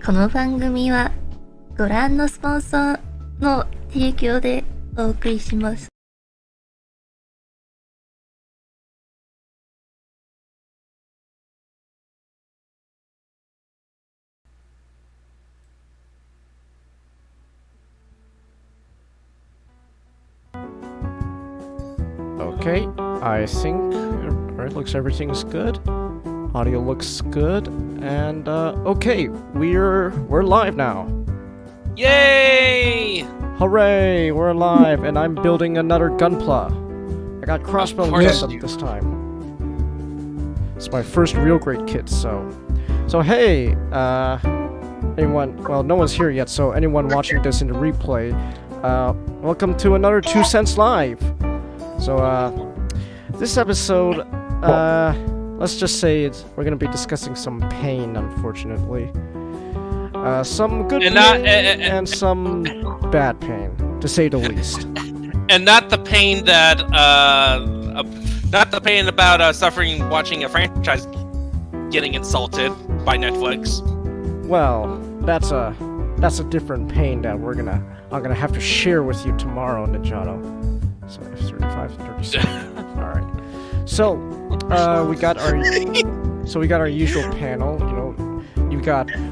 この番組はご覧のスポンサーの提供でお送りします。Okay, I think looks everything's good. Audio looks good, and okay, we're live now. Yay! Hooray, we're alive, and I'm building another Gunpla. I got crossbow gun this time. It's my first real great kit, so hey, anyone? Well, no one's here yet, so anyone watching this in the replay, welcome to another 2 Cents Live. So, this episode, let's just say we're gonna be discussing some pain, unfortunately. Some good pain and some bad pain, to say the least. And not the pain that, not the pain about suffering watching a franchise getting insulted by Netflix. Well, that's a different pain that I'm gonna have to share with you tomorrow, Ninjato. So F-35, 37. All right. So, we got our usual panel. You know,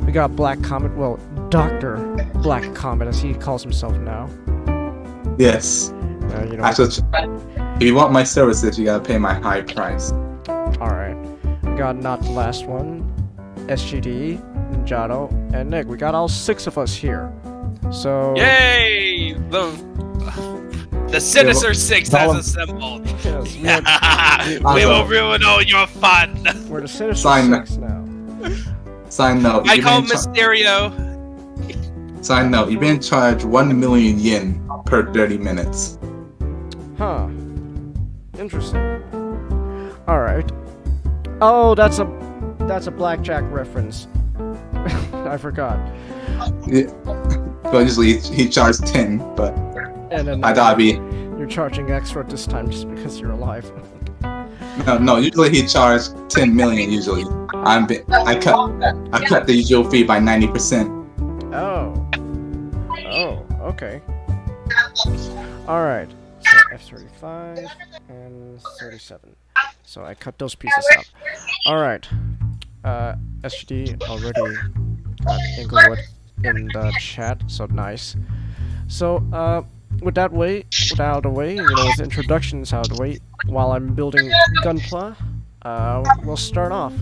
we got Black Comet. Well, Dr. Black Comet, as he calls himself now. Yes. You know. Actually, if you want my services, you gotta pay my high price. All right. We got not the last one, SGD, Ninjato, and Nick. We got all 6 of us here. So. Yay! The Sinister Six has assembled. Yes, we will ruin all your fun. We're the Sinister Six now. Sign note. I call Mysterio. Sign note. You've been charged 1 million yen per 30 minutes. Huh. Interesting. All right. Oh, that's a blackjack reference. I forgot. Yeah. Well, usually he charged 10, but. And then I thought you're charging extra this time just because you're alive. No. Usually he charged 10 million. Usually, I cut the usual fee by 90%. Oh, okay. All right. So F-35 and 37. So I cut those pieces out. All right. SGD already got Inglewood in the chat, so nice. So with that out of the way, you know, with introductions out of the way, while I'm building Gunpla, we'll start off.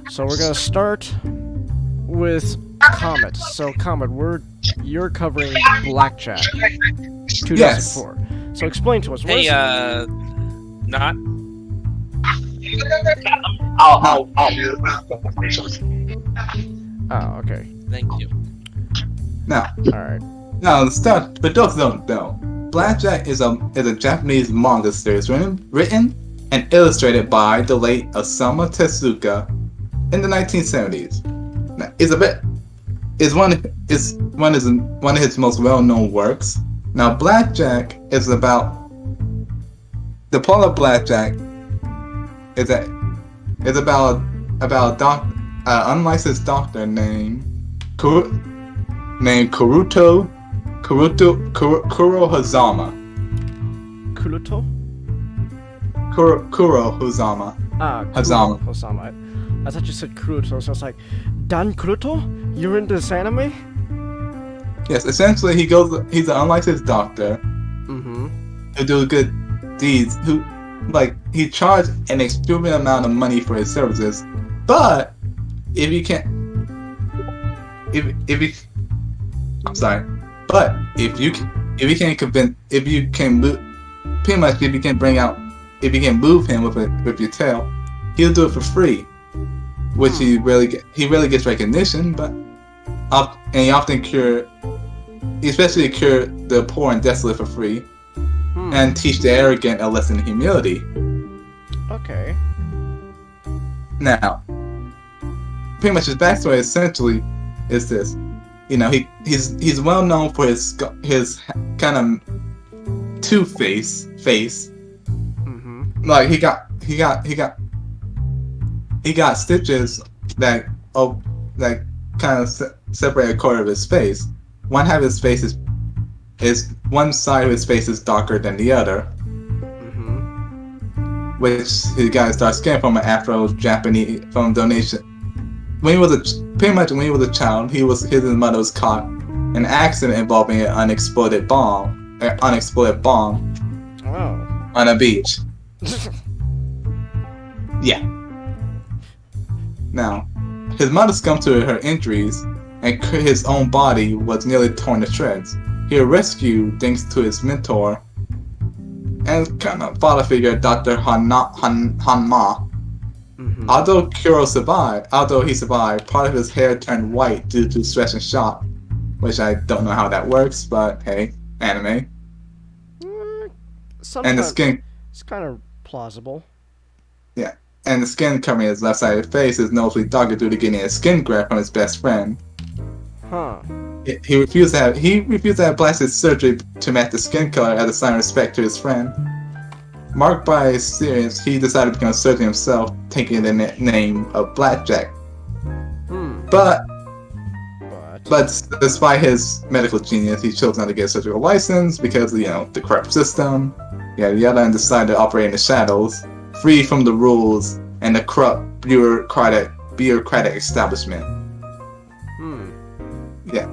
So we're gonna start with Comet. So Comet, you're covering Blackjack 2004. So explain to us. Hey, not. I'll Oh, okay. Thank you. Now. All right. Now, let's start. But those don't know. Blackjack is a Japanese manga series written and illustrated by the late Osamu Tezuka in the 1970s. Now, is one of his most well-known works. Now, Blackjack is about the plot of Blackjack is about a unlicensed doctor named Kurohazama. Kurohazama. Kurohazama. I thought you said Kuruto, so I was like, Dan Kuruto? You're in this anime? Yes, essentially he's an unlicensed doctor who do good deeds, he charged an exorbitant amount of money for his services, but if you can move him with your tail, he'll do it for free, which he really gets recognition, but he often cure the poor and desolate for free, and teach the arrogant a lesson in humility. Okay. Now, pretty much his backstory essentially is this. You know, he's well known for his kind of two-face face. Like he got stitches that kind of separate a quarter of his face. One half of his face is one side of his face is darker than the other, which he got his dark skin from an Afro-Japanese from donation. When he was when he was a child, his and his mother was caught in an accident involving an unexploded bomb Oh. on a beach. Yeah. Now, his mother succumbed to her injuries, and his own body was nearly torn to shreds. He was rescued thanks to his mentor and kind of father figure, Dr. Hanma. Although he survived, part of his hair turned white due to stress and shock, which I don't know how that works, but hey, anime. And the skin, it's kind of plausible. yeah, and the skin covering his left side of his face is noticeably darker due to getting a skin graft from his best friend. Huh. He refused to have plastic surgery to match the skin color as a sign of respect to his friend. Marked by his experience, he decided to become a surgeon himself, taking the name of Blackjack. But despite his medical genius, he chose not to get a surgical license because the corrupt system, yada, and decided to operate in the shadows, free from the rules and the corrupt bureaucratic establishment. Yeah.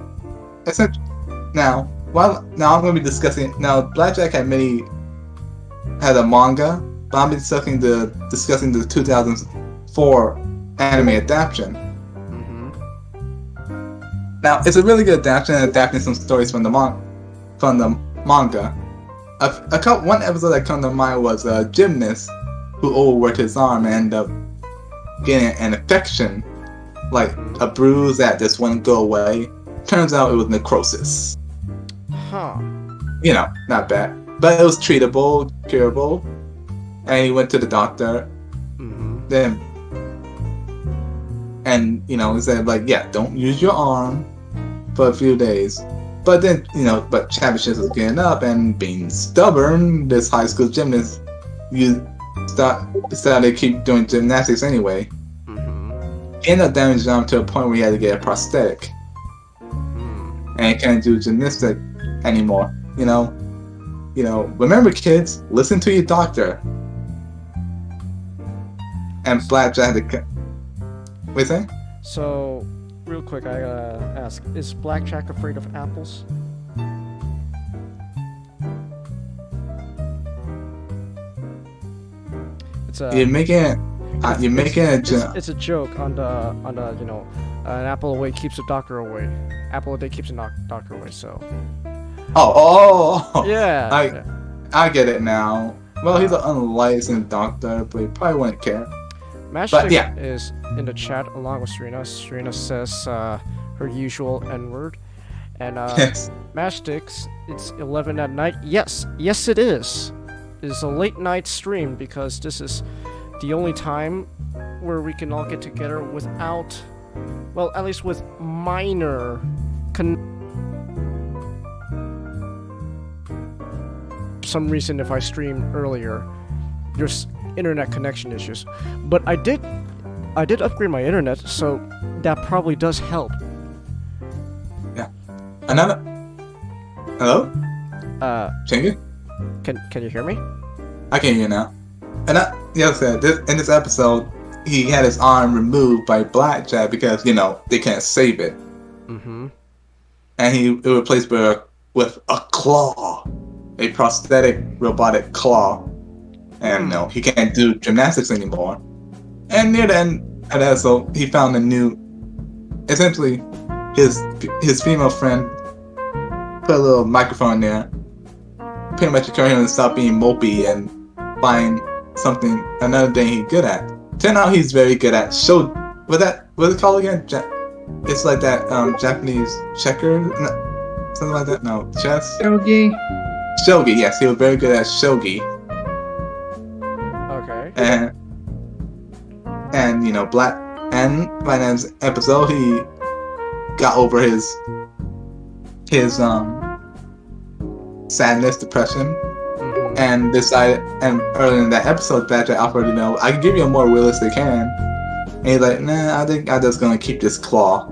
Now I'm going to be discussing. Now, Blackjack had a manga, but I'm discussing the 2004 anime adaptation. Now, it's a really good adapting some stories from the manga. One episode that comes to mind was a gymnast who overworked his arm and ended up getting an infection, like a bruise that just wouldn't go away. Turns out it was necrosis. Huh. Not bad. But it was treatable, curable. And he went to the doctor. Then, he said, don't use your arm for a few days. But then, but championships was getting up, and being stubborn, this high school gymnast decided to keep doing gymnastics anyway. He ended up damaging his arm to a point where he had to get a prosthetic. And he can't do gymnastics anymore. Remember, kids, listen to your doctor. And Blackjack had to. What you saying? So, real quick, I gotta ask: is Blackjack afraid of apples? It's a. You're making it. It's a joke on the an apple away keeps a doctor away. Apple a day keeps a doctor away. So. Oh. Yeah. I get it now. Well, he's an unlicensed doctor, but he probably wouldn't care. Mashstick is in the chat along with Serena. Serena says her usual N-word. And Yes. Mashsticks, it's 11 at night. Yes, it is. It's a late night stream because this is the only time where we can all get together without, well, at least with minor for some reason, if I stream earlier, there's internet connection issues. But I did upgrade my internet, so that probably does help. Yeah. Another. Hello? Chingy? Can you hear me? I can hear you now. And in this episode, he had his arm removed by Blackjack because they can't save it. And it was replaced with a claw, a prosthetic robotic claw, and he can't do gymnastics anymore. And near the end of that episode, he found essentially his female friend put a little microphone there, pretty much encourage him to stop being mopey and find another thing he's good at. Turned out he's very good at what's it called again? It's like that Japanese checker, something like that. No, chess. Shogi. Shogi, yes, he was very good at shogi. Okay. And by the end of the episode, he got over his sadness, depression, and decided. And earlier in that episode, Blackjack offered, I can give you a more realistic hand. And he's like, nah, I think I'm just gonna keep this claw.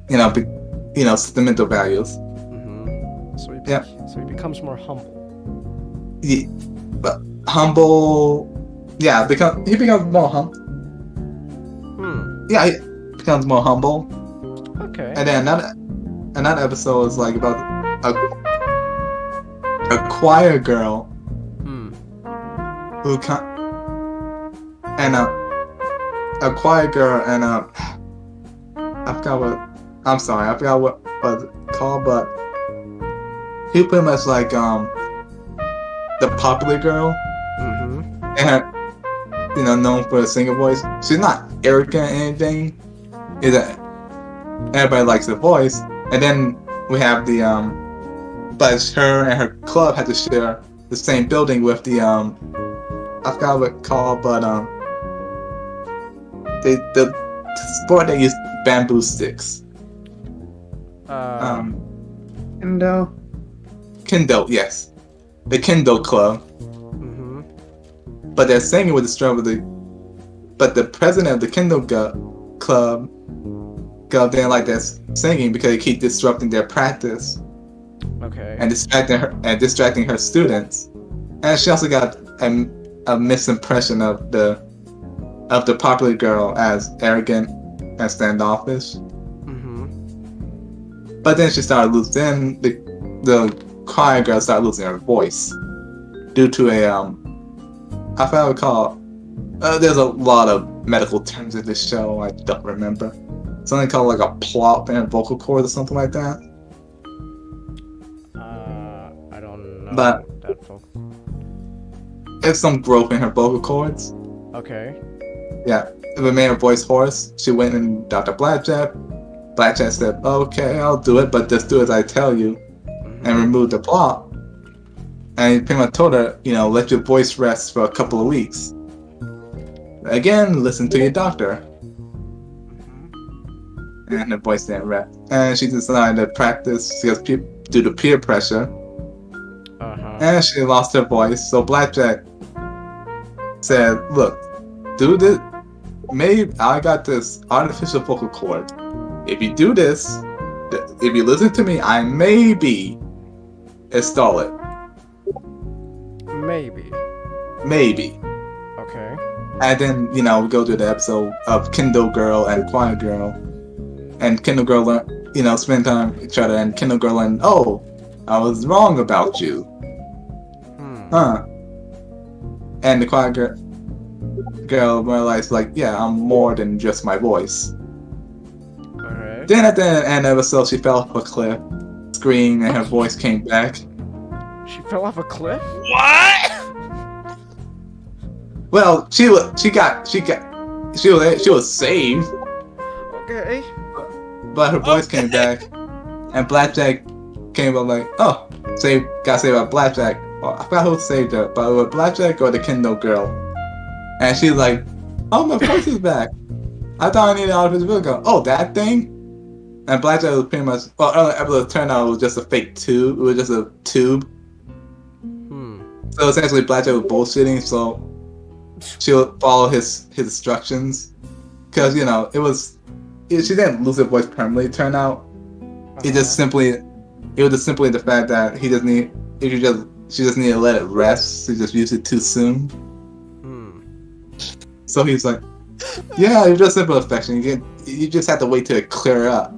sentimental values. Mm-hmm. So Yeah. So he becomes more humble. But humble. Yeah, he becomes more humble. Yeah, he becomes more humble. Okay. And then another episode is like about a choir girl who a choir girl and I forgot what was it called, but he pretty much like the popular girl Mm-hmm. and her, known for a singer voice. She's not arrogant or anything. Is that everybody likes her voice, and then we have the but her and her club had to share the same building with the I forgot what it's called, but the sport they use bamboo sticks. Kendo, yes, the Kendo club. Mm-hmm. But they're singing with the strum of but the president of the Kendo club didn't like that singing because they keep disrupting their practice. Okay. And distracting her students, and she also got a misimpression of the popular girl as arrogant and standoffish. Mm-hmm. But then she started losing the choir girl started losing her voice due to a I forgot what it's called. There's a lot of medical terms in this show. I don't remember. Something called like a plop in her vocal cords or something like that. I don't know. But that folk. it's some growth in her vocal cords. Okay. Yeah, it made her voice hoarse. She went and Dr. Blackjack. Blackjack said, "Okay, I'll do it, but just do as I tell you," and remove the plop. And he pretty much told her, let your voice rest for a couple of weeks. Again, listen to your doctor. And her voice didn't rest. And she decided to practice due to peer pressure. Uh-huh. And she lost her voice. So Blackjack said, "Look, do this. Maybe I got this artificial vocal cord. If you do this, if you listen to me, I maybe install it. Maybe." Okay. And then, we go to the episode of Kindle Girl and Choir Girl. And Kindle Girl learn, spend time with each other, and Kindle Girl learn, "Oh, I was wrong about you." Huh. And the Choir Girl realized, like, yeah, I'm more than just my voice. Alright. Then at the end of the episode, she fell off a cliff, screamed, and her voice came back. She fell off a cliff? What? Well, she was saved, Okay. but her voice came back, and Blackjack came up like, "Oh, got saved by Blackjack." Well, I forgot who saved her, but it was Blackjack or the Kindle Girl. And she's like, "Oh, my voice is back. I thought I needed artificial vocal. Oh, that thing?" And Blackjack was pretty much, early episode turned out it was just a fake tube. It was just a tube. So essentially, Blackjack was bullshitting. So she would follow his instructions, because she didn't lose her voice permanently. Turned out, it was just simply the fact that she just needed to let it rest. She just used it too soon. So he's like, "Yeah, it's just simple affection. You just have to wait till it clear up."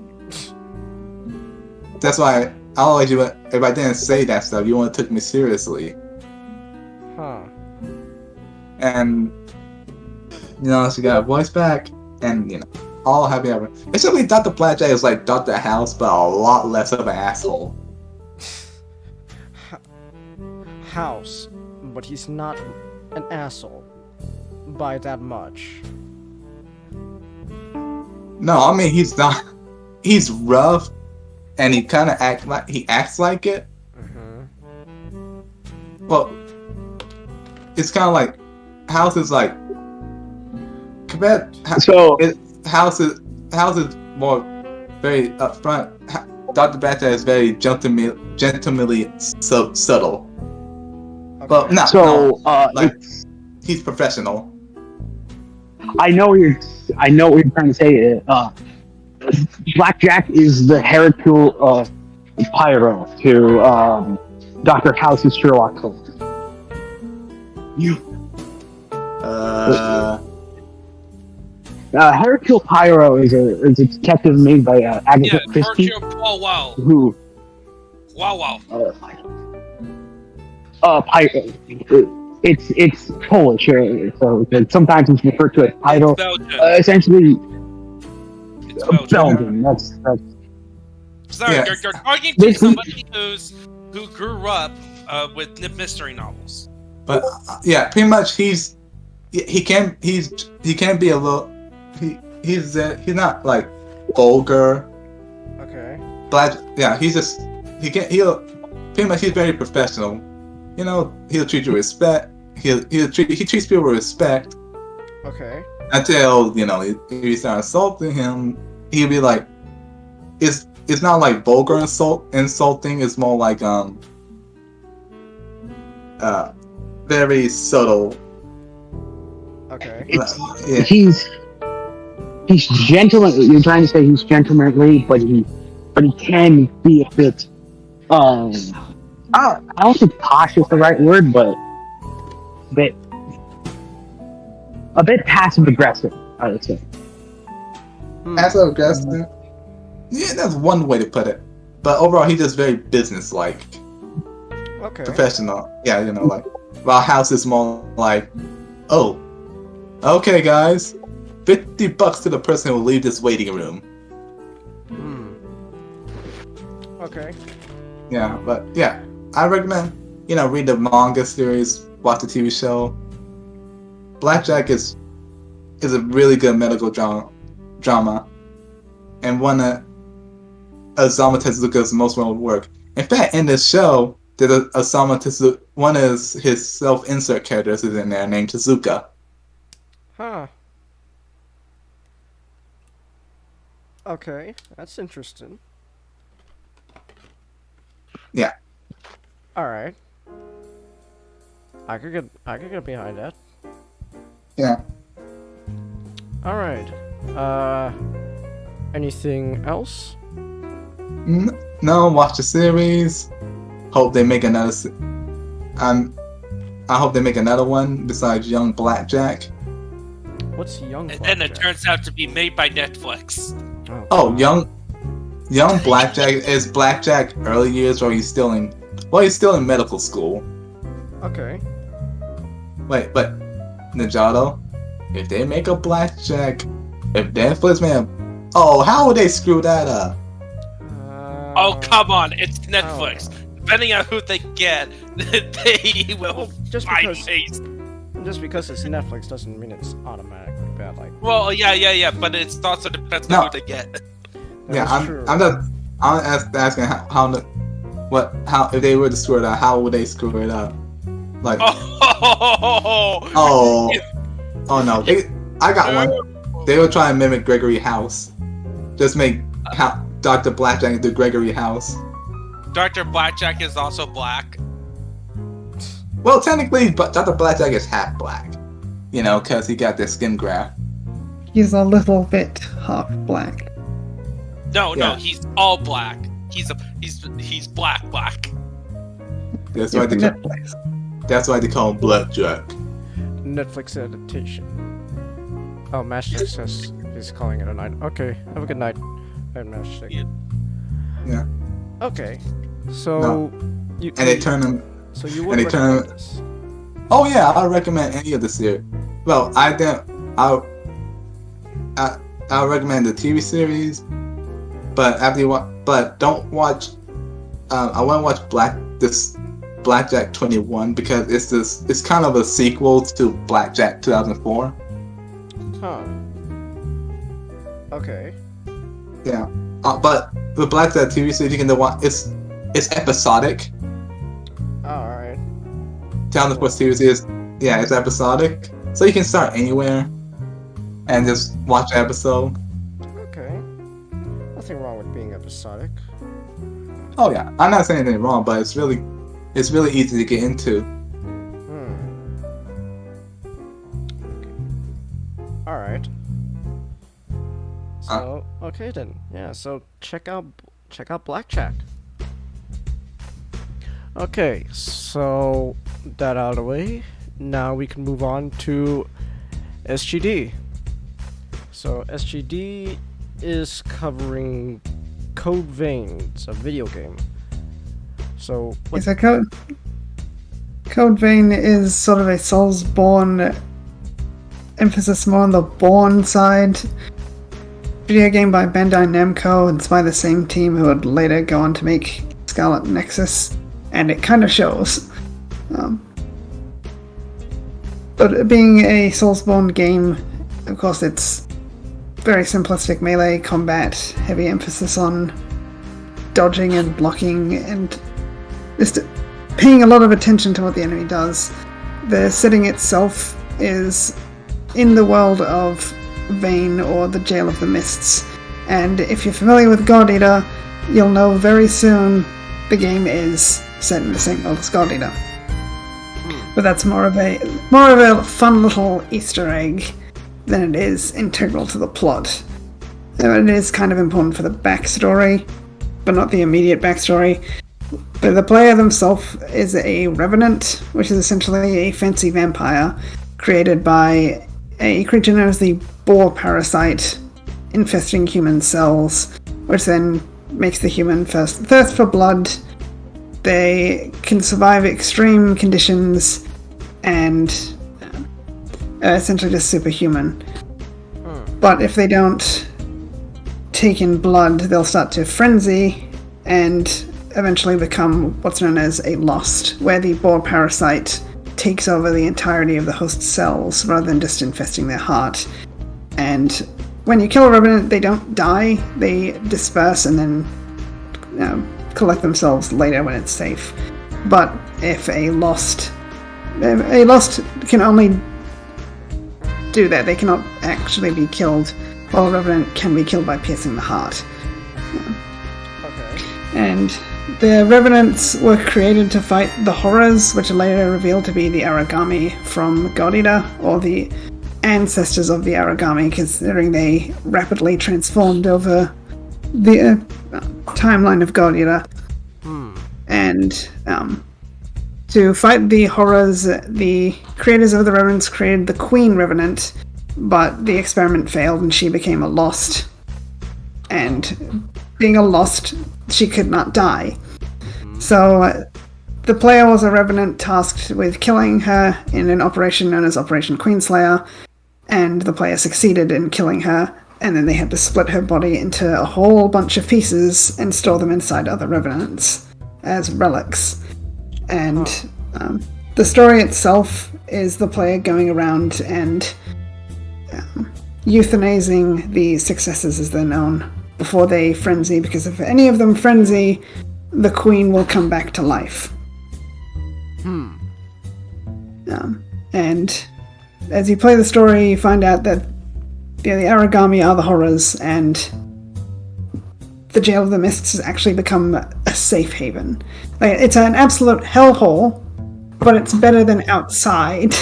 That's why I always if I didn't say that stuff, you wouldn't took me seriously. Huh. And she got her voice back, and all happy ever. Basically, Dr. Blackjack is like Dr. House, but a lot less of an asshole. House, but he's not an asshole by that much. No, I mean he's not. He's rough, and he kind of acts like it. Well, it's kind of like House is like House is more very upfront. Dr. Blackjack is very gentlemanly, subtle. But he's professional. I know what you're trying to say. Blackjack is the Hercule Pyro to Dr. House's Sherlock Holmes. Hercule Pyro is a detective made by Agatha Christie. Wow. Who? Wow. Pyro. It's Polish, so sometimes it's referred to as Pyro. Belgian. Essentially, It's Belgian. Belgian. That's Sorry, Yeah. you're talking to Basically- somebody who grew up with mystery novels. But yeah, pretty much he can be a little he's not like vulgar. Okay. But yeah, he'll pretty much he's very professional. You know, he'll treat you with respect. He treats people with respect Okay. until if you start assaulting him, he'll be like, it's not like vulgar insulting. It's more like very subtle. Okay. Yeah. he's gentleman. You're trying to say he's gentlemanly, but he can be a bit I don't think posh is the right word, but a bit passive aggressive, I would say. Passive aggressive. Yeah, that's one way to put it. But overall, he's just very business-like, Okay. professional. Yeah, like. While House is more like, oh, okay, guys, $50 to the person who will leave this waiting room. Okay. Yeah, but yeah, I recommend read the manga series, watch the TV show. Blackjack is a really good medical drama, and one of Osamu Tezuka's most well work. In fact, in this show, Osamu Tezuka, one of his self-insert characters is in there named Tezuka. Huh. Okay, that's interesting. Yeah. All right. I could get behind that. Yeah. All right. Anything else? No, watch the series. Hope they make another. I hope they make another one besides Young Blackjack. What's Young And Blackjack? then it turns out to be made by Netflix. Oh, Young Blackjack is Blackjack early years, or he's still in medical school. Okay. Wait, but Najado, if they make a Blackjack, if Netflix how would they screw that up? Oh, come on, it's Netflix. Depending on who they get, they will Just find because- ways. Just because it's Netflix doesn't mean it's automatically bad. Like, Well, yeah, but it also depends No. on who they get. Yeah, that's true. I'm asking how if they were to screw it up, how would they screw it up? Like, Oh, oh no, I got one. They were trying to mimic Gregory House. Just make Dr. Blackjack into Gregory House. Dr. Blackjack is also black. Well, technically, but Dr. Blackjack is half black. Because he got the skin graft. He's a little bit half black. No, Yeah. he's all black. He's black. That's why they call him Blackjack. Netflix adaptation. Oh, Matchstick says he's calling it a night. Okay, have a good night. And Matchstick. Yeah. Okay, so No. you And they turn him. so you and would they turn- recommend this? Oh yeah, I recommend any of the series. Well, I'll recommend the TV series, but don't watch. I want to watch Blackjack 21 because it's kind of a sequel to Blackjack 2004. Huh. Okay. Yeah, but the Blackjack TV series you can watch. It's episodic. All right. 2004 series is it's episodic, so you can start anywhere and just watch an episode. Okay. Nothing wrong with being episodic. Oh yeah, I'm not saying anything wrong, but it's really easy to get into. All right. So okay then, yeah. So check out Blackjack. Okay, so that out of the way. Now we can move on to SGD. So SGD is covering Code Vein. It's a video game. So what? It's a Code Vein is sort of a Soulsborne emphasis more on the Born side. Video game by Bandai Namco. It's by the same team who would later go on to make Scarlet Nexus, and it kind of shows. But being a Soulsborne game, of course, it's very simplistic melee combat, heavy emphasis on dodging and blocking, and just paying a lot of attention to what the enemy does. The setting itself is in the world of Vein, or the Jail of the Mists, and if you're familiar with God Eater, you'll know very soon the game is set in the same world as God Eater. But that's more of a fun little Easter egg than it is integral to the plot. It is kind of important for the backstory, but not the immediate backstory. But the player themselves is a Revenant, which is essentially a fancy vampire created by a creature known as the boar parasite infesting human cells, which then makes the human first thirst for blood. They can survive extreme conditions and essentially just superhuman. But if they don't take in blood, they'll start to frenzy and eventually become what's known as a Lost, where the boar parasite takes over the entirety of the host's cells rather than just infesting their heart. And when you kill a Revenant, they don't die, they disperse and then collect themselves later when it's safe. But if a Lost can only do that, they cannot actually be killed, while a Revenant can be killed by piercing the heart. Okay. And the Revenants were created to fight the Horrors, which are later revealed to be the Aragami from God Eater, or the ancestors of the Aragami, considering they rapidly transformed over the timeline of God Eater. And to fight the Horrors, the creators of the Revenants created the Queen Revenant, but the experiment failed and she became a Lost. And being a Lost, she could not die. So the player was a Revenant tasked with killing her in an operation known as Operation Queenslayer, and the player succeeded in killing her, and then they had to split her body into a whole bunch of pieces and store them inside other Revenants as relics. And the story itself is the player going around and euthanizing the successors, as they're known, before they frenzy, because if any of them frenzy, the queen will come back to life. And as you play the story, you find out that the Aragami are the Horrors, and the Jail of the Mists has actually become a safe haven. Like, it's an absolute hellhole, but it's better than outside.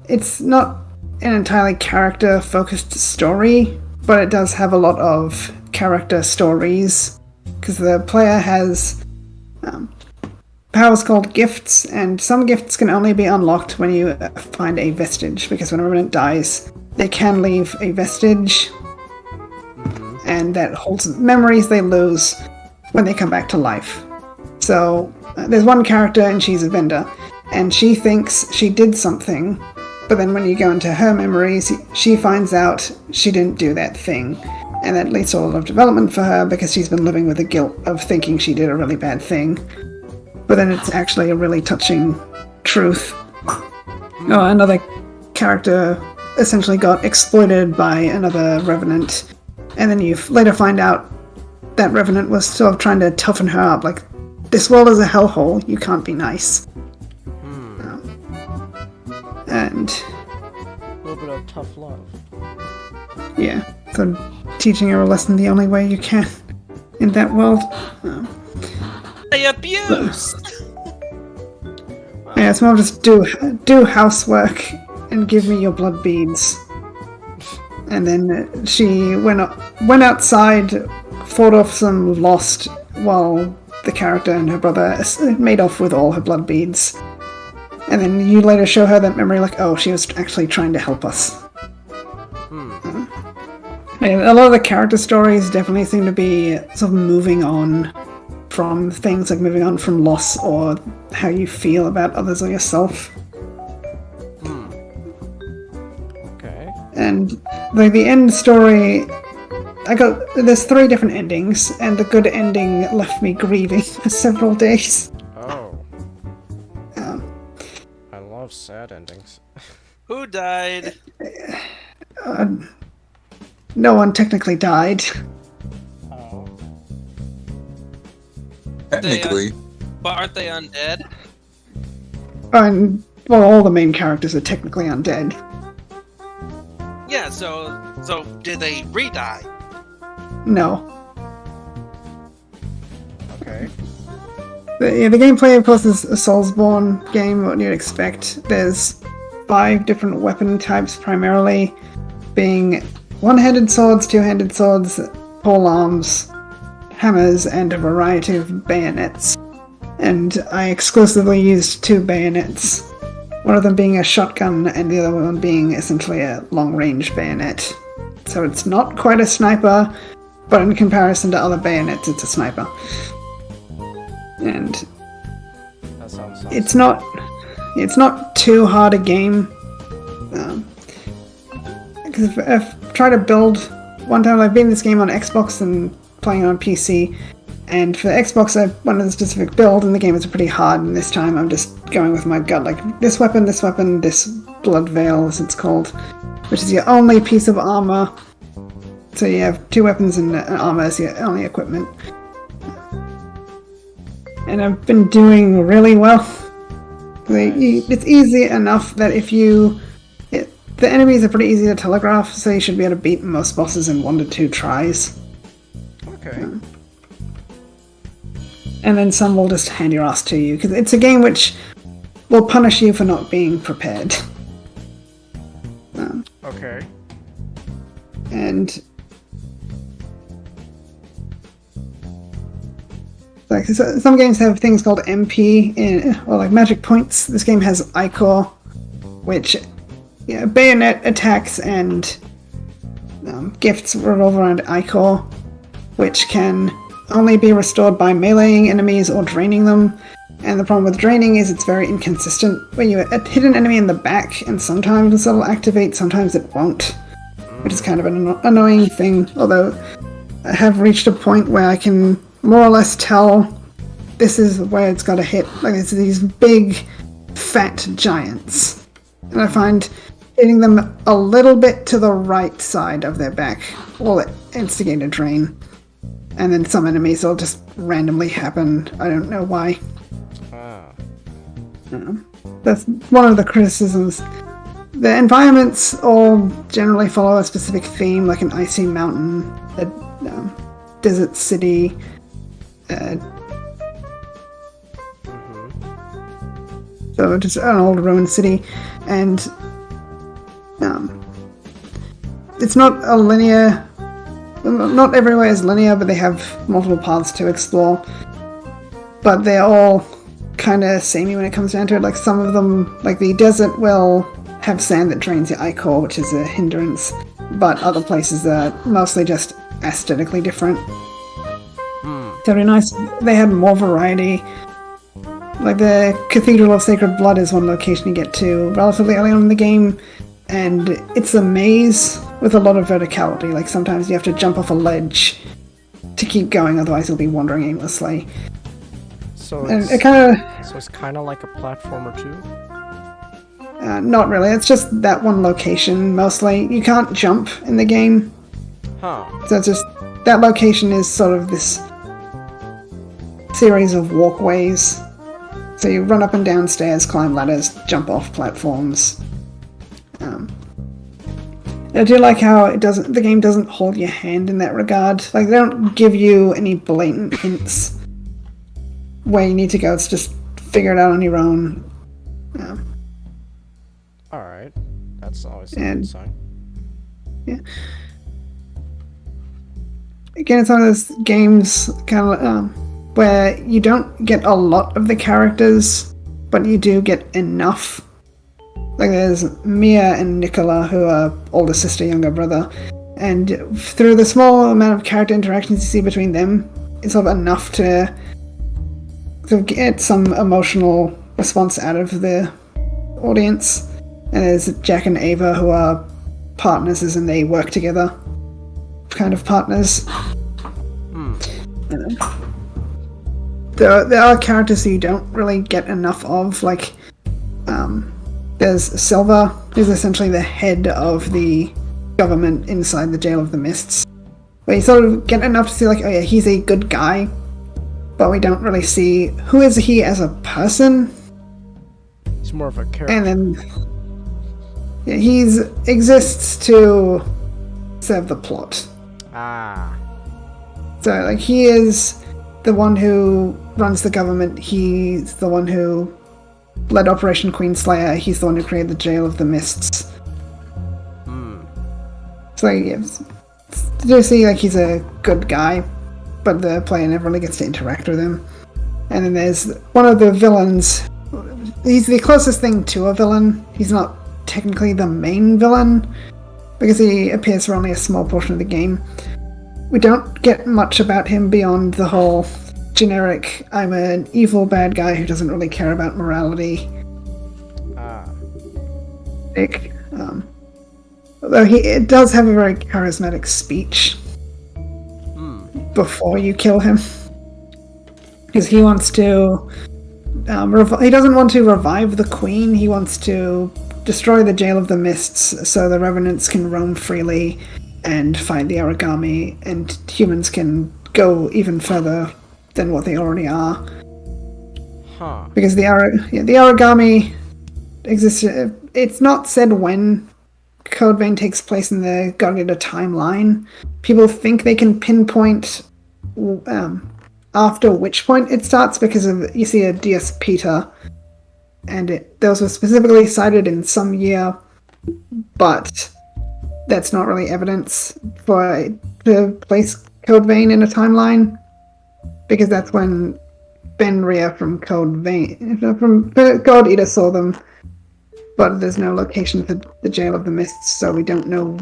It's not an entirely character-focused story, but it does have a lot of character stories, because the player has powers called gifts, and some gifts can only be unlocked when you find a vestige, because when a Revenant dies, they can leave a vestige, and that holds memories they lose when they come back to life. So there's one character, and she's a vendor, and she thinks she did something, but then when you go into her memories, she finds out she didn't do that thing. And that leads to a lot of development for her, because she's been living with the guilt of thinking she did a really bad thing. But then it's actually a really touching truth. Another character essentially got exploited by another Revenant, and then you later find out that Revenant was sort of trying to toughen her up, like, this world is a hellhole, you can't be nice. And A little bit of tough love. yeah, so teaching her a lesson the only way you can in that world. They abused. Yeah, it's more just do housework and give me your blood beads. And then she went outside, fought off some Lost, while the character and her brother made off with all her blood beads. And then you later show her that memory, like, oh, she was actually trying to help us. And a lot of the character stories definitely seem to be sort of moving on from things, like moving on from loss or how you feel about others or yourself. Okay. And like the end story, there's 3 different endings, and the good ending left me grieving for several days. Oh. I love sad endings. Who died? No one technically died. Oh. Technically. But aren't they undead? And well, all the main characters are technically undead. Yeah, so did they re-die? No. Okay. The gameplay, of course, is a Soulsborne game, what you'd expect. There's 5 different weapon types, primarily being one-handed swords, two-handed swords, pole arms, hammers, and a variety of bayonets. And I exclusively used 2 bayonets, one of them being a shotgun and the other one being essentially a long-range bayonet. So it's not quite a sniper, but in comparison to other bayonets, it's a sniper. And That sounds it's not too hard a game. Because I've tried to build one time. I've been this game on Xbox and playing on PC, and for the Xbox I wanted a specific build, and the game is pretty hard. And this time I'm just going with my gut, like this weapon, this blood veil, as it's called, which is your only piece of armor. So you have 2 weapons and armor as your only equipment. And I've been doing really well. It's easy enough that the enemies are pretty easy to telegraph, so you should be able to beat most bosses in 1 to 2 tries. Okay. And then some will just hand your ass to you, because it's a game which will punish you for not being prepared. Okay. And like some games have things called MP, or like magic points. This game has Ichor, which bayonet attacks and gifts revolve around Ichor, which can only be restored by meleeing enemies or draining them. And the problem with draining is it's very inconsistent. When you hit an enemy in the back, and sometimes it'll activate, sometimes it won't, which is kind of an annoying thing. Although I have reached a point where I can more or less tell this is where it's got to hit. Like it's these big, fat giants, and I find hitting them a little bit to the right side of their back will instigate a drain. And then some enemies will just randomly happen. I don't know why. That's one of the criticisms. The environments all generally follow a specific theme, like an icy mountain, a desert city, so just an old ruined city, and it's not a linear. Not everywhere is linear, but they have multiple paths to explore. But they're all kind of samey when it comes down to it. Like some of them, like the desert will have sand that drains your Ichor, which is a hindrance. But other places are mostly just aesthetically different. So very nice. They had more variety. Like the Cathedral of Sacred Blood is one location you get to relatively early on in the game, and it's a maze with a lot of verticality. Like sometimes you have to jump off a ledge to keep going, otherwise you'll be wandering aimlessly. So And it's, it kind of, so it's kind of like a platformer too? not really, it's just that one location mostly. You can't jump in the game, Huh. so it's just, that location is sort of this series of walkways. So you run up and down stairs, climb ladders, jump off platforms. I do like how the game doesn't hold your hand in that regard. Like, they don't give you any blatant hints where you need to go. It's just figure it out on your own. Alright. That's always a And- good sign. Again, it's one of those games kind of where you don't get a lot of the characters, but you do get enough. Like there's Mia and Nicola, who are older sister, younger brother, and through the small amount of character interactions you see between them, it's sort of enough to get some emotional response out of the audience. And there's Jack and Ava, who are partners, as in they work together, kind of partners. There are characters who you don't really get enough of, like there's Silva, who's essentially the head of the government inside the Jail of the Mists, where you sort of get enough to see like, oh yeah, he's a good guy, but we don't really see who is he as a person. It's more of a character. And then he exists to serve the plot. Ah. So, like, he is the one who runs the government. He's the one who led Operation Queenslayer. He's the one who created the Jail of the Mists. So, yeah, you see, like, he's a good guy, but the player never really gets to interact with him. And then there's one of the villains. He's the closest thing to a villain. He's not technically the main villain, because he appears for only a small portion of the game. We don't get much about him beyond the whole generic, I'm an evil bad guy who doesn't really care about morality. Although he does have a very charismatic speech before you kill him. Because he wants to... he doesn't want to revive the Queen, he wants to destroy the Jail of the Mists so the Revenants can roam freely and fight the Origami, and humans can go even further than what they already are. Huh. Because the Origami exists. It's not said when Code Vein takes place in the God Eater timeline. People think they can pinpoint after which point it starts because of you see a Dies Peter, and those were specifically cited in some year, but that's not really evidence to place Code Vein in a timeline, because that's when Benria from God Eater saw them, but there's no location for the Jail of the Mists, so we don't know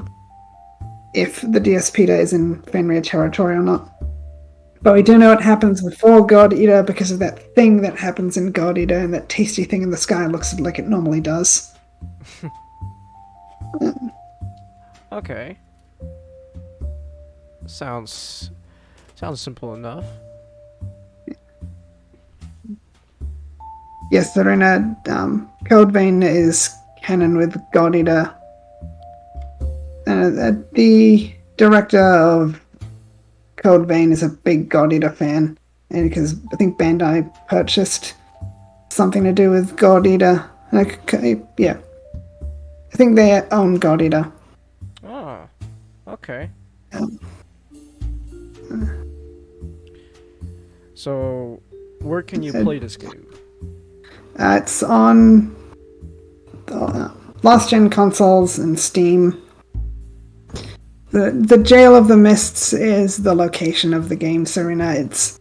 if the Dies Peter is in Fenrir territory or not. But we do know it happens before God Eater because of that thing that happens in God Eater, and that tasty thing in the sky looks like it normally does. Okay. Sounds simple enough. Yes, Serena, Code Vein is canon with God Eater. The director of Code Vein is a big God Eater fan, and because I think Bandai purchased something to do with God Eater. Yeah. I think they own God Eater. Ah. Okay. So, where can you play this game? It's on last gen consoles and Steam. The Jail of the Mists is the location of the game, Serena. It's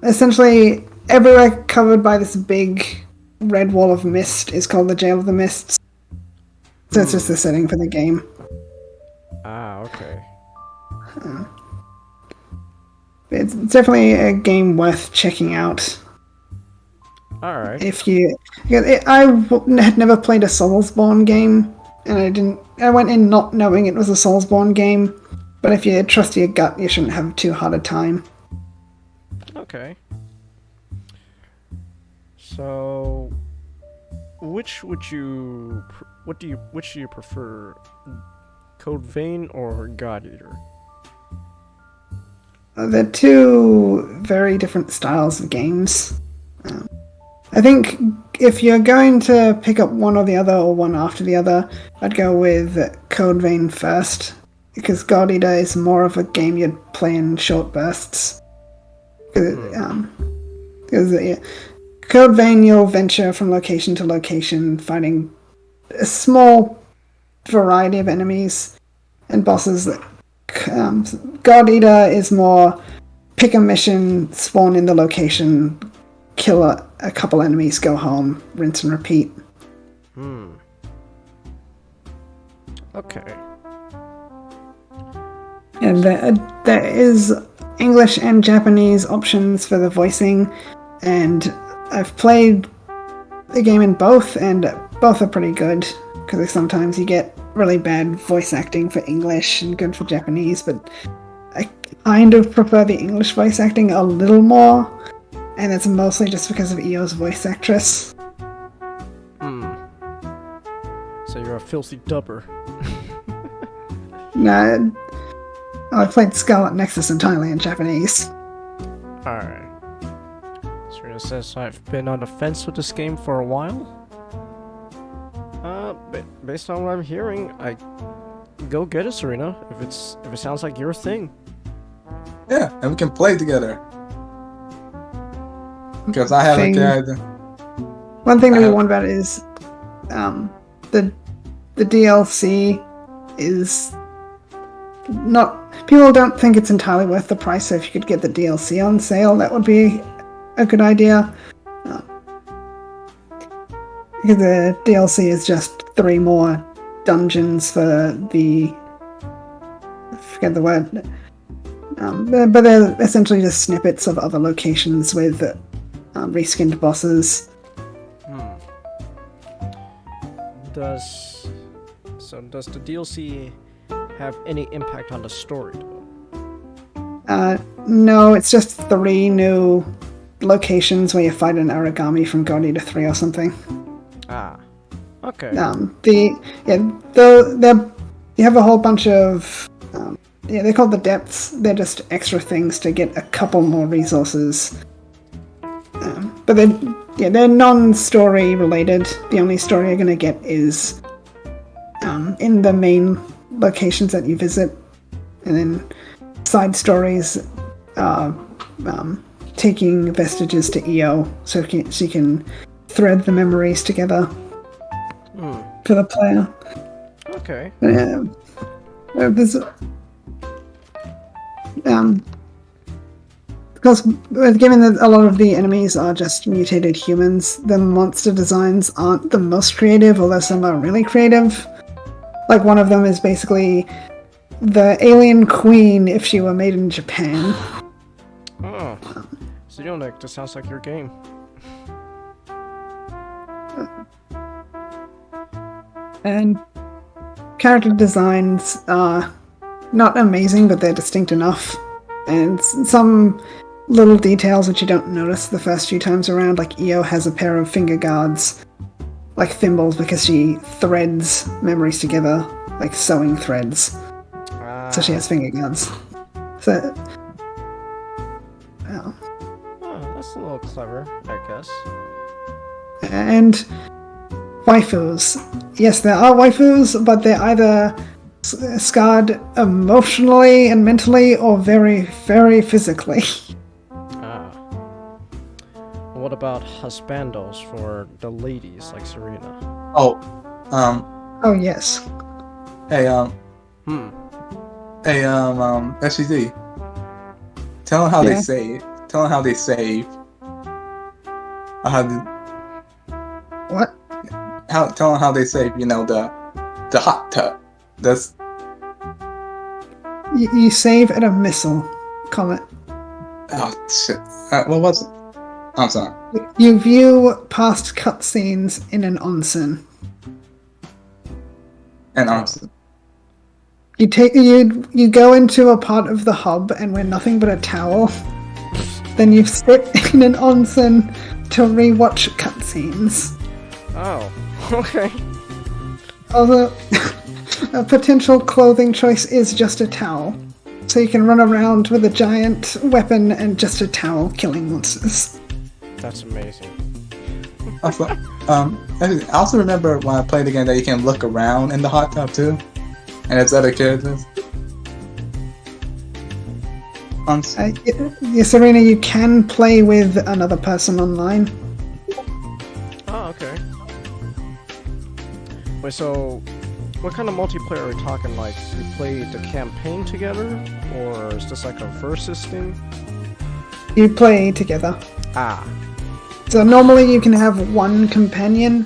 essentially everywhere covered by this big red wall of mist is called the Jail of the Mists. So it's just the setting for the game. Ah, okay. It's definitely a game worth checking out. Alright. I had never played a Soulsborne game, and I went in not knowing it was a Soulsborne game, but if you trust your gut, you shouldn't have too hard a time. Okay. So, which do you prefer, Code Vein or God Eater? They're two very different styles of games. I think if you're going to pick up one or the other, or one after the other, I'd go with Code Vein first, because God Eater is more of a game you'd play in short bursts. Because Code Vein, you'll venture from location to location, fighting a small variety of enemies and bosses. God Eater is more pick a mission, spawn in the location, kill a couple enemies, go home, rinse and repeat. Okay. And there is English and Japanese options for the voicing, and I've played the game in both, and both are pretty good, because sometimes you get really bad voice acting for English and good for Japanese, but I kind of prefer the English voice acting a little more, and it's mostly just because of EO's voice actress. So you're a filthy dubber. No, I played Scarlet Nexus entirely in Japanese. Alright. Serena says I've been on the fence with this game for a while. Based on what I'm hearing, I go get it, Serena. If it sounds like your thing. Yeah, and we can play together. Because I have a character. One thing to be warned about is the DLC is not. People don't think it's entirely worth the price, so if you could get the DLC on sale, that would be a good idea. Because the DLC is just 3 more dungeons for the. I forget the word. But they're essentially just snippets of other locations with reskinned bosses. Does the DLC have any impact on the story, though? No, it's just 3 new locations where you fight an Origami from God Eater 3 or something. Ah, okay. You have a whole bunch of they're called the depths. They're just extra things to get a couple more resources. But they're non-story related. The only story you're gonna get is in the main locations that you visit, and then side stories taking vestiges to EO so she can thread the memories together for the player. Okay. There's because given that a lot of the enemies are just mutated humans, the monster designs aren't the most creative, although some are really creative. Like one of them is basically the alien queen if she were made in Japan. Oh. Xenonic, this sounds like your game. And character designs are not amazing, but they're distinct enough. And some little details which you don't notice the first few times around, like EO has a pair of finger guards, like thimbles, because she threads memories together, like sewing threads. So she has finger guards. So, that's a little clever, I guess. and waifus. Yes, there are waifus, but they're either scarred emotionally and mentally, or very, very physically. What about husbandos for the ladies like Serena? Oh, Oh yes. hey, SGD. Tell them how Yeah. they save. Tell them how they save. What? Tell them how they save. You know, the hot tub. That's You save at a missile. Comment. oh shit. What was it? I'm sorry. You view past cutscenes in an onsen. And honestly, You go into a part of the hub and wear nothing but a towel. Then you sit in an onsen to rewatch cutscenes. Oh, okay. Although a potential clothing choice is just a towel. So you can run around with a giant weapon and just a towel killing monsters. That's amazing. I also remember when I played the game that you can look around in the hot tub too, and there's other characters. Serena, you can play with another person online. Oh, okay. Wait, so what kind of multiplayer are we talking? Like, we play the campaign together, or is this like a versus thing? You play together. Ah, So normally you can have one companion,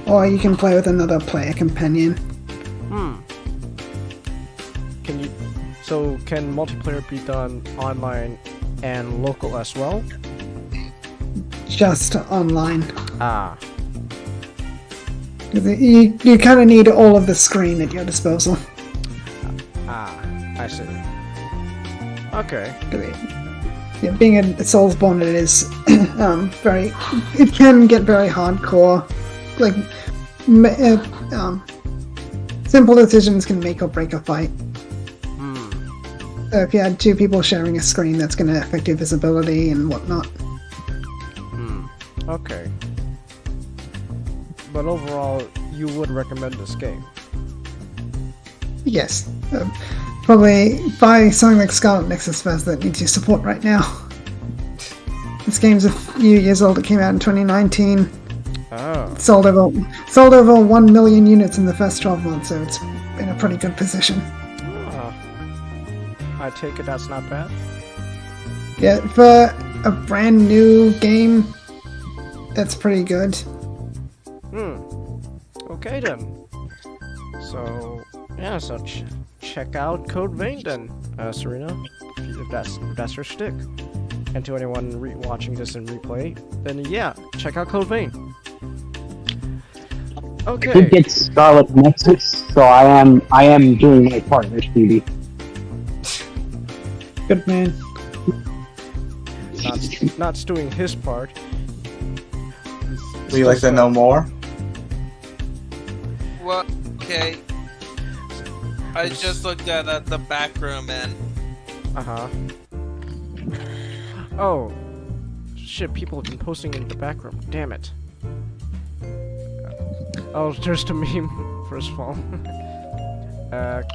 or you can play with another player companion. can you? So can multiplayer be done online and local as well? Just online. Ah, 'Cause you kind of need all of the screen at your disposal. I see. Okay. Yeah, being a Soulsborne, it is very. It can get very hardcore. Like, simple decisions can make or break a fight. So if you had two people sharing a screen, that's going to affect your visibility and whatnot. Okay. But overall, you would recommend this game? Yes. Probably buy something like Scarlet Nexus first that needs your support right now. This game's a few years old. It came out in 2019. Oh. Sold over 1 million units in the first 12 months, so it's in a pretty good position. Oh. I take it that's not bad? Yeah, for a brand new game, that's pretty good. Okay then. So, yeah, so check out Code Vein then, Serena, if that's your shtick. And to anyone watching this in replay, then yeah, check out Code Vein. I Okay. did get Scarlet Nexus, so I am doing my part, HDB. Good man. Not doing his part. Would you like to know more? Well, okay. I just looked at the back room and Uh-huh. Oh. Shit, people have been posting in the back room. Damn it. Oh, just a meme, first of all.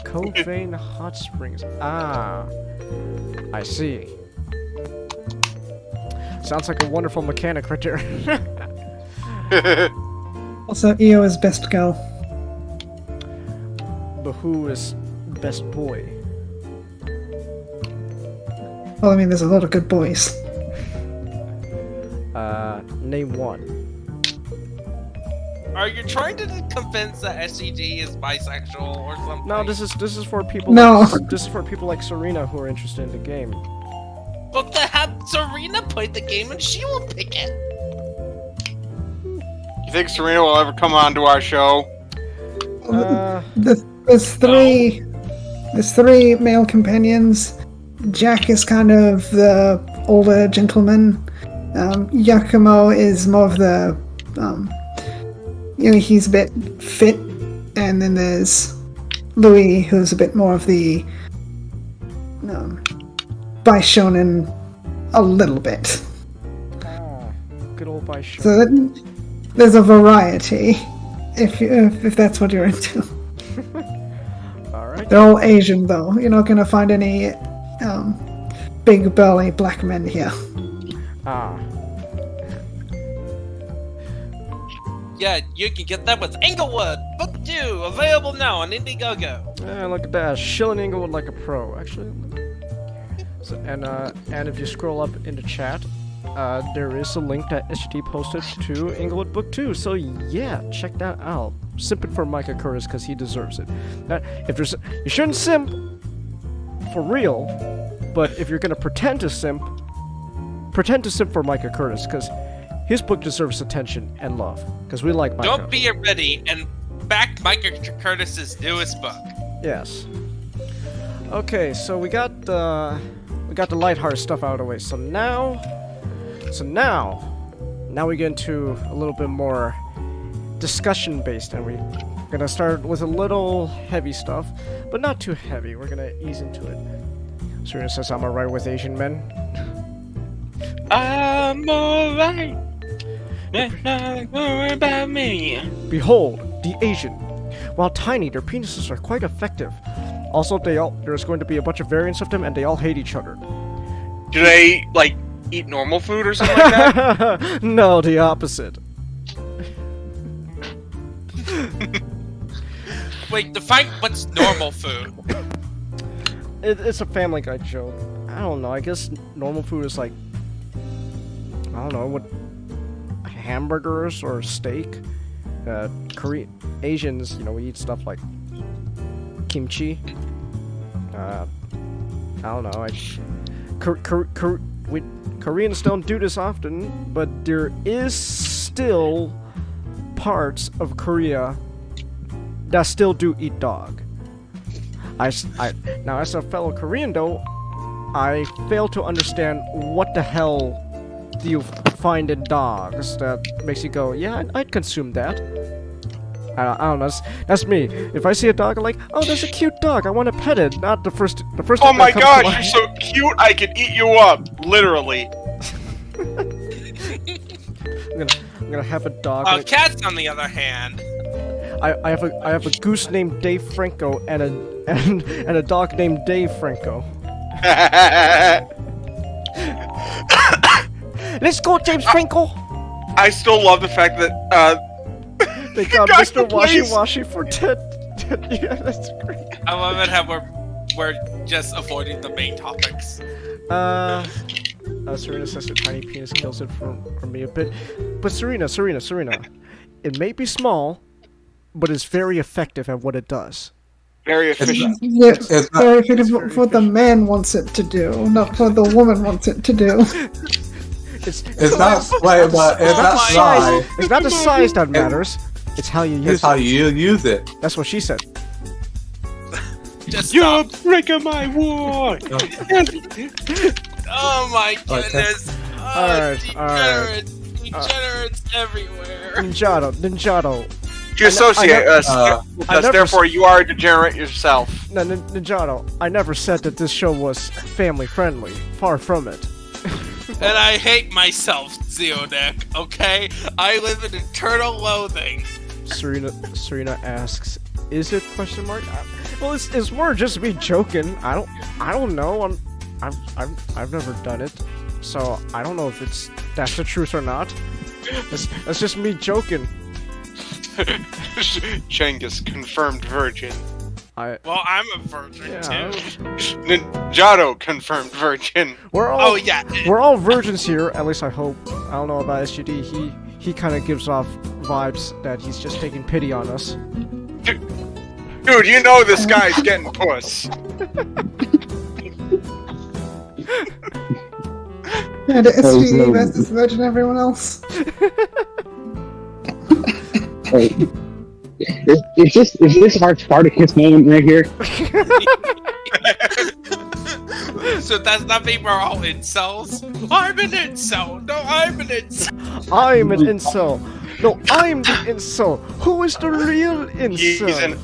Code Vein Hot Springs. Ah. I see. Sounds like a wonderful mechanic right there. Also, EO is best girl. But who is best boy? Well, I mean, there's a lot of good boys. Name one. are you trying to convince that SCG is bisexual or something? No, this is for people. No. This is for people like Serena who are interested in the game. But to have Serena play the game and she will pick it. You think Serena will ever come on to our show? There's three male companions. Jack is kind of the older gentleman. Yakumo is more of the, he's a bit fit. And then there's Louis, who's a bit more of the Bishonen, a little bit. Oh, good old Bishonen. So that, there's a variety, if that's what you're into. Alright. They're all Asian, though. You're not gonna find any big burly black men here. Ah. Yeah, you can get that with Inglewood Book 2, available now on Indiegogo. Yeah, look at that. Shilling Inglewood like a pro. Actually. So, and if you scroll up in the chat, there is a link that SGT posted to Inglewood Book 2. So yeah, check that out. Simp it for Micah Curtis because he deserves it. You shouldn't simp for real, but if you're gonna pretend to simp for Micah Curtis because his book deserves attention and love because we like Micah. Don't be ready and back Micah Curtis's newest book. Yes. Okay, so we got the lighthearted stuff out of the way. So now we get into a little bit more discussion based, and we're gonna start with a little heavy stuff, but not too heavy. We're gonna ease into it. Serena says I'm alright with Asian men. I'm alright. Don't worry about me. Behold, the Asian. While tiny, their penises are quite effective. Also, there's going to be a bunch of variants of them, and they all hate each other. Do they, like, eat normal food or something like that? No, the opposite. Wait, define what's normal food. It's a Family Guy joke. I don't know. I guess normal food is like, I don't know, what, hamburgers or steak. Asians, we eat stuff like kimchi. I don't know. Koreans don't do this often, but there is still parts of Korea that still do eat dog. Now, as a fellow Korean though, I fail to understand what the hell do you find in dogs that makes you go, yeah, I'd consume that. I don't know. That's me. If I see a dog, I'm like, oh, that's a cute dog. I want to pet it. Not the first. Oh thing my that comes to gosh, mind. you're so cute, I could eat you up. Literally. I'm gonna have a dog. Cats, on the other hand. I have a goose named Dave Franco and a dog named Dave Franco. Let's go, James Franco. I still love the fact that, They got Guys, Mr. Washy please. Washy for 10. Yeah, that's great. I love it how we're just avoiding the main topics. Serena says the tiny penis kills it for me a bit. But Serena, it may be small, but it's very effective at what it does. very efficient. Yeah, It's not- very effective for what the man wants it to do, not what the woman wants it to do. It's not wait, but it's not size. It's not the size that matters. It's how you It's use how it. you use it. That's what she said. Just You're stop. breaking my wall! Oh my Okay. goodness. Alright, Degenerates everywhere. Ninjato. You associate us, I thus never therefore you are a degenerate yourself. No, Ninjato, I never said that this show was family friendly. Far from it. And I hate myself, Zeodek, okay? I live in eternal loathing. Serena asks, "Is it?" Question mark. Well, it's more just me joking. I don't know. I've never done it, so I don't know if that's the truth or not. That's just me joking. Genghis, confirmed virgin. Well, I'm a virgin Yeah. too. Ninjato, confirmed virgin. We're all Oh yeah. we're all virgins here. At least I hope. I don't know about SGD. He kind of gives off vibes that he's just taking pity on us. Dude, you know this guy's getting puss. And SGD versus Virgin everyone else. Is this our Spartacus moment right here? So does that mean we're all incels? I'm an incel. No, I'm an incel. I'm an incel. No, I'm the incel. Who is the real incel?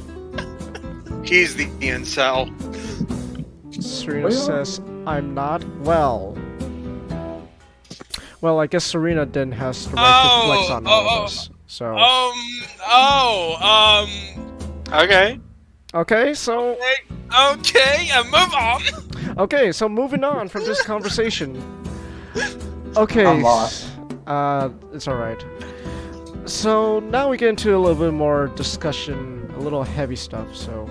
He's the incel. Serena says, "I'm not well." Well, I guess Serena then has the right to flex on all of us. So Okay. okay, so Okay, move on. okay, so moving on from this conversation. Okay, I'm lost. it's all right. So now we get into a little bit more discussion, a little heavy stuff. So,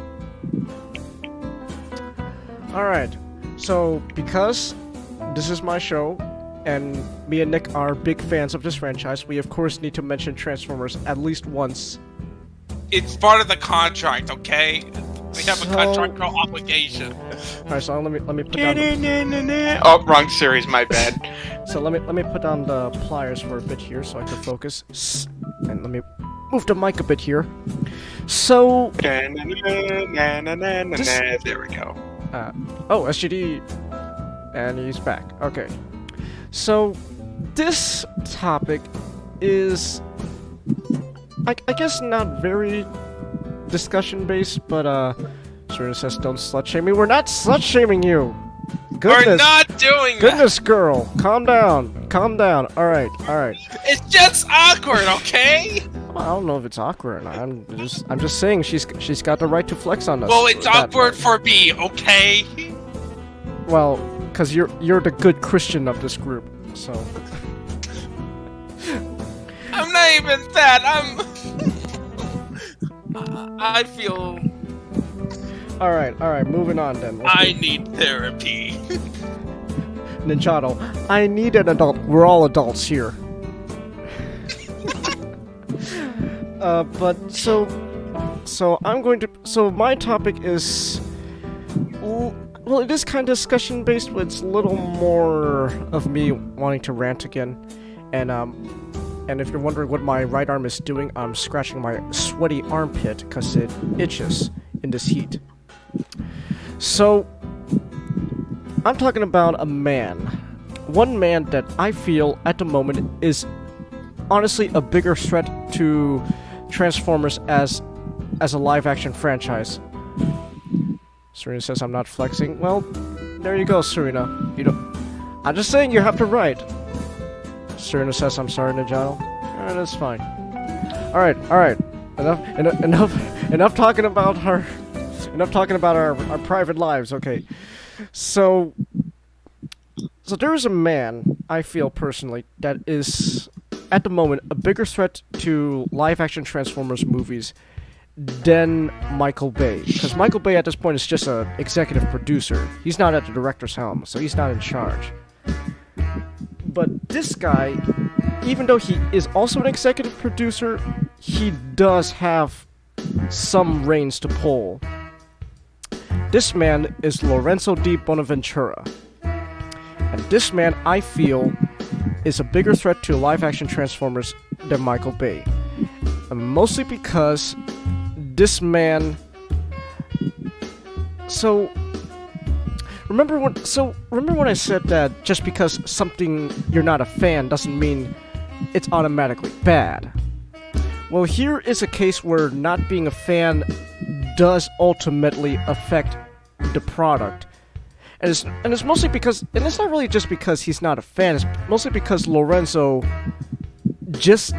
all right. So because this is my show, and me and Nick are big fans of this franchise, we of course need to mention Transformers at least once. It's part of the contract, okay? We have a So- contractual obligation. All right, so let me put down. Oh, wrong series, my bad. So let me put down the pliers for a bit here so I can focus. And let me move the mic a bit here. So There we go. oh, SGD, and he's back. Okay. So this topic is I guess not very discussion based, but Serena says don't slut shame me. We're not slut shaming you. Goodness. We're not doing that. Goodness, girl, calm down. Calm down. All right. It's just awkward, okay? Well, I don't know if it's awkward. I'm just saying she's got the right to flex on us. Well, it's That- awkward for me, okay? Well, cause you're the good Christian of this group. So I'm not even that. I feel All right, moving on then. Let's I need therapy. Ninjato, I need an adult. We're all adults here. But so I'm going to. So my topic is. Well, it is kind of discussion based, but it's a little more of me wanting to rant again. And if you're wondering what my right arm is doing, I'm scratching my sweaty armpit because it itches in this heat. So, I'm talking about a man. One man that I feel at the moment is honestly a bigger threat to Transformers as a live-action franchise. Serena says I'm not flexing. Well, there you go, Serena. You don't. I'm just saying you have to write. Serena says I'm sorry, Ninjato. That's fine. All right. Enough talking about her. Enough talking about our private lives. Okay. So there is a man, I feel personally, that is at the moment a bigger threat to live-action Transformers movies than Michael Bay. Because Michael Bay at this point is just an executive producer. He's not at the director's helm, so he's not in charge. But this guy, even though he is also an executive producer, he does have some reins to pull. This man is Lorenzo Di Bonaventura. And this man, I feel, is a bigger threat to live-action Transformers than Michael Bay. And mostly because this man... Remember when I said that just because something you're not a fan doesn't mean it's automatically bad? Well, here is a case where not being a fan does ultimately affect the product. And it's mostly because, and it's not really just because he's not a fan, it's mostly because Lorenzo just,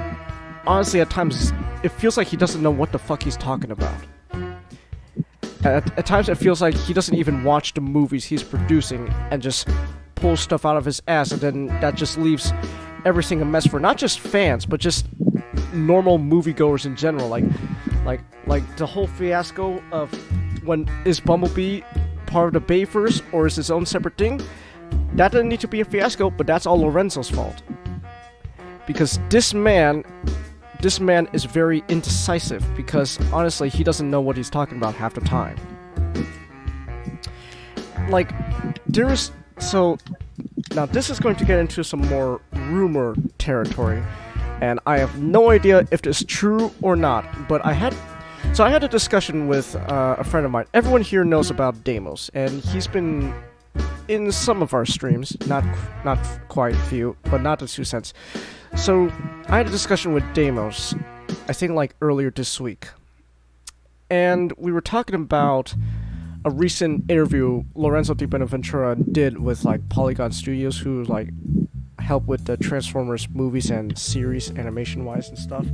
honestly, at times, it feels like he doesn't know what the fuck he's talking about. At times it feels like he doesn't even watch the movies he's producing and just pulls stuff out of his ass, and then that just leaves everything a mess for not just fans, but just normal moviegoers in general. Like the whole fiasco of when is Bumblebee part of the Bayverse or is his own separate thing? That didn't need to be a fiasco, but that's all Lorenzo's fault. Because this man is very indecisive, because honestly he doesn't know what he's talking about half the time. Like, now this is going to get into some more rumor territory, and I have no idea if this is true or not, but I had a discussion with a friend of mine. Everyone here knows about Deimos, and he's been in some of our streams, not quite a few, but not the 2 cents. So, I had a discussion with Deimos, I think like earlier this week. And we were talking about a recent interview Lorenzo Di Bonaventura did with like Polygon Studios, who like help with the Transformers movies and series animation-wise and stuff.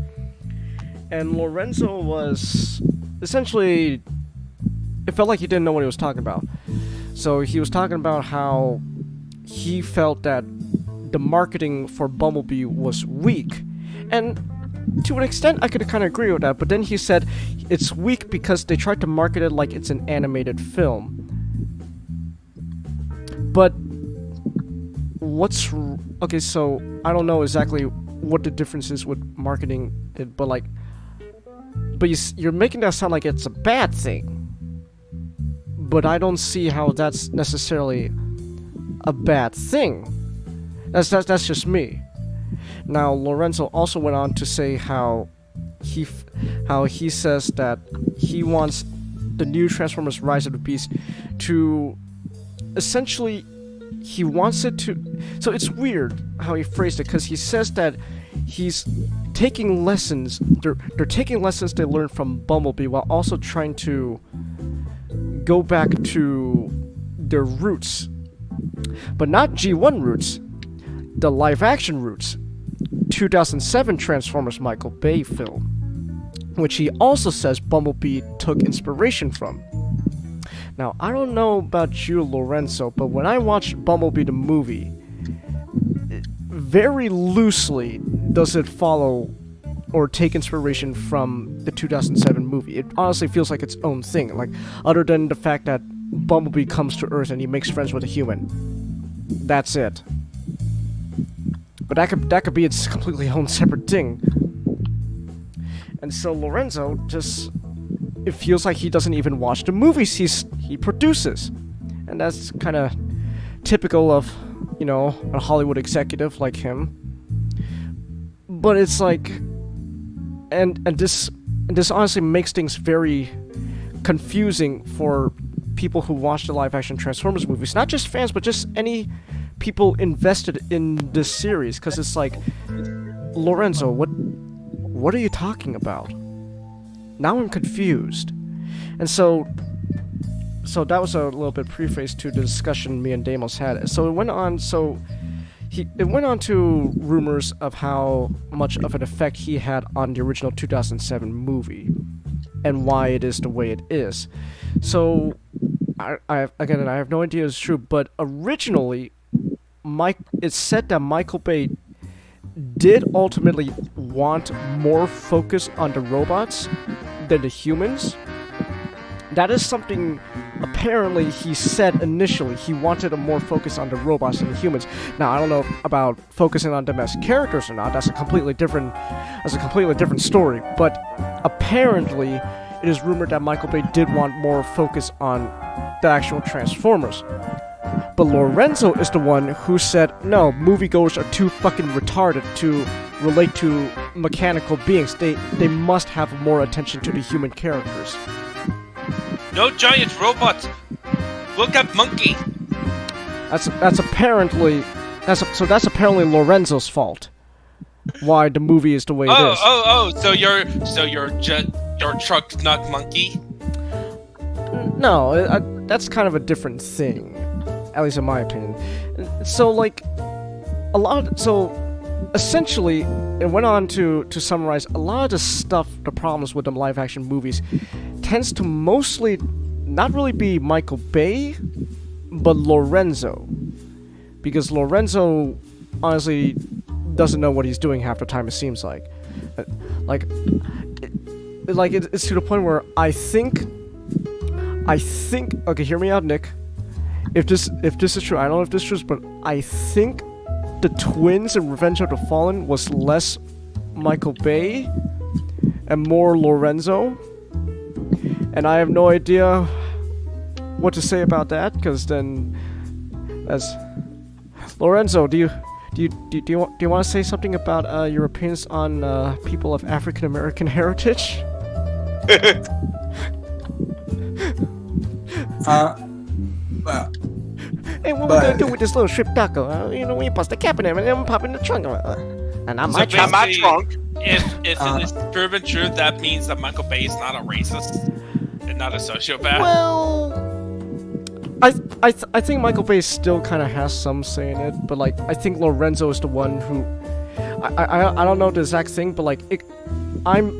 And Lorenzo was essentially, it felt like he didn't know what he was talking about. So he was talking about how he felt that the marketing for Bumblebee was weak. And to an extent, I could kind of agree with that, but then he said it's weak because they tried to market it like it's an animated film. But okay, so I don't know exactly what the difference is with marketing it, but you're making that sound like it's a bad thing. But I don't see how that's necessarily a bad thing. That's just me. Now, Lorenzo also went on to say how he says that he wants the new Transformers Rise of the Beast to essentially, he wants it to, so it's weird how he phrased it, because he says that he's taking lessons, they're taking lessons they learned from Bumblebee while also trying to go back to their roots, but not G1 roots, the live-action roots, 2007 Transformers Michael Bay film, which he also says Bumblebee took inspiration from. Now, I don't know about you, Lorenzo, but when I watched Bumblebee the movie, very loosely does it follow or take inspiration from the 2007 movie. It honestly feels like its own thing. Like, other than the fact that Bumblebee comes to Earth and he makes friends with a human. That's it. But that could be its completely own separate thing. And so Lorenzo just... It feels like he doesn't even watch the movies he produces. And that's kind of typical of, you know, a Hollywood executive like him. But it's like... And this honestly makes things very confusing for people who watch the live-action Transformers movies. Not just fans, but just any people invested in this series. Because it's like, Lorenzo, what are you talking about? Now I'm confused. And so that was a little bit preface to the discussion me and Deimos had. So it went on to rumors of how much of an effect he had on the original 2007 movie and why it is the way it is. So I have no idea if it's true, but originally it's said that Michael Bay did ultimately want more focus on the robots than the humans. That is something apparently he said initially. He wanted a more focus on the robots than the humans. Now, I don't know about focusing on them as characters or not. That's a completely different story. But apparently, it is rumored that Michael Bay did want more focus on the actual Transformers. But Lorenzo is the one who said, no, moviegoers are too fucking retarded to relate to mechanical beings. They must have more attention to the human characters. No giant robots. Look at Monkey. That's apparently Lorenzo's fault. Why the movie is the way it is. So your truck's not Monkey? No, that's kind of a different thing, at least in my opinion. So essentially, it went on to summarize a lot of the stuff, the problems with the live-action movies, tends to mostly not really be Michael Bay, but Lorenzo. Because Lorenzo honestly doesn't know what he's doing half the time, it seems like. It's to the point where I think, okay, hear me out, Nick. If this is true, I don't know if this is true, but I think the twins in Revenge of the Fallen was less Michael Bay and more Lorenzo. And I have no idea what to say about that, because then, as Lorenzo, do you want to say something about your opinions on people of African American heritage? Well, Hey, what we gonna do with this little shrimp taco? We bust the cap in there and then we pop in the trunk. And I'm my trunk. my trunk. If it is proven true, that means that Michael Bay is not a racist and not a sociopath. Well, I think Michael Bay still kind of has some say in it, but I think Lorenzo is the one who I don't know the exact thing, but I'm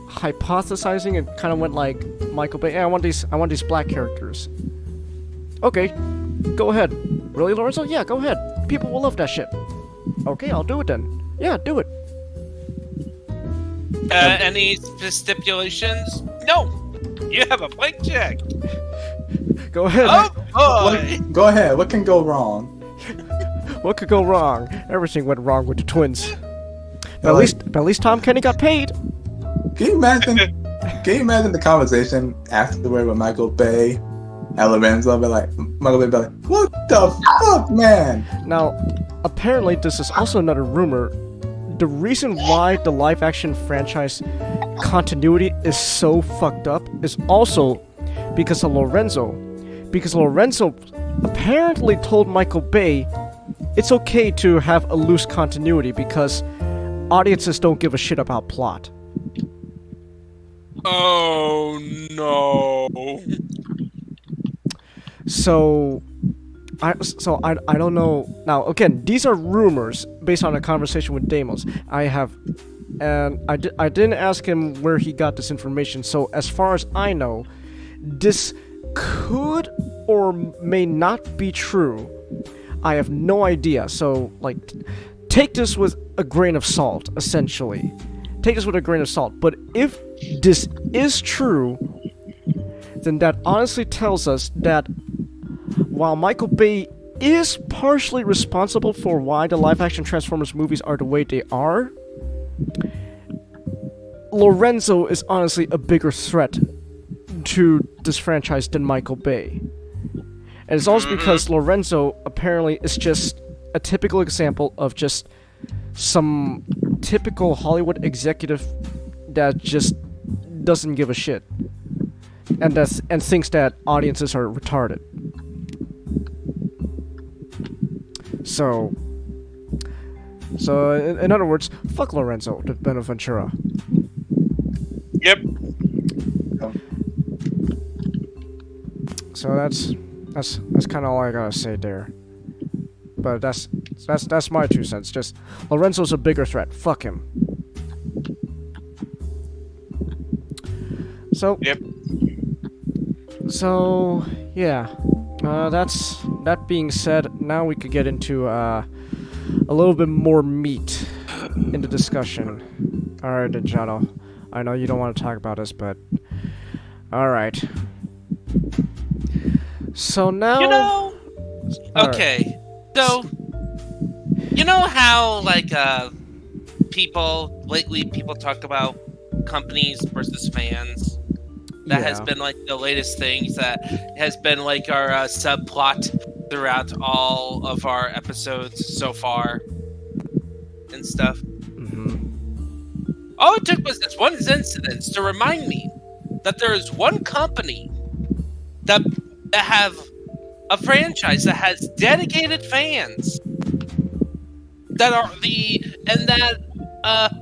hypothesizing and kind of went like Michael Bay. Hey, I want these black characters. Okay, go ahead. Really, Lorenzo? Yeah, go ahead. People will love that shit. Okay, I'll do it then. Yeah, do it. Any stipulations? No. You have a blank check. Go ahead. Oh boy. Go ahead. What can go wrong? What could go wrong? Everything went wrong with the twins. But at least Tom Kenny got paid. Can you imagine? Can you imagine the conversation afterward with Michael Bay and Lorenzo? Michael Bay be like, "What the fuck, man?" Now, apparently, this is also another rumor. The reason why the live-action franchise continuity is so fucked up is also because of Lorenzo. Because Lorenzo apparently told Michael Bay it's okay to have a loose continuity because audiences don't give a shit about plot. Oh no. So I don't know. Now, again, these are rumors based on a conversation with Deimos. I didn't ask him where he got this information. So as far as I know, this could or may not be true. I have no idea. So take this with a grain of salt. Essentially, take this with a grain of salt. But if this is true, then that honestly tells us that while Michael Bay is partially responsible for why the live-action Transformers movies are the way they are, Lorenzo is honestly a bigger threat to this franchise than Michael Bay. And it's also because Lorenzo apparently is just a typical example of just some typical Hollywood executive that just doesn't give a shit. And thinks that audiences are retarded. So in other words, fuck Lorenzo de Bonaventura. Yep. So that's kind of all I gotta say there. But that's my 2 cents. Just Lorenzo's a bigger threat. Fuck him. So. Yep. So yeah. That being said, now we could get into a little bit more meat in the discussion. All right, Jado. I know you don't want to talk about this, but all right. So now, You know. All Okay. So, you know how people talk about companies versus fans. That has been like the latest things. That has been like our subplot throughout all of our episodes so far, and stuff. All it took was this one incident to remind me that there is one company that have a franchise that has dedicated fans that are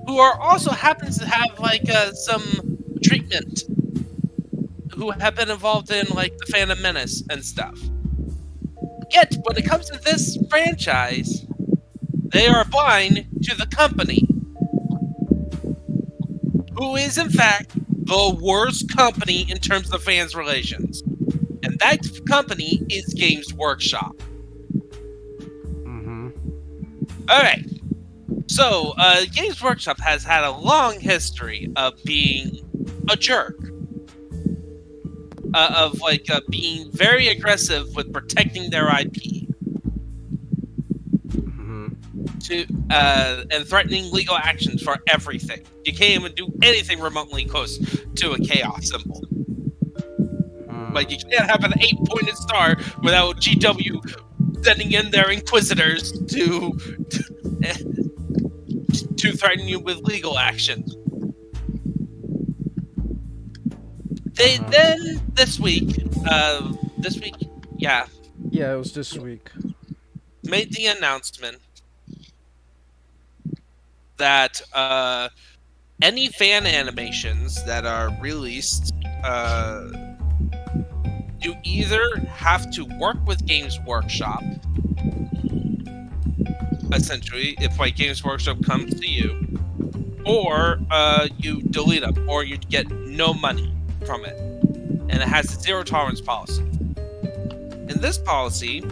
who are also happens to have some treatment, who have been involved in like the Phantom Menace and stuff. Yet when it comes to this franchise, they are blind to the company, who is in fact the worst company in terms of fans relations. And that company is Games Workshop. Alright. So, Games Workshop has had a long history of being a jerk. Of being very aggressive with protecting their IP. And threatening legal actions for everything. You can't even do anything remotely close to a chaos symbol. Like, you can't have an 8-pointed star without GW sending in their inquisitors to threaten you with legal action. They then this week, yeah, it was this week, made the announcement that any fan animations that are released, you either have to work with Games Workshop, essentially, if Games Workshop comes to you, or you delete them, or you get no money from it. And it has a zero tolerance policy. And this policy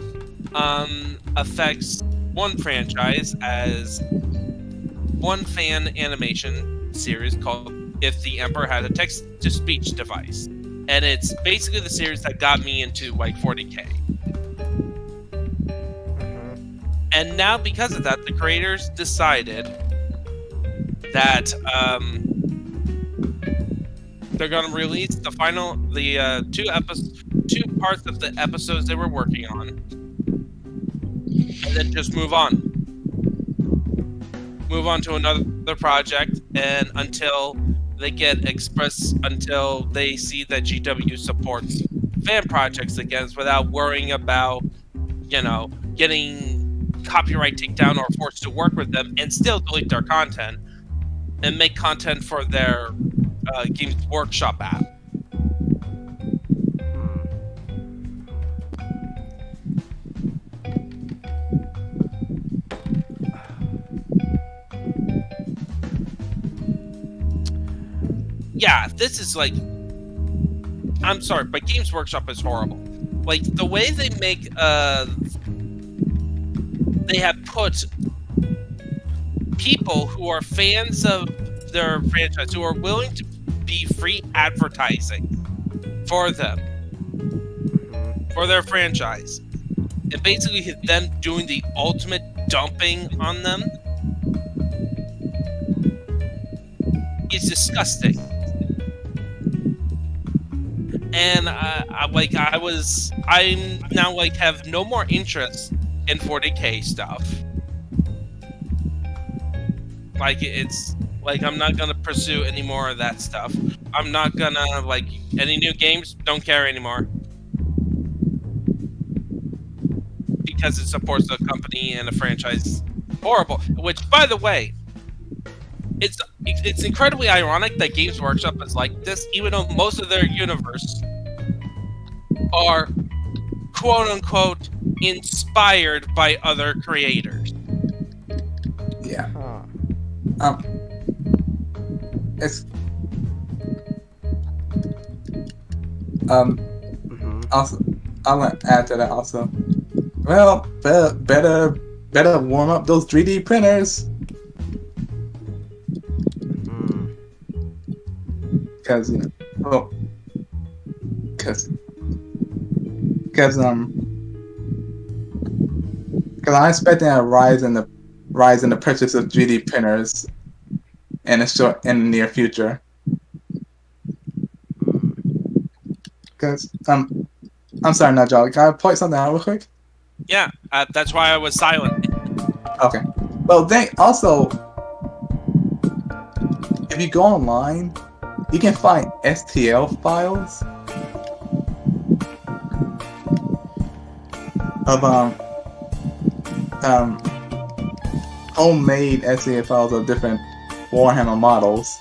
affects one franchise as one fan animation series called If the Emperor Had a Text-to-Speech Device. And it's basically the series that got me into 40K. And now because of that, the creators decided that they're going to release the two parts of the episodes they were working on, and then just move on to another project, and until they until they see that GW supports fan projects again, without worrying about getting copyright takedown or forced to work with them, and still delete their content and make content for their Games Workshop app. Yeah, this is I'm sorry, but Games Workshop is horrible. The way they make, they have put people who are fans of their franchise, who are willing to be free advertising for them, for their franchise, and basically them doing the ultimate dumping on them is disgusting. And I'm now like have no more interest in 40K stuff. Like it's like I'm not gonna pursue any more of that stuff. I'm not gonna like any new games. Don't care anymore because it supports the company and the franchise. Horrible. Which, by the way, it's incredibly ironic that Games Workshop is like this, even though most of their universe are quote unquote inspired by other creators. Yeah. Huh. It's Mhm. also I want to add to that also. Well, better warm up those 3D printers. Mm. Because I'm expecting a rise in the purchase of 3D printers in the near future. Because I'm sorry, not Jolly. Can I point something out real quick? Yeah, that's why I was silent. Okay. Well, they also, if you go online, you can find STL files of homemade STL files of different Warhammer models.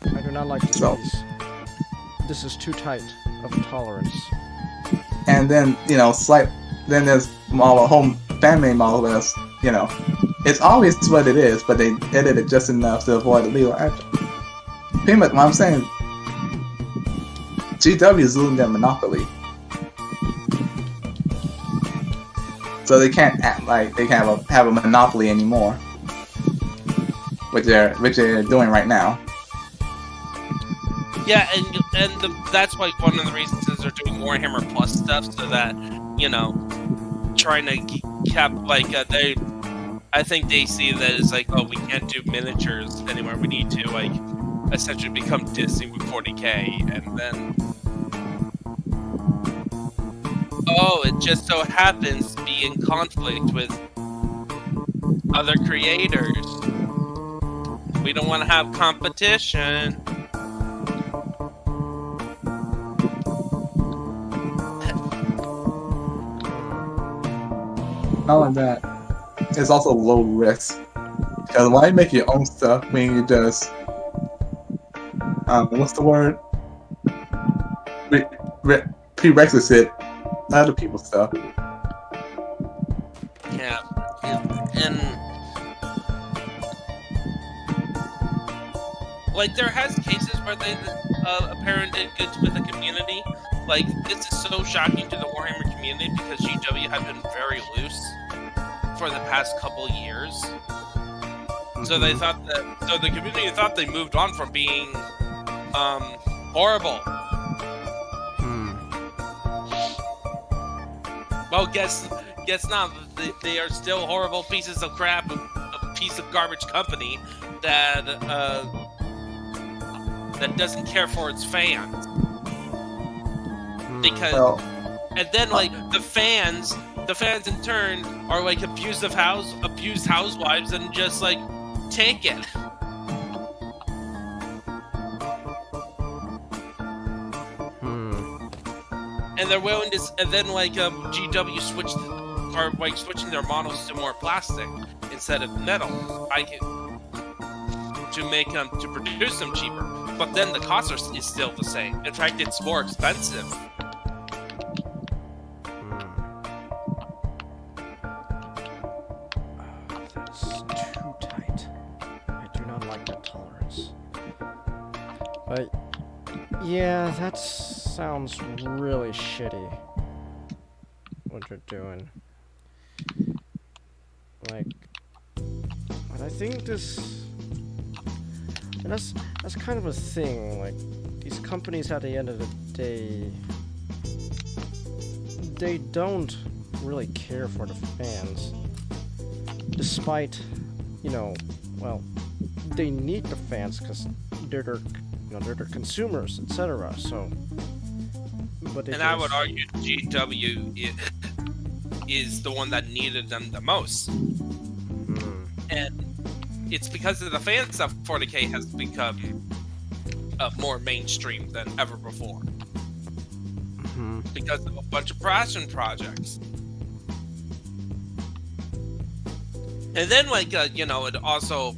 I do not like So- these. This is too tight of a tolerance. And then, then there's a home fan-made model that's, it's obvious what it is, but they edit it just enough to avoid illegal action. Pretty much what I'm saying, GW is losing their monopoly. So they can't act like they can have a monopoly anymore, which they're doing right now. Yeah, that's like one of the reasons is they're doing Warhammer Plus stuff, so that trying to cap I think they see that as like, oh, we can't do miniatures anymore. We need to like essentially become Disney with 40K, and then it just so happens to be in conflict with other creators. We don't want to have competition. Not only that, it's also low risk. Because why make your own stuff when you just, what's the word? Prerequisite other people's stuff. Yeah, and like there has cases where they apparently did good with the community. Like this is so shocking to the Warhammer community because GW had been very loose for the past couple years. So they thought the community thought they moved on from being horrible. Well, guess not. They are still horrible pieces of crap, a piece of garbage company that doesn't care for its fans. Because and then like the fans in turn are like abused housewives and just like take it. And they're willing to, and then like GW switching their models to more plastic instead of metal, to make them to produce them cheaper. But then the cost is still the same. In fact, it's more expensive. That's too tight. I do not like that tolerance. But yeah, that sounds really shitty. What you're doing. Like, I think that's kind of a thing. Like these companies, at the end of the day, they don't really care for the fans, despite, well, they need the fans because they're their consumers, etc. So, but And I would argue GW is the one that needed them the most. And it's because of the fan stuff 40K has become more mainstream than ever before. Because of a bunch of passion projects. And then, it also,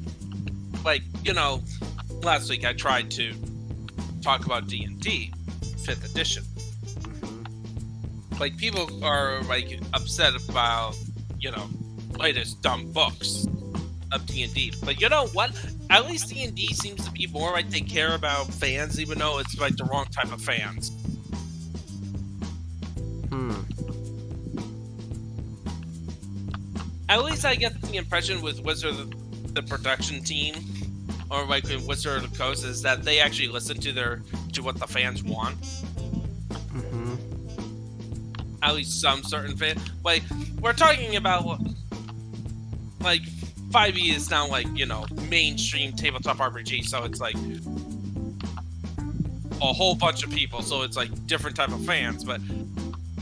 last week I tried to talk about D&D 5th edition. Like, people are, upset about, latest dumb books of D&D. But you know what? At least D&D seems to be more they care about fans, even though it's, the wrong type of fans. At least I get the impression with Wizard of the production team, or with Wizard of the Coast, is that they actually listen to what the fans want. At least some certain fans. We're talking about 5e is now mainstream tabletop RPG, so it's a whole bunch of people, so it's different type of fans, but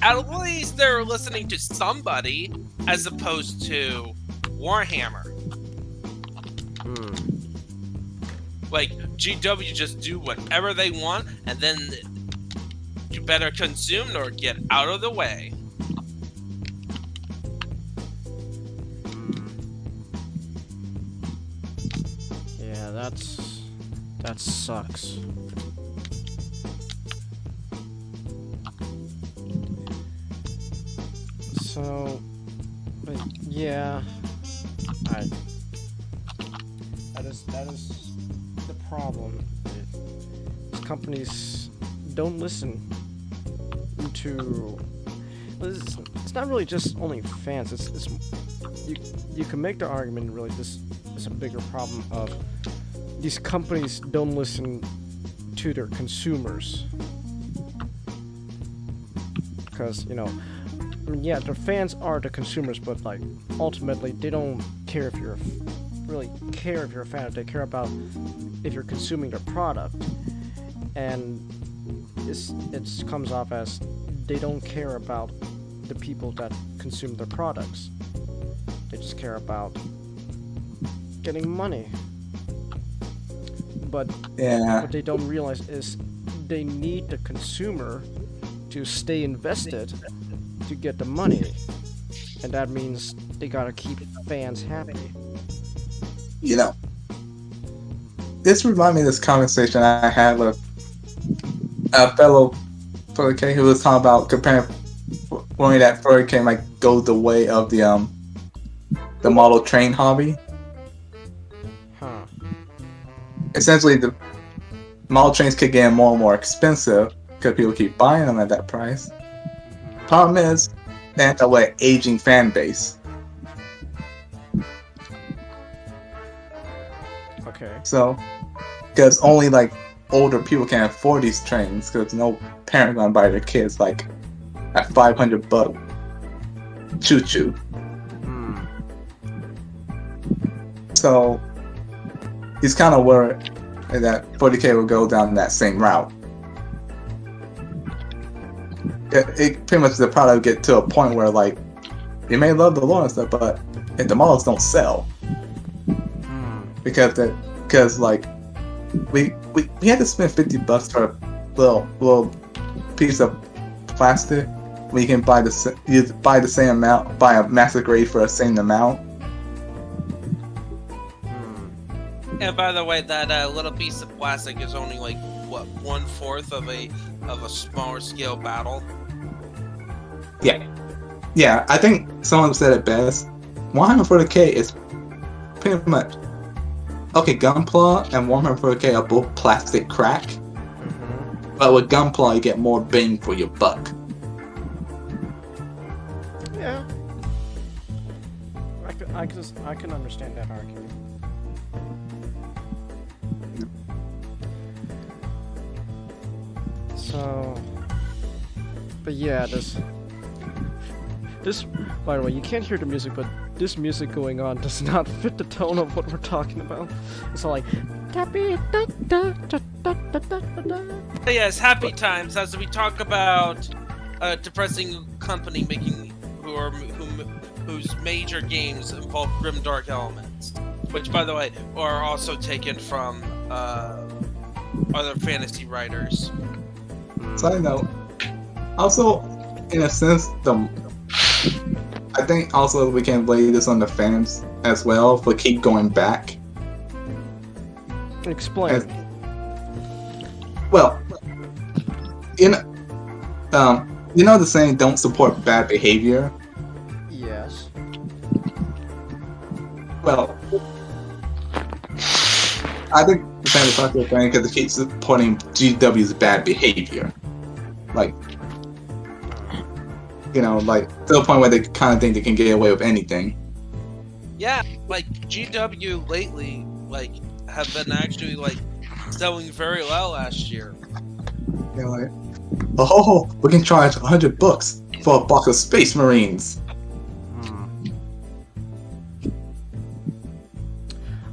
at least they're listening to somebody as opposed to Warhammer. GW just do whatever they want, and then you better consume or get out of the way. Yeah, that sucks. So, but yeah, that is the problem. These companies don't listen to. It's not really just only fans. It's you can make the argument really this is a bigger problem of these companies don't listen to their consumers, because yeah, the fans are the consumers, but ultimately they don't care if you're a fan. They care about if you're consuming their product, and it comes off as they don't care about the people that consume their products. They just care about getting money. But what they don't realize is they need the consumer to stay invested to get the money, and that means they gotta keep fans happy. This reminds me of this conversation I had with a fellow 40K who was talking about comparing when that 40K might go the way of the model train hobby. Essentially, the model trains keep getting more and more expensive because people keep buying them at that price. Problem is, they have to have an aging fan base. Okay. So, because only older people can afford these trains, because no parent gonna buy their kids at $500 choo-choo. So, he's kind of worried that 40K will go down that same route. It pretty much the product get to a point where you may love the lore and stuff, but if the models don't sell, because we had to spend $50 for a little piece of plastic when you can buy the same amount, buy a master grade for the same amount. And by the way, that little piece of plastic is only 1/4 of a smaller scale battle. Yeah. I think someone said it best. Warhammer 40K is pretty much Gunpla and Warhammer 40K are both plastic crack, but with Gunpla you get more bang for your buck. Yeah, I can understand that argument. So, but yeah, this. By the way, you can't hear the music, but this music going on does not fit the tone of what we're talking about. It's all like. Yes, happy times as we talk about a depressing company whose major games involve grimdark elements, which, by the way, are also taken from other fantasy writers. Side note. Also, in a sense, I think also we can lay this on the fans as well for keep going back. Explain. Well, you know the saying, "Don't support bad behavior." Yes. Well, I think the fans are popular thing because they keep supporting GW's bad behavior, like. Like to the point where they kind of think they can get away with anything. Yeah, like GW lately, have been actually selling very well last year. Like, oh, we can charge 100 bucks for a box of Space Marines.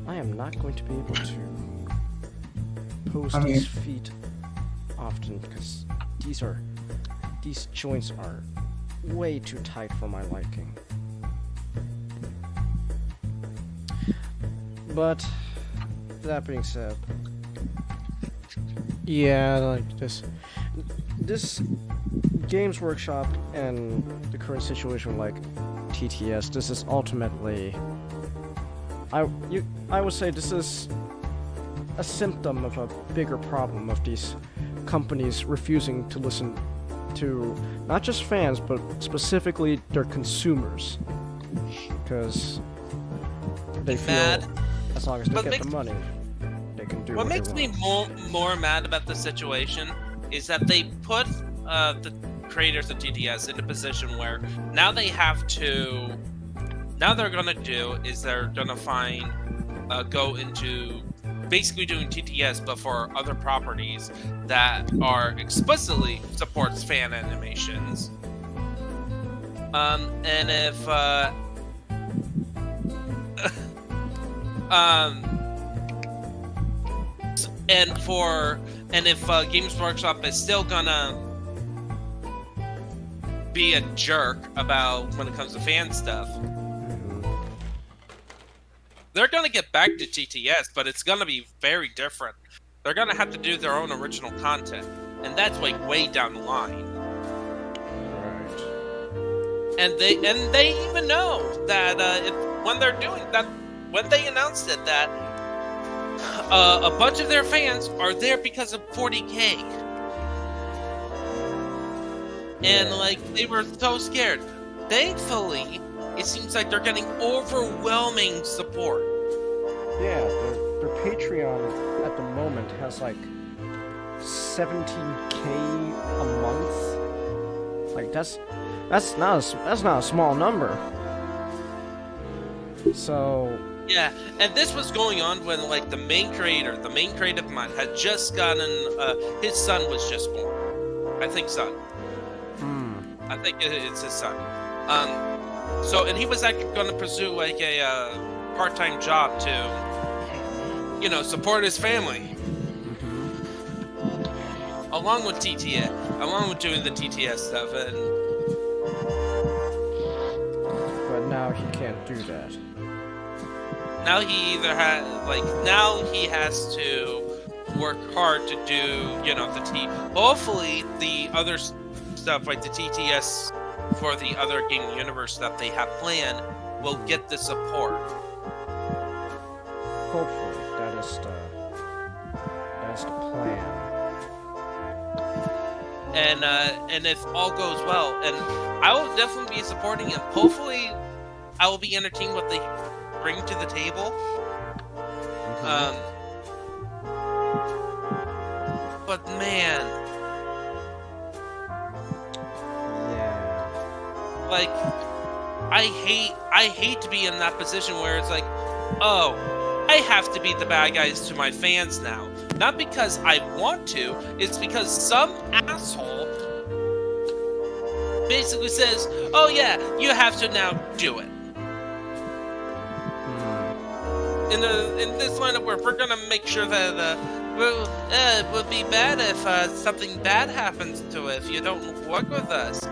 I am not going to be able to post these feet often because these joints are way too tight for my liking. But that being said, yeah, like this Games Workshop and the current situation like TTS, this is ultimately I would say this is a symptom of a bigger problem of these companies refusing to listen to not just fans, but specifically their consumers, because they feel as long as they get the money, they can do what makes they me want. more mad about the situation is that they put the creators of TTS in a position where now they're gonna go into basically doing TTS, but for other properties that are explicitly supports fan animations. And if Games Workshop is still gonna be a jerk about when it comes to fan stuff, they're gonna get back to TTS, but it's gonna be very different. They're gonna have to do their own original content, and that's way down the line. Right. And they even know that when they're doing that, when they announced it, that a bunch of their fans are there because of 40K, and they were so scared. Thankfully, it seems like they're getting overwhelming support. Yeah, their Patreon at the moment has 17K a month. That's not a small number. So yeah, and this was going on when the main creative mind had just gotten his son was just born. I think son. I think it's his son. So, and he was actually going to pursue a part-time job to, support his family, along with TTS, along with doing the TTS stuff, but now he can't do that. Now he has to work hard to do, hopefully the other stuff like the TTS for the other game universe that they have planned will get the support. Hopefully, that's the plan. And if all goes well, and I will definitely be supporting him. Hopefully, I will be entertained what they bring to the table. But man. I hate to be in that position where it's oh, I have to be the bad guys to my fans now. Not because I want to, it's because some asshole basically says, oh yeah, you have to now do it. In this line of work, we're gonna make sure that it would be bad if something bad happens to it if you don't work with us.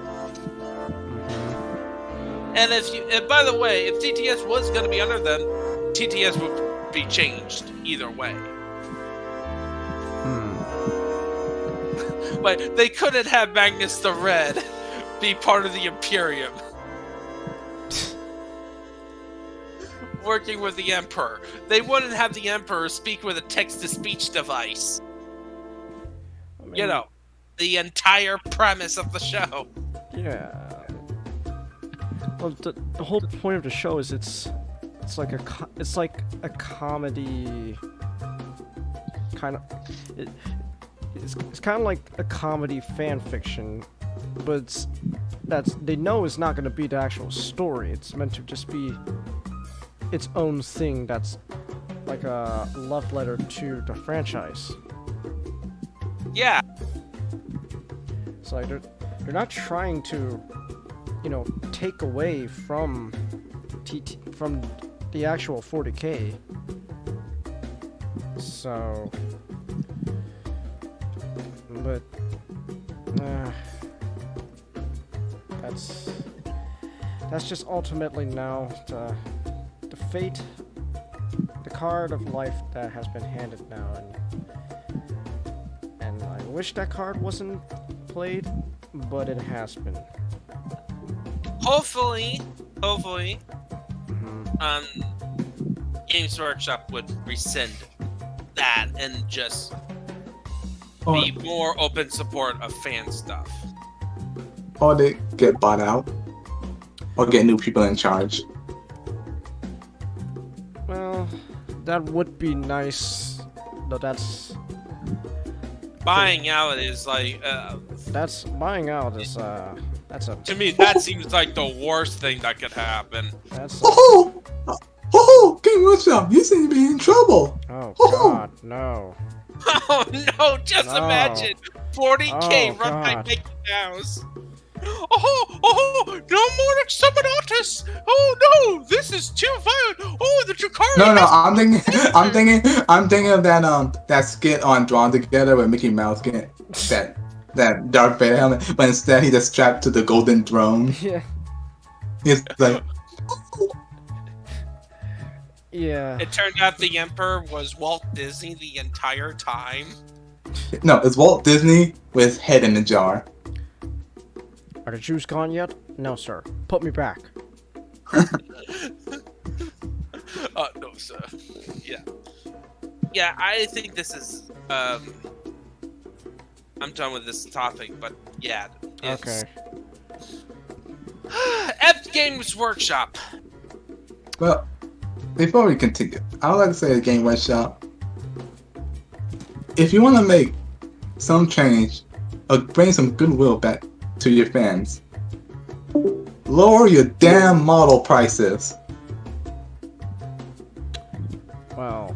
And and by the way, if TTS was gonna be under them, TTS would be changed either way. But they couldn't have Magnus the Red be part of the Imperium. Working with the Emperor. They wouldn't have the Emperor speak with a text-to-speech device. I mean, You know, the entire premise of the show. Yeah. Well, the whole point of the show is it's like a comedy kind of. It's kind of like a comedy fan fiction, but they know it's not going to be the actual story. It's meant to just be its own thing. That's like a love letter to the franchise. Yeah. It's like they're not trying to, take away from from the actual 40K. So, but that's just ultimately now the fate, the card of life that has been handed now, and I wish that card wasn't played, but it has been. Hopefully, Mhm. Games Workshop would rescind that and just Or, be more open support of fan stuff. or they get bought out. Or get new people in charge. Well, that would be nice. No, that's Buying out is like, buying out is that's a to me, that seems like the worst thing that could happen. that's a, Oh, Game Workshop, you seem to be in trouble. oh god, no. Oh no, just No. imagine 40K Oh, run by God. Mickey Mouse. Oh, no more Exterminatus! Oh no, this is too violent! Oh, the Dracari! No, I'm thinking of that skit on Drawn Together where Mickey Mouse get that Darth Vader helmet, but instead he just strapped to the golden throne. Yeah. He's like, Yeah. It turned out the Emperor was Walt Disney the entire time. no, it's Walt Disney with his head in a jar. Are the Jews gone yet? No, sir. Put me back. No, sir. Yeah. Yeah, I think this is, I'm done with this topic, but yeah. Okay. Epic Games Workshop. Well, before we continue, I would like to say to Game Workshop, if you want to make some change or bring some goodwill back to your fans, lower your damn model prices. Well,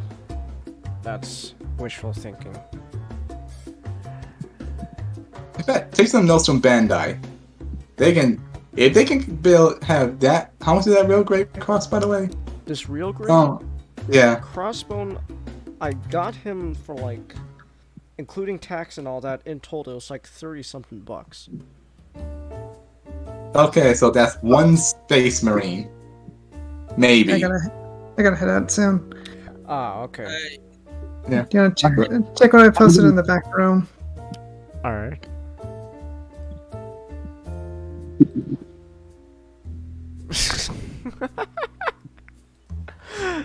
that's wishful thinking. In fact, take some notes from Bandai. If they can have that. How much is that real great cross, by the way? This real great Yeah. Crossbone, I got him for like, including tax and all that, in total it was like 30-something bucks. Okay, so that's one Space Marine. Maybe. I gotta head out soon. Ah, okay. Do you wanna check what I posted in the back room? Alright.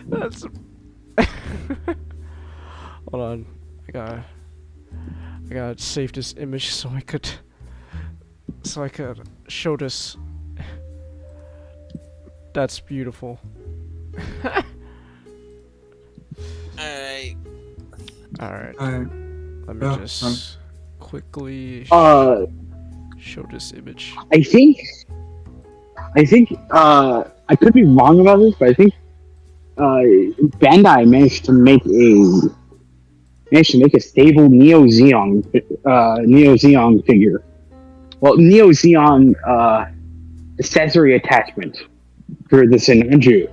That's. Hold on. I gotta save this image so I could show this. That's beautiful. Alright. Alright. Alright. Let me Yeah, just quickly Uh, show this image. I think, I could be wrong about this, but I think, Bandai managed to make managed to make a stable Neo Zeon figure. Well, Neo Zeon accessory attachment for the Sinanju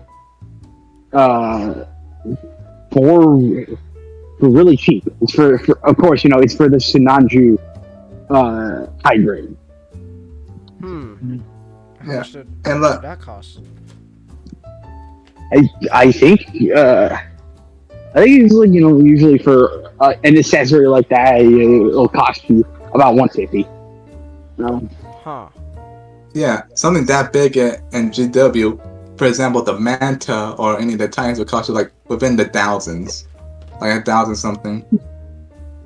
for really cheap. It's for of course, it's for the Sinanju high grade. How Yeah. much did And look, that cost? I think usually for an accessory like that, it'll cost you about $150. Huh. yeah, something that big in GW, for example, the Manta or any of the Titans would cost you like within the thousands, like 1,000 something.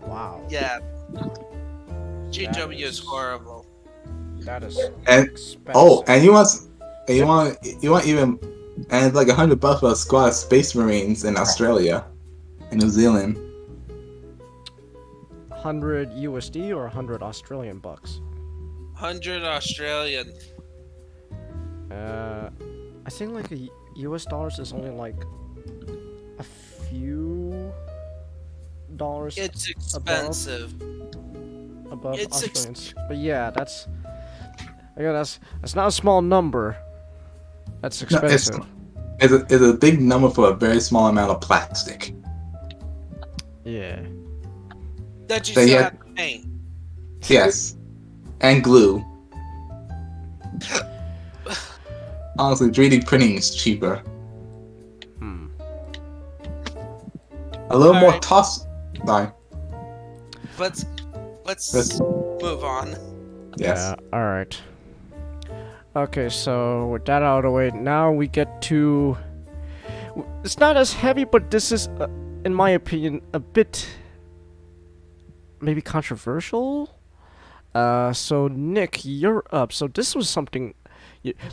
Wow. Yeah. GW is horrible. That is And expensive. and you want even, and it's like $100 for a squad of Space Marines in Australia, and New Zealand. 100 USD or 100 Australian bucks? 100 Australian. I think like US dollars is only like a few dollars It's expensive. above It's Australians. But yeah, that's not a small number. That's No, expensive. it's a big number for a very small amount of plastic. Yeah. That you They still had- have to paint. Yes, and glue. Honestly, 3D printing is cheaper. Hmm. A little more Alright. toss. Sorry. Let's Let's- move on. Yes. Yeah, alright. Okay, so with that out of the way, now we get to... It's not as heavy, but this is, in my opinion, a bit... maybe controversial? So Nick, you're up. So this was something...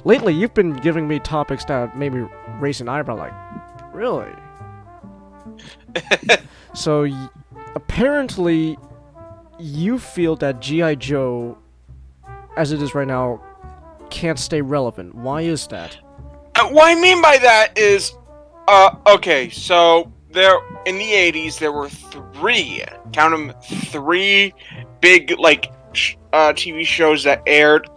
lately, you've been giving me topics that made me raise an eyebrow, like, really? So, apparently, you feel that G.I. Joe, as it is right now, can't stay relevant. Why is that? What I mean by that is, okay, so there in the 80s there were count them, three big TV shows that aired,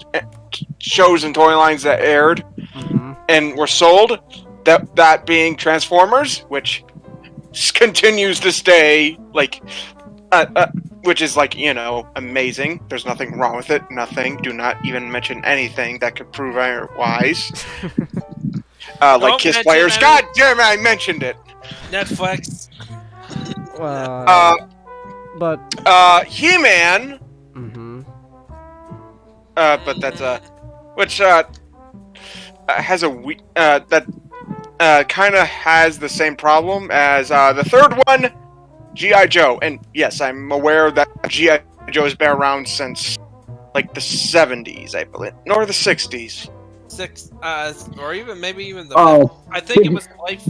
shows and toy lines that aired Mm-hmm. and were sold. That being Transformers, which continues to stay which is amazing. There's nothing wrong with it. Nothing. Do not even mention anything that could prove otherwise. Don't Kiss mention Players. any- God damn it! I mentioned it. Netflix. But... He-Man. Mm-hmm. But that's which has a that kind of has the same problem as the third one, G.I. Joe. And yes, I'm aware that G.I. Joe has been around since like the 70s, I believe, nor the 60s. Or even the. Oh, I think it was late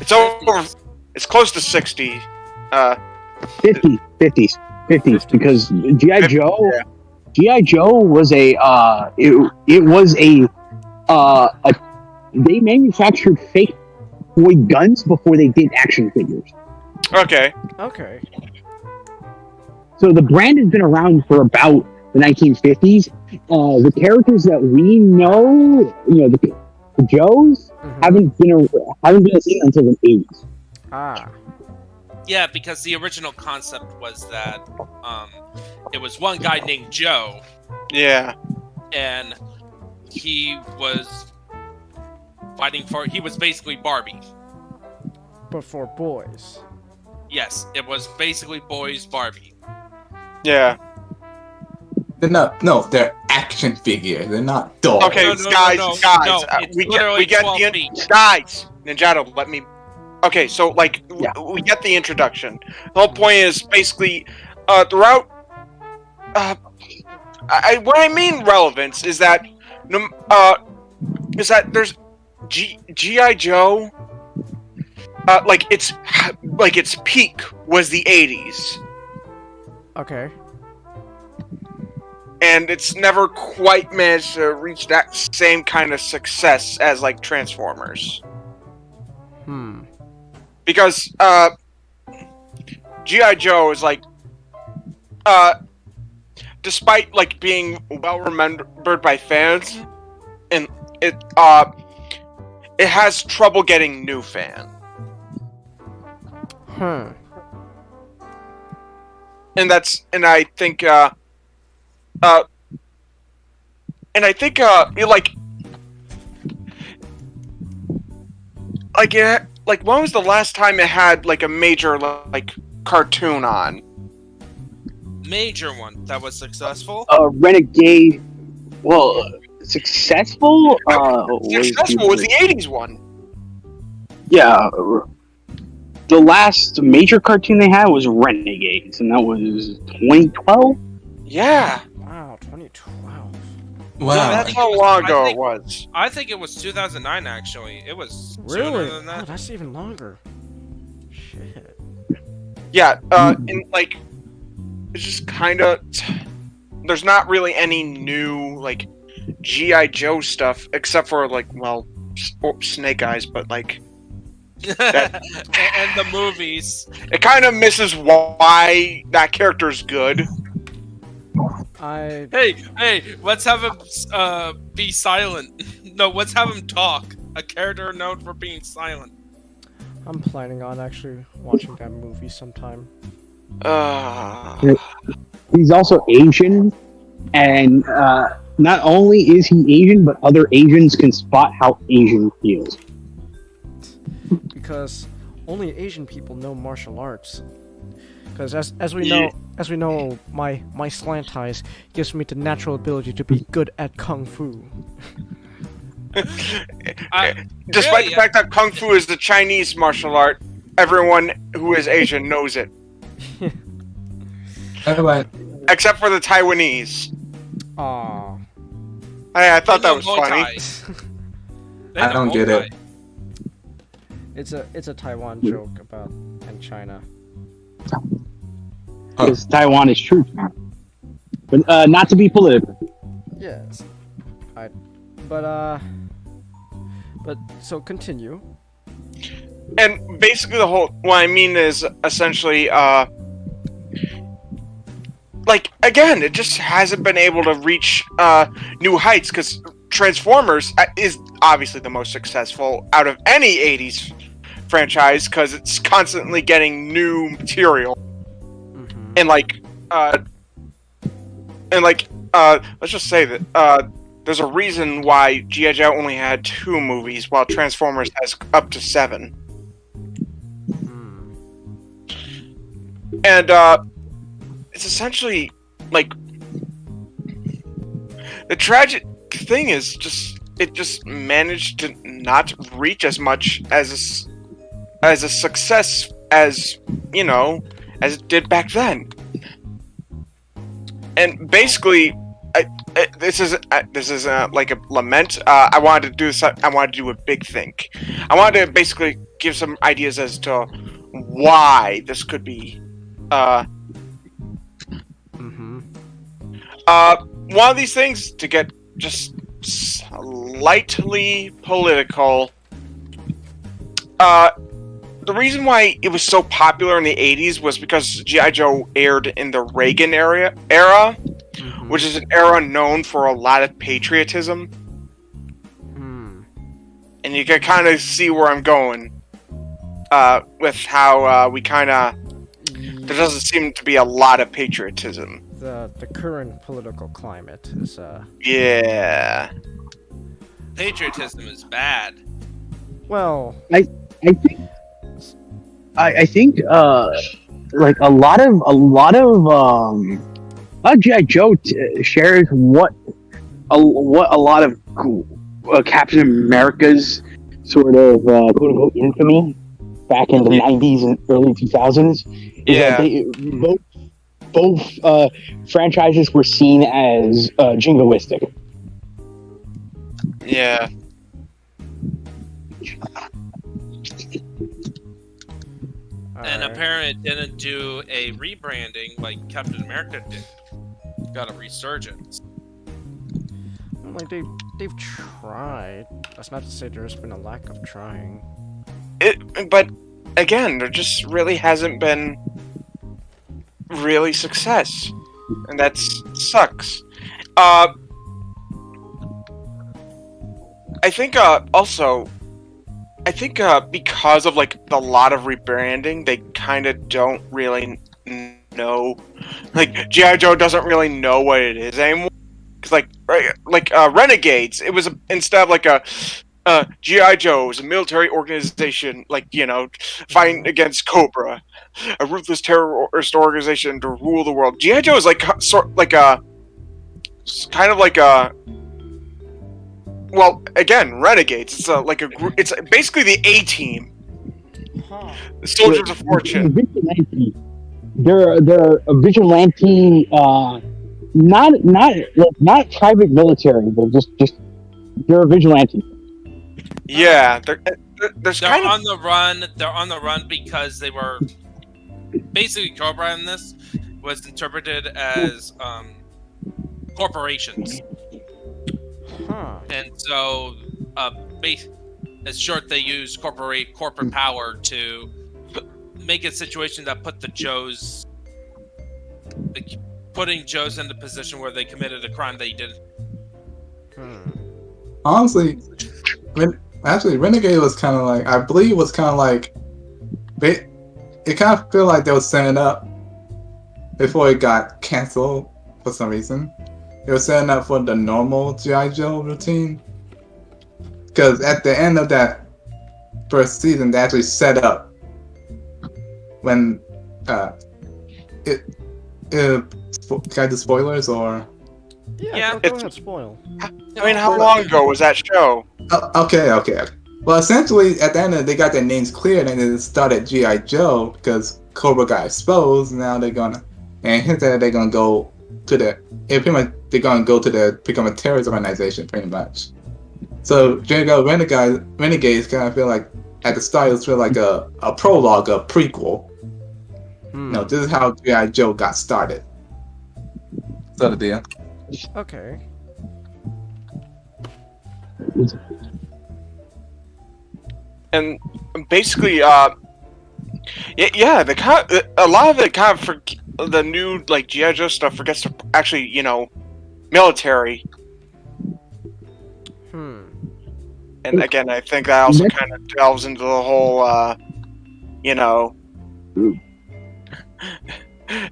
It's over. 50s. It's close to 60. 50s, because G.I. Joe, Yeah. G.I. Joe was it was they manufactured fake toy guns before they did action figures. Okay. Okay. So the brand has been around for about the 1950s. The characters that we know, the Joes, Mhm. haven't been seen until the 80s. Ah. Yeah, because the original concept was that it was one guy named Joe, Yeah. and he was he was basically Barbie. But for boys. Yes, it was basically boys Barbie. Yeah. They're not. No, they're action figures. They're not dolls. Okay, No, no, guys, no, guys, no, it's we literally get 12 the feet. guys. Ninjato, let me. Okay, so Yeah. we get the introduction. The whole point is basically throughout. What I mean relevance is that there's G.I. Joe. Its peak was the 80s. Okay. And it's never quite managed to reach that same kind of success as like Transformers. Hmm. Because G.I. Joe is like, despite like being well remembered by fans, and it has trouble getting new fans. And I think when was the last time it had like a major like cartoon on? Major one that was successful. Renegade. Well, successful. Successful was the '80s one. Yeah. The last major cartoon they had was Renegades, and that was 2012. Yeah. Wow, 2012. Wow. That's how long ago it was. I think it was 2009. Actually, it was Really? sooner than Oh, that. that's even longer. Shit. Yeah. And like, it's just kind of. There's not really any new like G.I. Joe stuff except for like Snake Eyes, but like. And the movies. It kind of misses why that character's good. Hey, let's have him be silent. No, let's have him talk. A character known for being silent. I'm planning on actually watching that movie sometime. He's also Asian, and not only is he Asian, but other Asians can spot how Asian feels. Because only Asian people know martial arts. Because as we know, my slant eyes gives me the natural ability to be good at kung fu. Despite the fact that kung fu is the Chinese martial art, everyone who is Asian knows it, Everyone, except for the Taiwanese. Aww. I thought They that know was Muay funny. Thai. I don't get it. It's a Taiwan joke about and China. Because Taiwan is true. But not to be political. Yes. But so continue. And basically what I mean is essentially, like, again, it just hasn't been able to reach new heights, because Transformers is obviously the most successful out of any 80s franchise, because it's constantly getting new material. Mm-hmm. And let's just say that, there's a reason why G.I. Joe only had 2 movies, while Transformers has up to 7. And, it's essentially, like, the tragic thing is it just managed to not reach as much as a success as, you know, as it did back then. And basically, this is like a lament. I wanted to do a big think. I wanted to basically give some ideas as to why this could be. One of these things, to get just slightly political. The reason why it was so popular in the 80s was because G.I. Joe aired in the Reagan era, which is an era known for a lot of patriotism. And you can kind of see where I'm going with how we kind of... There doesn't seem to be a lot of patriotism. The current political climate is Yeah. Patriotism is bad. well, I think like a lot of G.I. Joe shares what a lot of Captain America's sort of quote unquote infamy back in the 90s and early 2000s. Yeah. Both franchises were seen as jingoistic. Yeah. And apparently it didn't do a rebranding like Captain America did. Got a resurgence. like they've tried. That's not to say there's been a lack of trying. But again, there just really hasn't been really success, and that sucks. I think also, I think because of like the lot of rebranding, they kind of don't really know. Like G.I. Joe doesn't really know what it is anymore. Cause like Renegades, it was instead of like a G.I. Joe was a military organization, like, you know, fighting against Cobra, a ruthless terrorist organization to rule the world. G.I. Joe is like kind of like a, well, again, Renegades. It's like a group. It's basically the A Team, the Soldiers of Fortune. They're a vigilante, not private military. They're a vigilante. Yeah, there's They're kind of on the run. They're on the run because they were basically Cobra in this was interpreted as corporations, and so as short they use corporate power to make a situation that put the Joes, putting Joes in the position where they committed a crime they didn't. Honestly, actually, Renegade was kind of like, I believe it was kind of like, it kind of feel like they were setting up before it got canceled for some reason. They were setting up for the normal G.I. Joe routine. Because at the end of that first season, they actually set up when can I do spoilers or? Yeah, go ahead, spoil. I mean, how long ago was that show? Okay. Well, essentially, at the end, they got their names cleared, and it started G.I. Joe because Cobra got exposed. Now they're gonna, and hence that they're gonna go to they're gonna go to become a terrorist organization, pretty much. So Renegades kind of feel like at the start it feel like a prologue, a prequel. No, this is how G.I. Joe got started. So the deal. Okay. And basically, yeah, a lot of it kind of the new like G.I. Joe stuff forgets to actually, you know, military. And again, I think that also kind of delves into the whole, you know,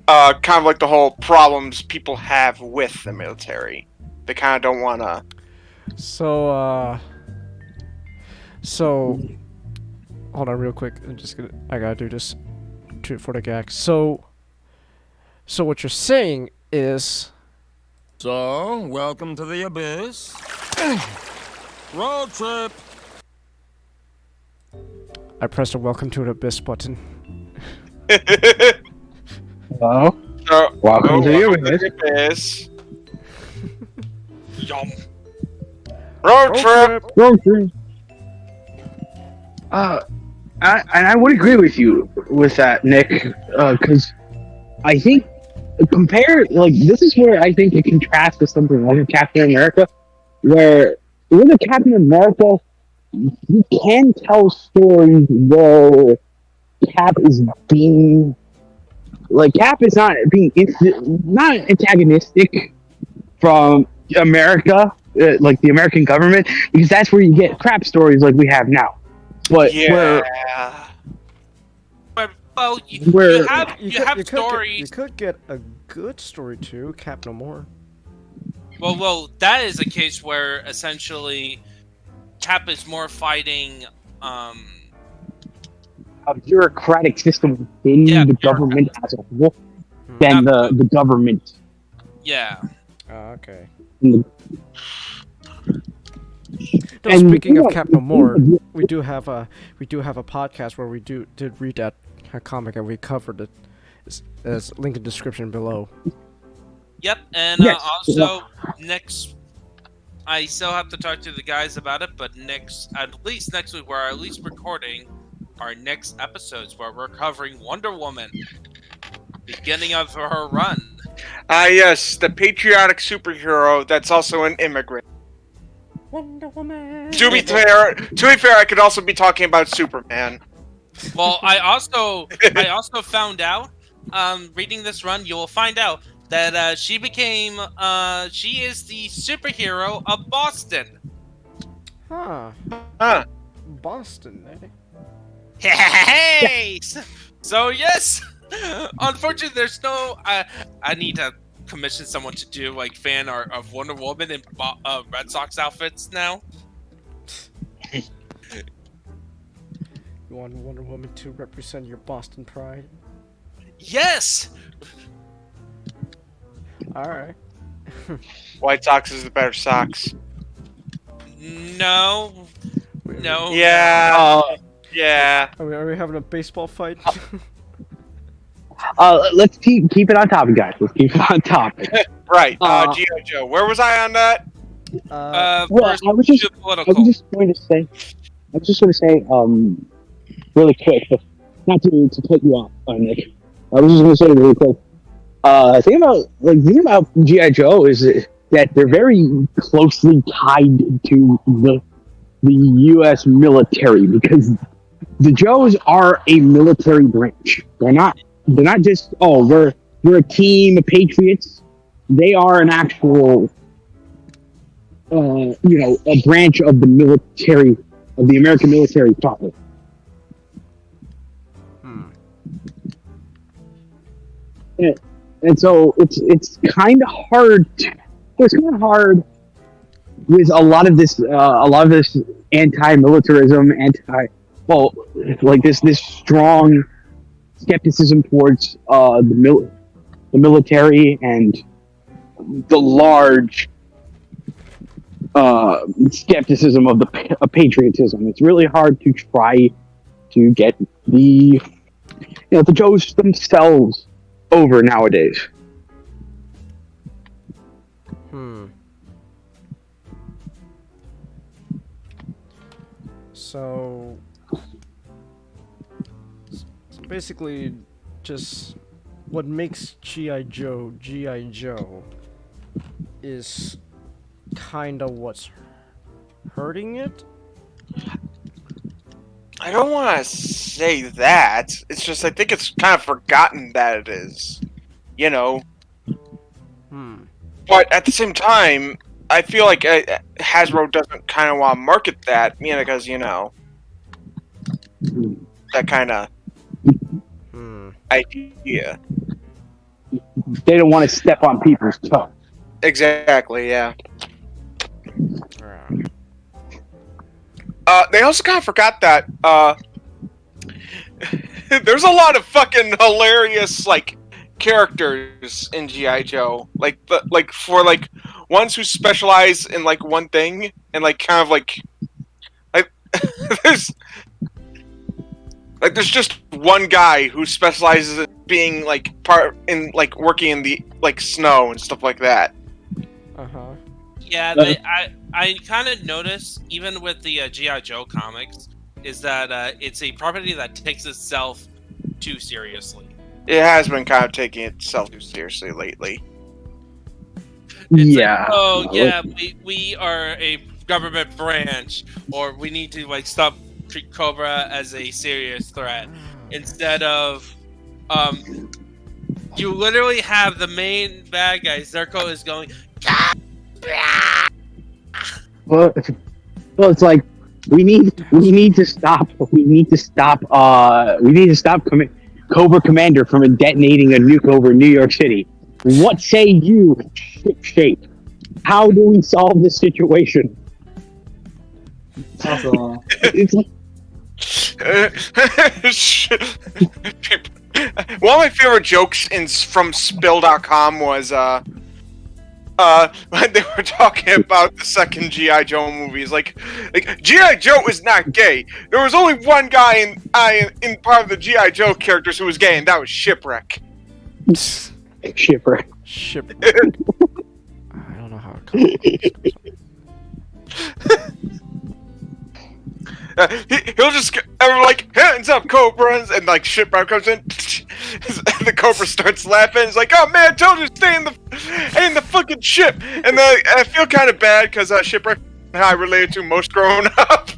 kind of like the whole problems people have with the military. They kind of don't want to. So hold on real quick. I gotta do this for the gag. So what you're saying is, So, welcome to the Abyss. Road trip. I pressed the welcome to the abyss button. Hello. Welcome to the Abyss. Yum. Road trip. Road trip. I would agree with you with that, Nick, because I think this is where I think it contrasts with something like Captain America, where with a Captain America, you can tell stories where Cap is not being not antagonistic from America, like the American government, because that's where you get crap stories like we have now. But yeah. Well, you have stories. You could get a good story too, Cap No More. Well, that is a case where essentially Cap is more fighting a bureaucratic system within the government as a whole than the government. Yeah. Okay. And speaking of Cap No More, we do have a podcast where we did read that comic and we covered it. As link in the description below. Yep, and also next, I still have to talk to the guys about it, but at least next week we're at least recording our next episodes where we're covering Wonder Woman, beginning of her run. Yes, the patriotic superhero that's also an immigrant. Wonder Woman. To be fair, I could also be talking about Superman. Well, I also found out reading this run, you will find out that she became she is the superhero of Boston. Huh. Huh. Boston, eh? Hey! So yes, unfortunately, there's no. I need to commission someone to do like fan art of Wonder Woman in Red Sox outfits now. You want Wonder Woman to represent your Boston pride? Yes. Alright. White Sox is the better Sox. No. No. Yeah. Yeah. Are we having a baseball fight? Let's keep it on topic, guys. Let's keep it on topic. Right. G.I. Joe. Where was I on that? Well, First, I was just going to say, really quick, not to cut you off, Nick. I was just going to say really quick. The thing about G.I. Joe is that they're very closely tied to the U.S. military, because the Joes are a military branch. They're not just we're a team of patriots. They are an actual a branch of the military, of the American military proper. And so it's kind of hard. It's kind of hard with a lot of this anti-militarism, this strong skepticism towards the military and the large skepticism of patriotism. It's really hard to try to get the Joes themselves over nowadays. So basically, just what makes G.I. Joe is kinda what's hurting it? I don't want to say that. It's just I think it's kind of forgotten that it is. But at the same time, I feel like Hasbro doesn't kind of want to market that, because that kind of idea. They don't want to step on people's toes. Exactly. Yeah. They also kind of forgot that there's a lot of fucking hilarious characters in G.I. Joe, for ones who specialize in one thing and there's just one guy who specializes in being working in the snow and stuff like that. Yeah, I kind of noticed, even with the G.I. Joe comics, is that it's a property that takes itself too seriously. It has been kind of taking itself too seriously lately. It's we are a government branch, or we need to stop treat Cobra as a serious threat. Instead of you literally have the main bad guy, Zerko, is going well, it's like we need to stop Cobra Commander from detonating a nuke over New York City. What say you, Shipshape? How do we solve this situation? Also, one of my favorite jokes from Spill.com was when they were talking about the second G.I. Joe movie. It's like G.I. Joe is not gay. There was only one guy in part of the G.I. Joe characters who was gay, and that was Shipwreck. Shipwreck. I don't know how it comes. He'll just hands up, Cobras, and Shipwreck comes in. The Cobra starts laughing. He's like, "Oh man, I told you to stay in the fucking ship." And I feel kind of bad because Shipwreck and I related to most growing up.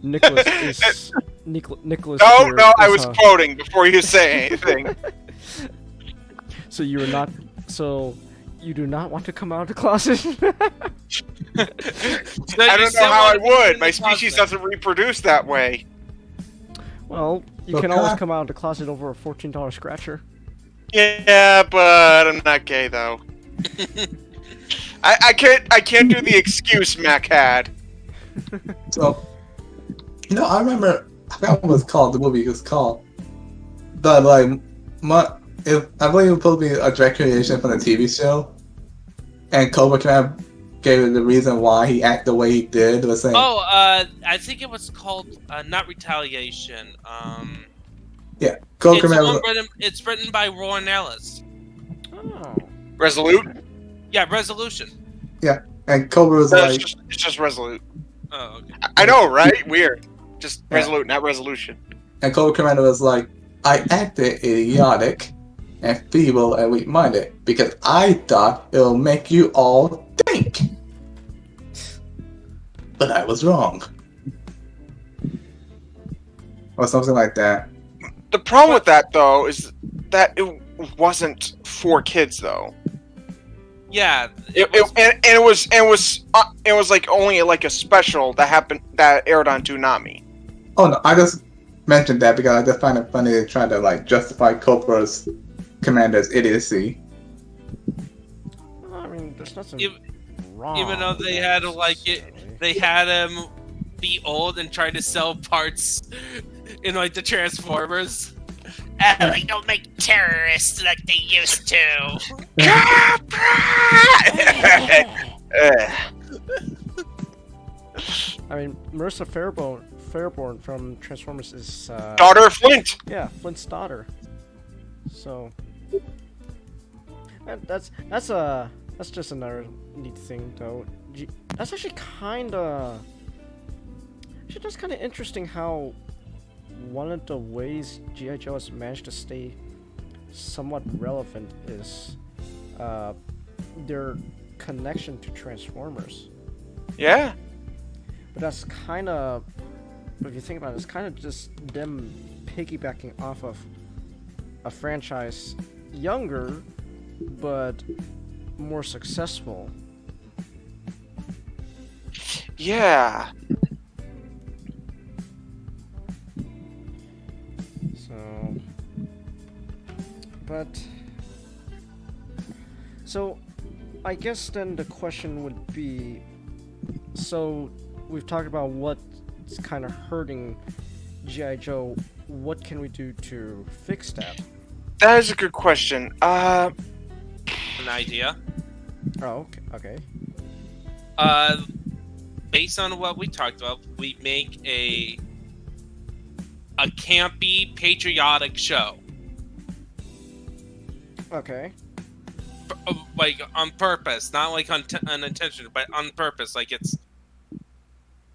Nicholas is Nicholas. No, here no, I is, was quoting before you say anything. So you are not. So you do not want to come out of the closet. So I you don't know still how I wanna be in would. the My species closet. doesn't reproduce that way. Well, you Look, can always I- come out of the closet over a $14 scratcher. Yeah, but I'm not gay though. I can't do the excuse Mac had. So, I remember, I forgot what it was called, the movie was called. But, like, I believe it was supposed to be a direct creation from the TV show. And Cobra Commander gave it the reason why he acted the way he did. Was saying, Oh, I think it was called not Retaliation. Cobra Commander was, It's written by Warren Ellis. Oh. Resolute? Yeah, Resolution. and Cobra was like, It's just Resolute. Oh, okay. I know, right? Weird. Just Yeah. Resolute, not Resolution. and Cobra Commander was like, I acted idiotic and feeble and weak-minded because I thought it will make you all think. But I was wrong. Or something like that. The problem with that, though, is that it wasn't for kids, though. Yeah, It was like only like a special that aired on Toonami. Oh no, I just mentioned that because I just find it funny they try to like justify Cobra's commander's idiocy. I mean, there's nothing Even- wrong. even though they with had that, like it, necessarily. they had him be old and try to sell parts in like the Transformers. They don't make terrorists like they used to. I mean, Marissa Fairborn from Transformers is Daughter of Flint. yeah, Flint's daughter. So that's just another neat thing, though. That's actually kind of interesting how one of the ways G.I. Joe has managed to stay somewhat relevant is their connection to Transformers. Yeah. But that's kind of, if you think about it, it's kind of just them piggybacking off of a franchise younger, but more successful. Yeah. So, but, so, I guess then the question would be, so we've talked about what's kind of hurting G.I. Joe. What can we do to fix that? That is a good question. An idea. Oh, okay. Based on what we talked about, we make a campy, patriotic show. Okay. Like on purpose, not like unintentional, but on purpose. Like it's,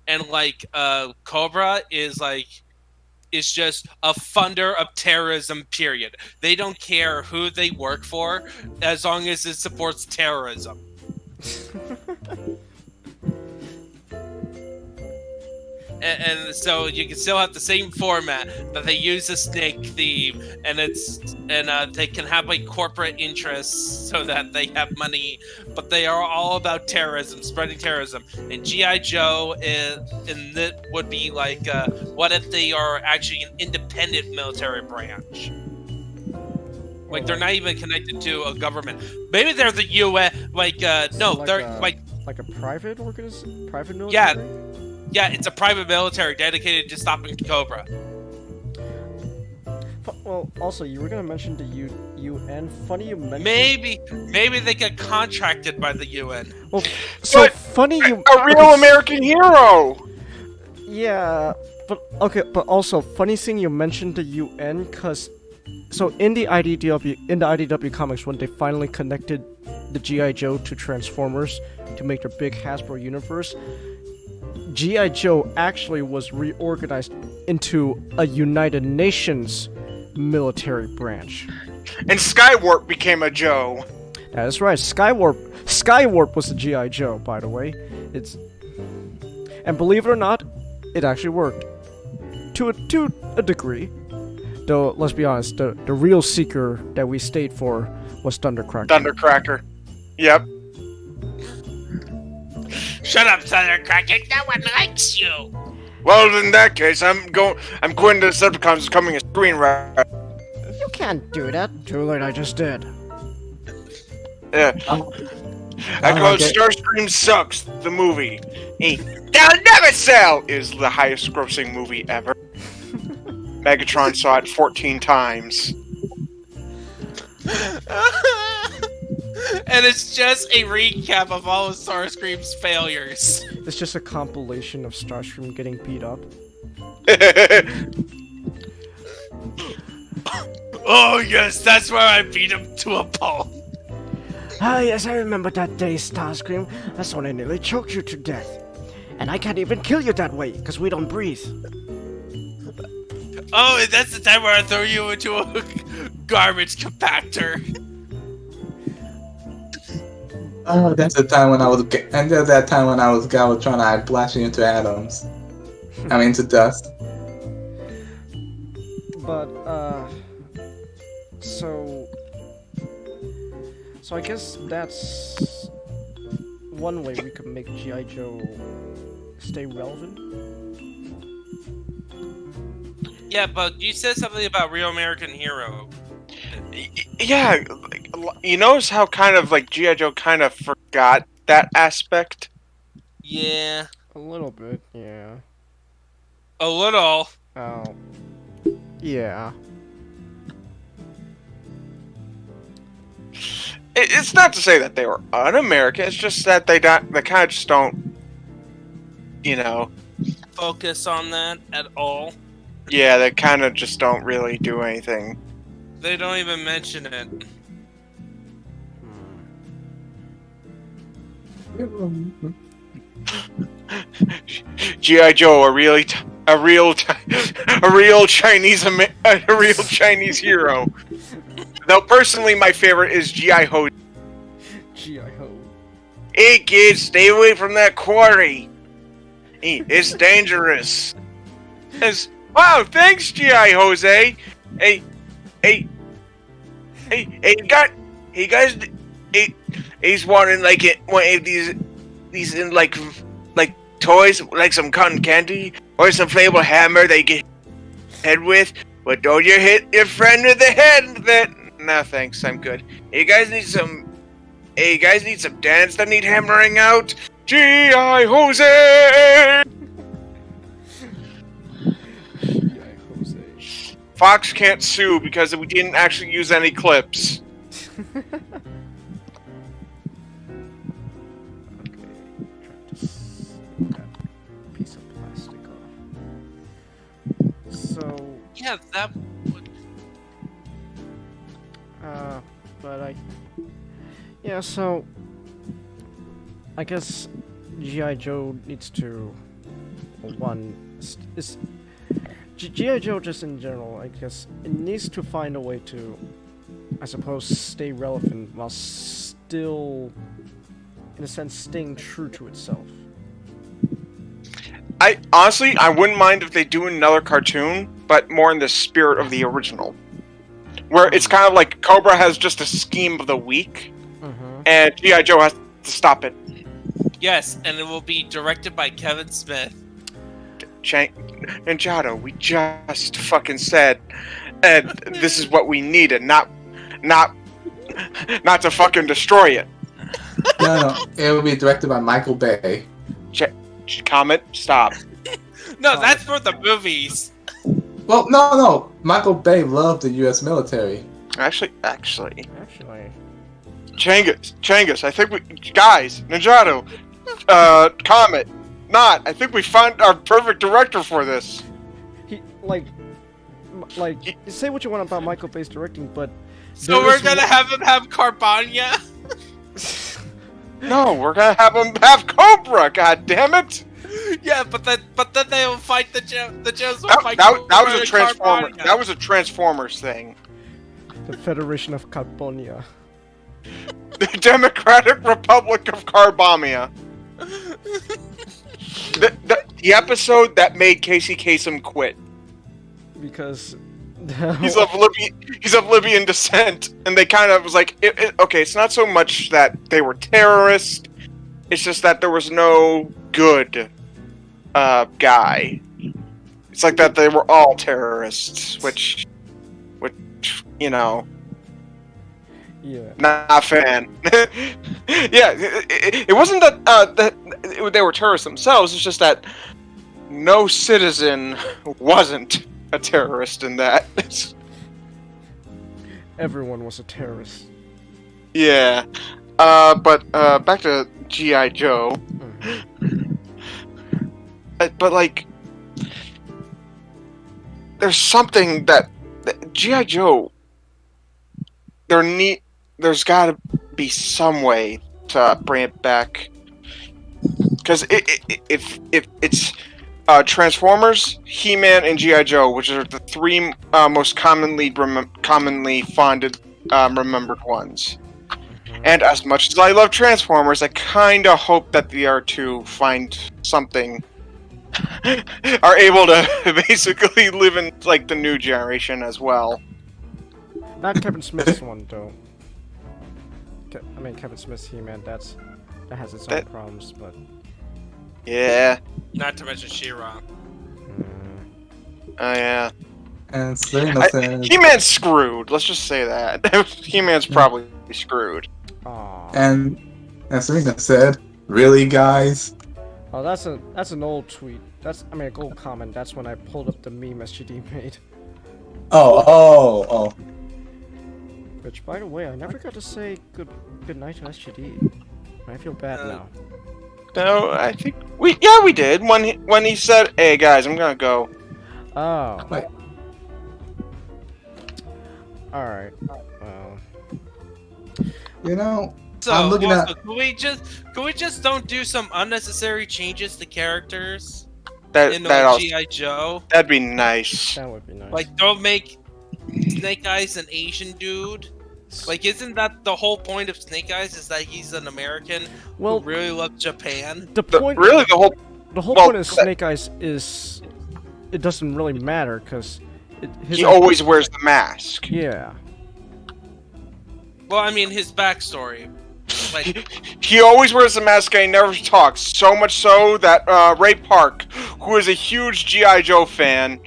and like Cobra is just a funder of terrorism. Period. They don't care who they work for, as long as it supports terrorism. And so you can still have the same format, but they use a snake theme, and they can have like corporate interests so that they have money, but they are all about terrorism, spreading terrorism. And GI Joe would be like, what if they are actually an independent military branch? Like they're not even connected to a government. Maybe they're the UN. Like a private private military. Yeah. Yeah, it's a private military dedicated to stopping Cobra. Well, also, you were gonna mention the UN. Funny you mentioned. Maybe they get contracted by the UN. Well, so But funny you. A real American hero. Yeah, but okay, but also funny thing you mentioned the UN, cause so in the IDW comics, when they finally connected the GI Joe to Transformers to make their big Hasbro universe, G.I. Joe actually was reorganized into a United Nations military branch. And Skywarp became a Joe. That is right. Skywarp was the G.I. Joe, by the way. And believe it or not, it actually worked. to a degree. Though, let's be honest, the real seeker that we stayed for was Thundercracker. Thundercracker. Yep. Shut up, Thundercracker. No one likes you. Well, in that case, I'm quitting the Decepticons as becoming a screenwriter. You can't do that. Too late, I just did. Yeah. I call it Starscream Sucks, the movie. They'll never sell is the highest grossing movie ever. Megatron saw it 14 times. And it's just a recap of all of Starscream's failures. It's just a compilation of Starscream getting beat up. Oh yes, that's where I beat him to a pulp. Ah, yes, I remember that day, Starscream. That's when I nearly choked you to death. And I can't even kill you that way, because we don't breathe. Oh, and that's the time where I throw you into a garbage compactor. Oh, that's the time when I was, and there's that time when I was Galvatron, I blast you into atoms. I mean, into dust. But, So I guess that's one way we could make G.I. Joe stay relevant. Yeah, but you said something about Real American Hero. Yeah, like, you notice how kind of like G.I. Joe kind of forgot that aspect? Yeah. A little bit, yeah. A little. Oh. Yeah. It's not to say that they were un-American, it's just that they kind of just don't, you know. Focus on that at all. Yeah, they kind of just don't really do anything. They don't even mention it. G.I. Joe, a real Chinese hero. Though personally, my favorite is G.I. Ho. G.I. Ho. Hey kids, stay away from that quarry. It's dangerous. Wow, thanks, G.I. Jose. He's wanting like one of these in like toys, like some cotton candy or some inflatable hammer they get head with. But don't you hit your friend with the head with it. No thanks, I'm good. Hey, you guys need some dance that need hammering out? G.I. Jose! G.I. Jose. Fox can't sue because we didn't actually use any clips. Okay, try to see that piece of plastic off. So, Yeah, that would... so I guess G.I. Joe needs to G.I. Joe just in general, I guess it needs to find a way to, I suppose, stay relevant while still, in a sense, staying true to itself. I wouldn't mind if they do another cartoon, but more in the spirit of the original. Where it's kind of like Cobra has just a scheme of the week, and G.I. Joe has to stop it. Yes, and it will be directed by Kevin Smith. Ninjato, we just fucking said, and this is what we needed, not to fucking destroy it. No, it will be directed by Michael Bay. Comment, stop. No, that's for the movies. Well, no. Michael Bay loved the U.S. military. Actually. Changus, I think Ninjato, Comet, I think we found our perfect director for this. Say what you want about Michael Bay's directing, but... So we're gonna have him have Carbania? No, we're gonna have him have Cobra, god damn it! Yeah, but then they will fight the Joes will fight that Cobra was a and Transformer. Carbania. That was a Transformers thing. The Federation of Carbonia. The Democratic Republic of Carbamia. The episode that made Casey Kasem quit. because He's of Libyan descent, and they kind of was like, okay, it's not so much that they were terrorists, it's just that there was no good guy. It's like that they were all terrorists, which you know, yeah. not a fan. Yeah, it wasn't that they were terrorists themselves. It's just that no citizen wasn't a terrorist in that. Everyone was a terrorist. Yeah. But back to G.I. Joe. But like, there's something that G.I. Joe. There's got to be some way to bring it back, because if it's Transformers, He-Man, and G.I. Joe, which are the three most commonly fonded, remembered ones. And as much as I love Transformers, I kind of hope that the R2 find something, are able to basically live in like the new generation as well. Not Kevin Smith's one though. I mean, Kevin Smith's He-Man. That has its own problems, but Yeah. Not to mention She-Ra. Oh yeah. And Serena said, He-Man's screwed. Let's just say that. He-Man's probably screwed. Aww. and Serena said, "Really, guys?" Oh, that's an old tweet. I mean, a old comment. That's when I pulled up the meme SGD made. Oh. Which, by the way, I never got to say good night to SGD. I feel bad now. No, I think we did when he said, "Hey guys, I'm gonna go." Oh. Wait. All right. Well. You know, So, I'm looking also, at. can we just don't do some unnecessary changes to characters in That also, G.I. Joe? that'd be nice. That would be nice. Like, don't make Snake Eyes an Asian dude. Like, isn't that the whole point of Snake Eyes? Is that he's an American well, who really loves Japan? the point. Really, the whole point of Snake Eyes is it doesn't really matter because he always wears the mask. Yeah. Well, I mean, his backstory. Like, He always wears the mask and he never talks. So much so that Ray Park, who is a huge G.I. Joe fan,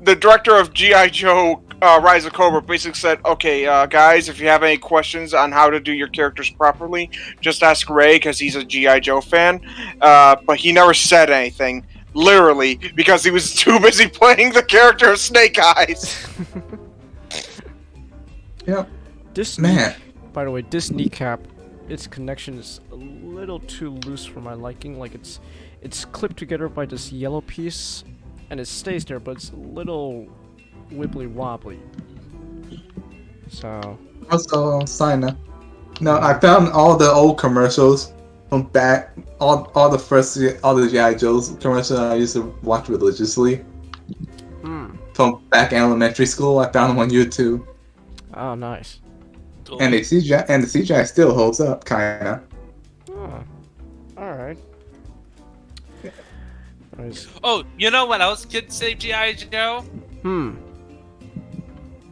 the director of G.I. Joe Rise of Cobra basically said, "Okay, guys, if you have any questions on how to do your characters properly, just ask Ray because he's a G.I. Joe fan." But he never said anything, literally, because he was too busy playing the character of Snake Eyes. Yep. This Man. By the way, this kneecap, its connection is a little too loose for my liking. Like it's clipped together by this yellow piece, and it stays there, but it's a little wibbly wobbly. So. Also, Sina. No, I found all the old commercials from back, all the G.I. Joe's commercials I used to watch religiously. From back in elementary school. I found them on YouTube. Oh, nice. And the CGI still holds up, kinda. Oh, all right. oh, you know what else could save G.I. Joe?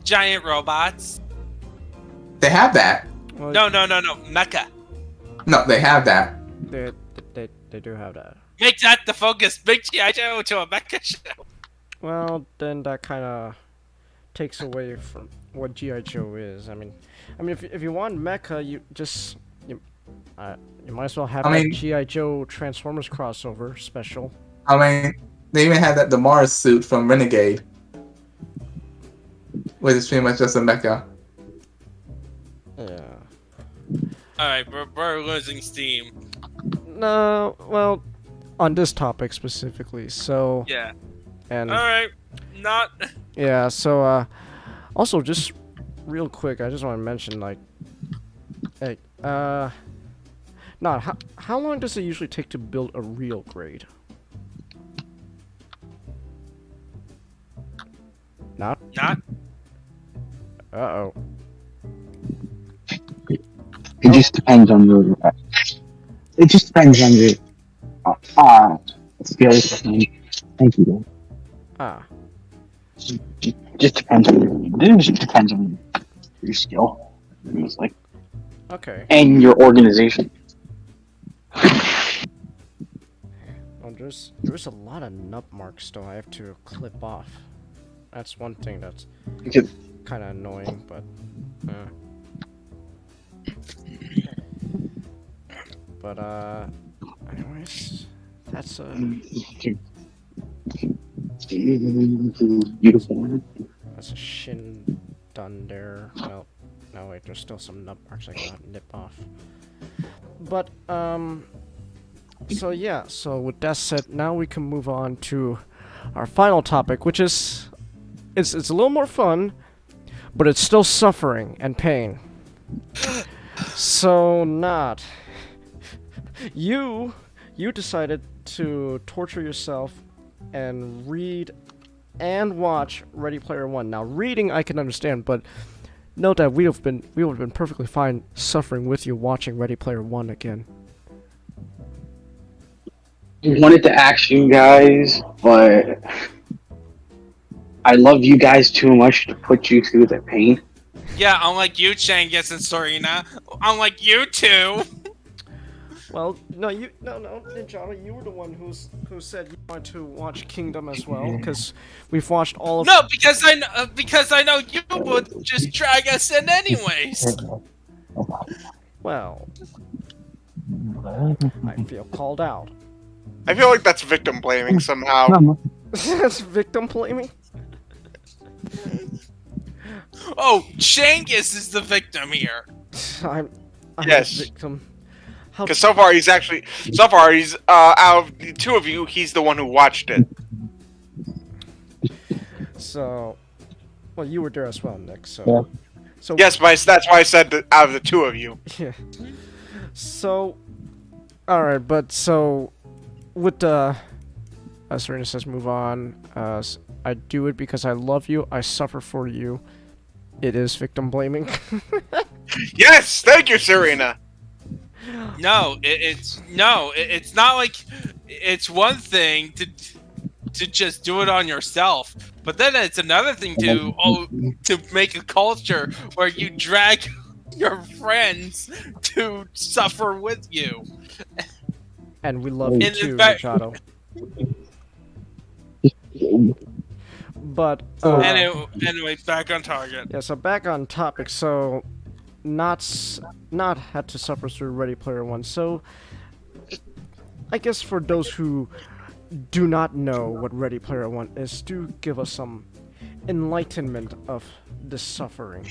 Giant robots. They have that. Well, No, Mecha. No, they have that. They do have that. Make that the focus. Make G.I. Joe to a mecha show. Well, then that kind of takes away from what G.I. Joe is. I mean, if you want mecha, you might as well have that G.I. Joe Transformers crossover special. I mean, they even had the Mars suit from Renegade, which is pretty much just a mecha. Yeah. Alright, we're losing steam. No, well, on this topic specifically. So. Yeah. And. Alright, not. Yeah. So, also just real quick, I just want to mention, like, hey, how long does it usually take to build a real grade? Not. Uh-oh. It just depends on your. It just depends on your. Skills. Thank you. Ah. Just depends on it just depends on your skill, it's like, Okay. and your organization. Oh, there's a lot of nub marks though I have to clip off. That's one thing that's Because kind of annoying, but. But anyways, that's beautiful. that's a shin done there. Well, no wait, there's still some nub marks I gotta nip off. But so yeah, so with that said, now we can move on to our final topic, which is it's a little more fun, but it's still suffering and pain. So not you decided to torture yourself and read and watch Ready Player One. Now reading I can understand, but note that we would have been perfectly fine suffering with you watching Ready Player One again. I wanted to ask you guys, but I love you guys too much to put you through the pain. Yeah, unlike you, Changus and Serena. Unlike you two. Well, no, Ninjato, you were the one who said you wanted to watch Kingdom as well, because we've watched all of. No, because I know you would just drag us in anyways. Well, I feel called out. I feel like that's victim blaming somehow. That's victim blaming. Oh, Changus is the victim here. I'm Yes. the victim. Because so far he's out of the two of you, he's the one who watched it. So, well, you were there as well, Nick. So, Yeah. so Yes, but that's why I said that out of the two of you. yeah. So, all right, but so with the Serena says move on. I do it because I love you. I suffer for you. It is victim blaming. Yes, thank you, Serena. No, it's not like it's one thing to just do it on yourself, but then it's another thing to make a culture where you drag your friends to suffer with you. And we love you In too, fact- Machado. But Anyway, back on target. yeah, so back on topic. So not had to suffer through Ready Player One. So I guess for those who do not know what Ready Player One is, do give us some enlightenment of the suffering.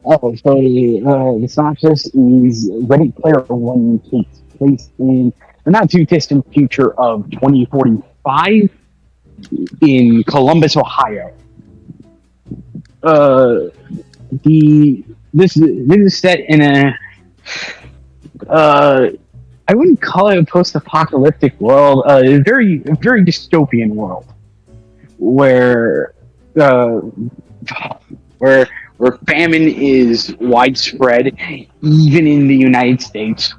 Oh, so the synopsis is Ready Player One takes place in the not too distant future of 2045 in Columbus, Ohio. This is set in a I wouldn't call it a post-apocalyptic world, a very dystopian world where famine is widespread, even in the United States.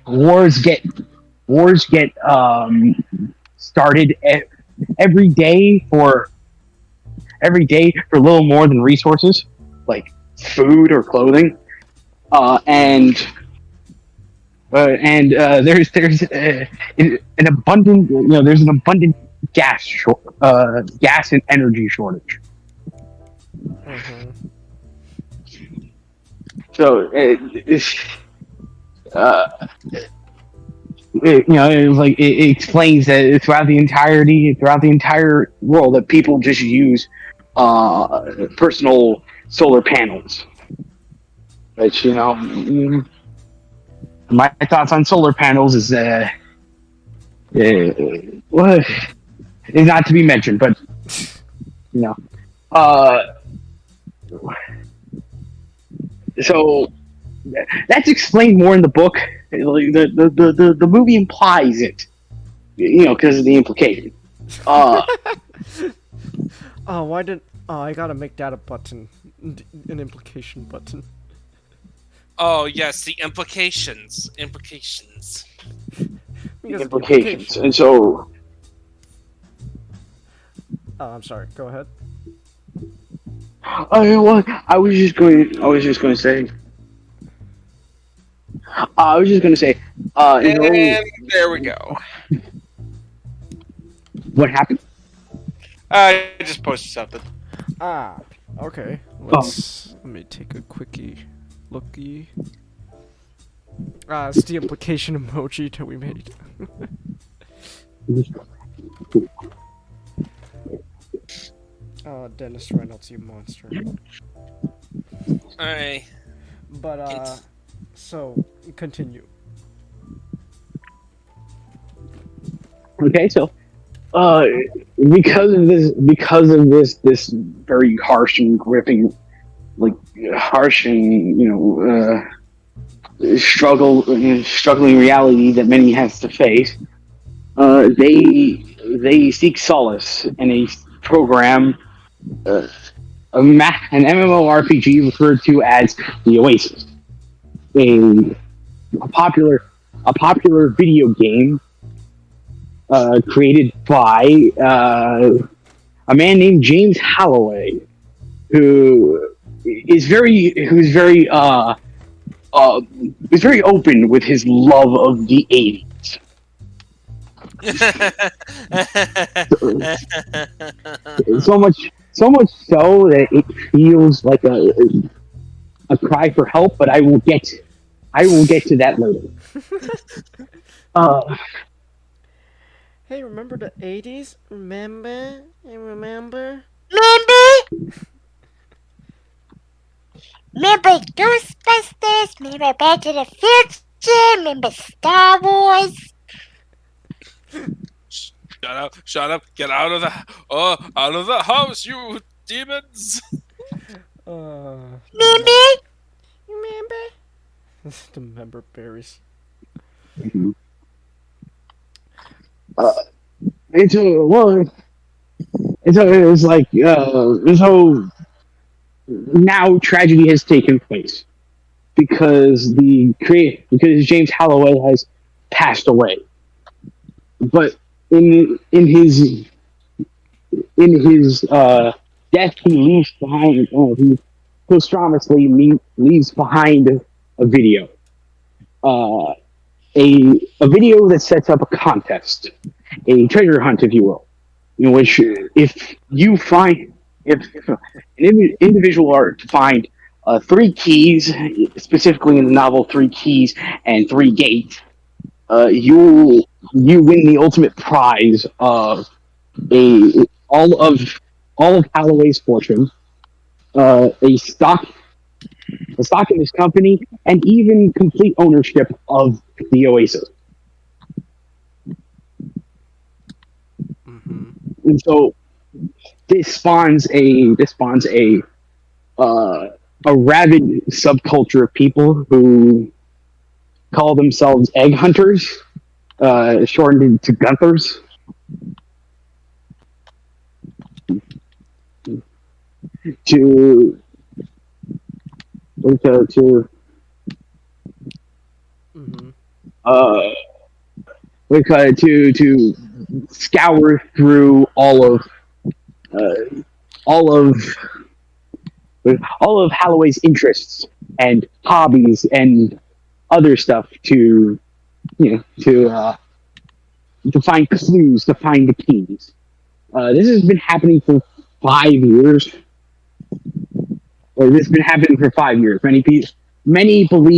Wars get started every day for little more than resources like food or clothing, and there's an abundant gas and energy shortage. Mm-hmm. So it explains that throughout the entire world that people just use personal solar panels. Which, my thoughts on solar panels is not to be mentioned, but so that's explained more in the book. The movie implies it, because of the implication. Oh, I gotta make that a button, an implication button. Oh yes, the implications. Because Implications, and so Oh, I'm sorry. Go ahead. Oh, well, I was just going to say. You know, And there we go. what happened? I just posted something. Ah, okay. Let me take a quickie looky. It's the implication emoji that we made. Dennis Reynolds, you monster. Alright. But so continue. Okay, so, because of this very harsh and gripping, struggling reality that many have to face, they seek solace in a program, an MMORPG referred to as the Oasis, a popular video game created by a man named James Holloway, who's very open with his love of the 80s. So much so that it feels like a cry for help, but I will get to that later. Hey, remember the 80s? Remember? Remember Ghostbusters? Remember Back to the Future? Remember Star Wars? Shut up, get out of the house, you demons! Remember? The member berries. So now tragedy has taken place because James Holloway has passed away. But in his death, he leaves behind. He posthumously leaves behind a video. A video that sets up a contest, a treasure hunt, if you will, in which if an individual are to find 3 keys, specifically in the novel 3 keys and 3 gates, you win the ultimate prize of all of Holloway's fortune, a stock in this company, and even complete ownership of the Oasis. Mm-hmm. And so this spawns a rabid subculture of people who call themselves egg hunters, shortened to Gunthers. To scour through all of Holloway's interests and hobbies and other stuff to find clues, to find the keys. This has been happening for 5 years. This has been happening for 5 years. Many people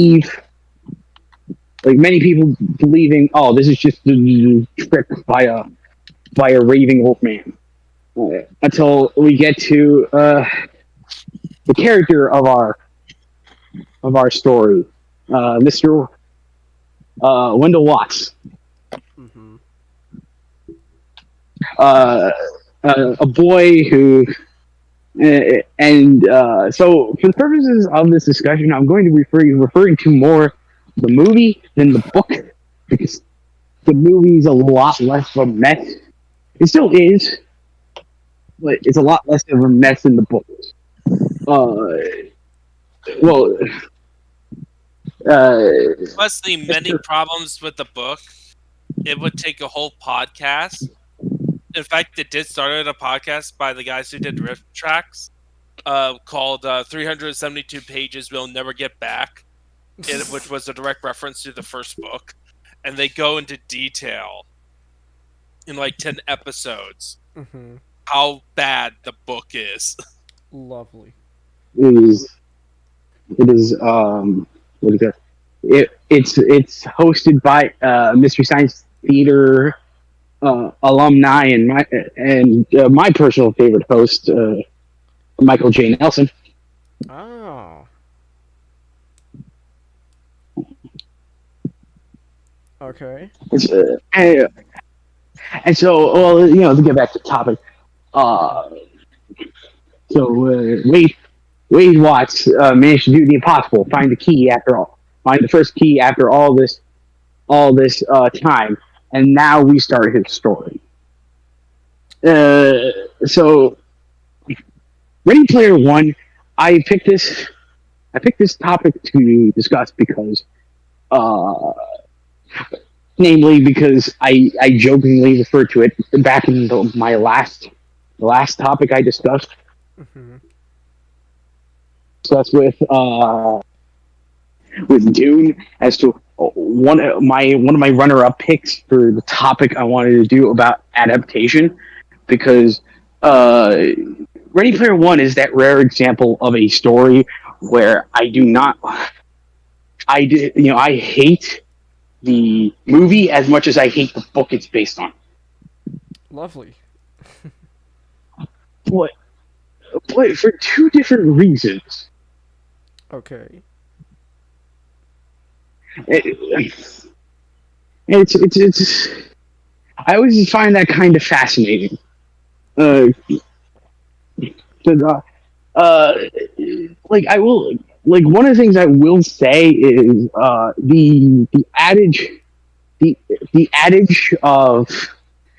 believing, oh, this is just a trick by a raving old man. Until we get to the character of our story, Mr. Wendell Watts. Mm-hmm. A boy who, so for the purposes of this discussion, I'm going to be referring to more the movie than the book, because the movie's a lot less of a mess. It still is, but it's a lot less of a mess than the book. Plus the many problems with the book, it would take a whole podcast In fact, it did start a podcast by the guys who did Rift Tracks, called 372 Pages We'll Never Get Back, which was a direct reference to the first book. And they go into detail in like 10 episodes how bad the book is. Lovely. It is what is it? It's hosted by Mystery Science Theater alumni and my personal favorite host, Michael J. Nelson. Oh. Okay. And so, well, you know, to get back to the topic, Wade Watts managed to do the impossible, find the first key after all this time, and now we start his story. So, Ready Player One, I picked this topic to discuss because, namely because I jokingly referred to it back in my last topic I discussed. Discussed with Dune as to one of my runner-up picks for the topic I wanted to do about adaptation, because Ready Player One is that rare example of a story where I hate the movie as much as I hate the book it's based on. Lovely. But for two different reasons. Okay. It's I always find that kind of fascinating. Like I will, like one of the things I will say is the adage of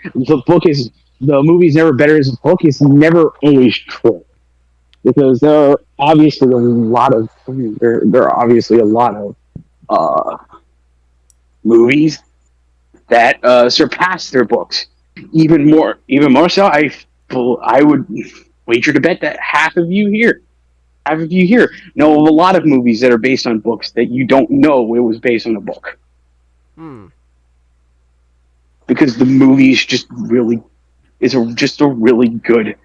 the movie's never better as a book is never always true, because there are obviously a lot of movies that surpass their books even more so. I would wager to bet that half of you here know of a lot of movies that are based on books that you don't know it was based on a book. Because the movie is just really a really good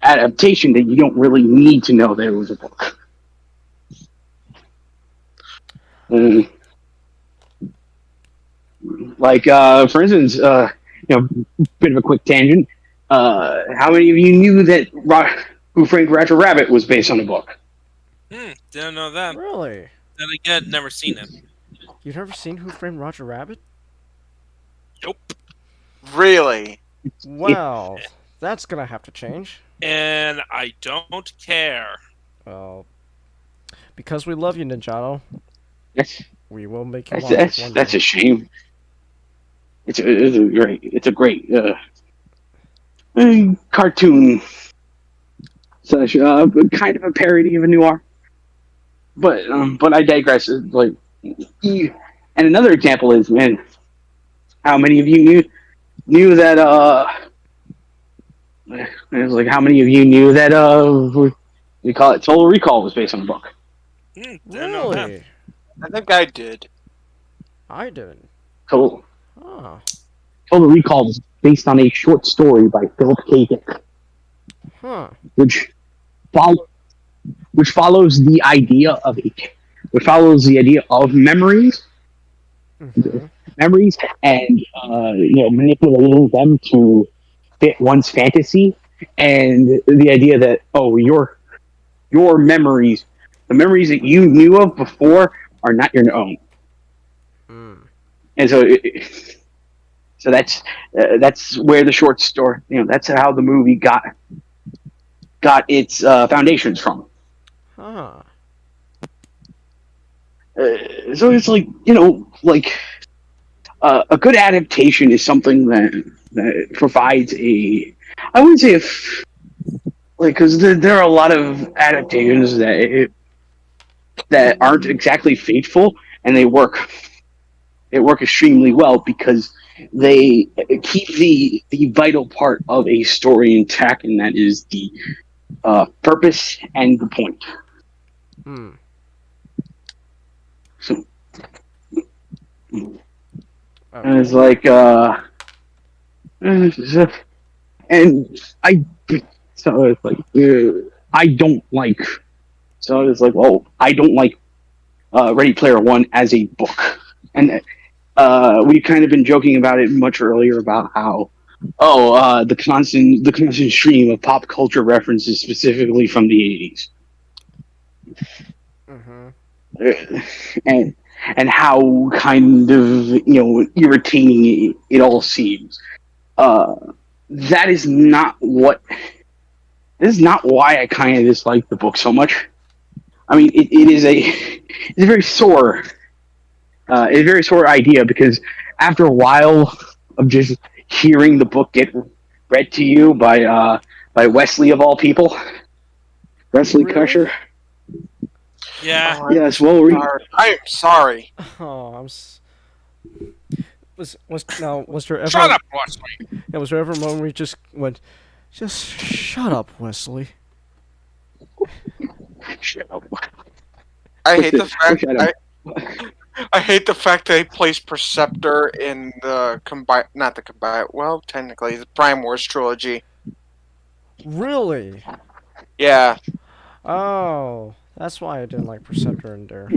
adaptation that you don't really need to know that it was a book. Like for instance, bit of a quick tangent. How many of you knew that Who Framed Roger Rabbit was based on a book? Didn't know that. Really? Then again, never seen it. You've never seen Who Framed Roger Rabbit? Nope. Really? Wow. That's gonna have to change. And I don't care. Well, because we love you, Ninjato. Yes. We will make you watch it one that's day. a shame. It's a great cartoon slash kind of a parody of a noir. But I digress. Like, and another example is, man, how many of you knew that it's like how many of you knew that we call it Total Recall was based on a book? Didn't know that. Really? I think I did. I didn't. Total Huh. Recall was based on a short story by Philip K. Dick, which follows the idea of memories, and manipulating them to fit one's fantasy, and the idea that your memories, the memories that you knew of before, are not your own. And so that's where the short story, that's how the movie got its foundations from. Huh. So it's like, a good adaptation is something that provides I wouldn't say because there are a lot of adaptations that aren't exactly faithful, and they work extremely well because they keep the vital part of a story intact, and that is the purpose and the point. Hmm. So, and Okay. it's like, and I, so it's like, I don't like, so it's like, oh, I don't like Ready Player One as a book. And we've kind of been joking about it much earlier about how, the constant stream of pop culture references, specifically from the 80s. And how kind of irritating it all seems. That is not what. This is not why I kind of dislike the book so much. I mean, it is it's a very sore, idea, because after a while of just hearing the book get read to you by Wesley of all people, Wesley Crusher. Yeah. Yes, well, I am sorry. Oh, was there ever? Shut up, Wesley. Yeah, was there ever a moment where you just went, just shut up, Wesley? Shut up. I hate the fact. Shut up. I hate the fact that he placed Perceptor in the technically the Prime Wars trilogy. Really? Yeah. Oh, that's why I didn't like Perceptor in there.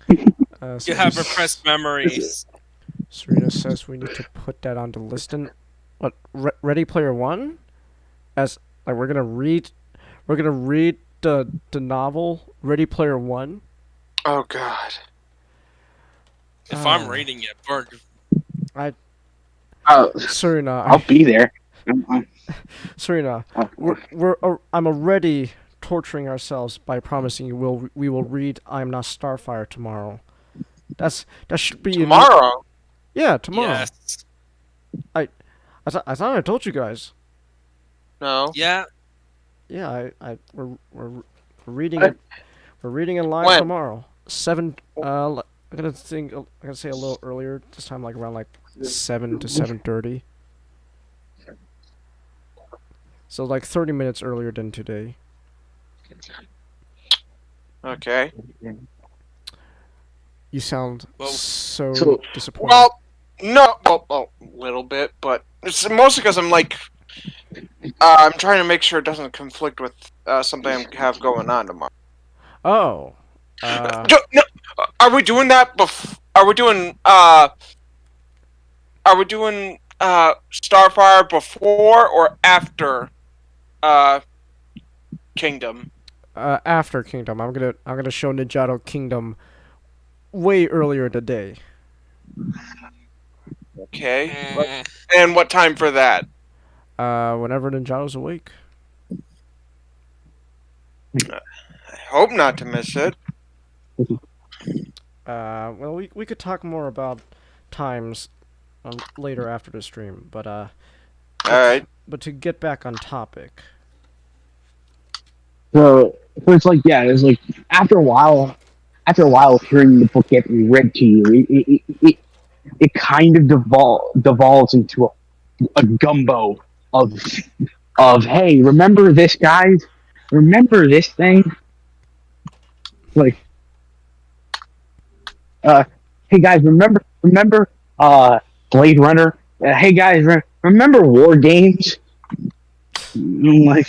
You have repressed memories. Serena says we need to put that on the list. And what? Ready Player One? As like we're gonna read the novel Ready Player One. Oh God. If I'm reading it, Berg. Serena, I'll be there. Serena, I'm already torturing ourselves by promising you we will read I'm Not Starfire tomorrow. That should be Tomorrow. Yeah, tomorrow. Yes. I thought I told you guys. No. Yeah. Yeah, we're reading it. We're reading it live When? tomorrow. 7. I'm gonna say a little earlier this time, like around 7 to 7:30. So 30 minutes earlier than today. Okay. You sound so disappointed. Well, no, a little bit, but it's mostly because I'm I'm trying to make sure it doesn't conflict with something I have going on tomorrow. Oh. No, are we doing that Are we doing Starfire before or after Kingdom? After Kingdom, I'm gonna show Ninjato Kingdom way earlier in the day. Okay. And what time for that? Whenever Ninjato's awake. I hope not to miss it. Well, we could talk more about times later after the stream, but all right. But to get back on topic. So it's after a while of hearing the book get read to you, it kind of devolves into a gumbo of hey, remember this, guys? Remember this thing? Hey guys, remember Blade Runner? Hey guys, remember War Games? I'm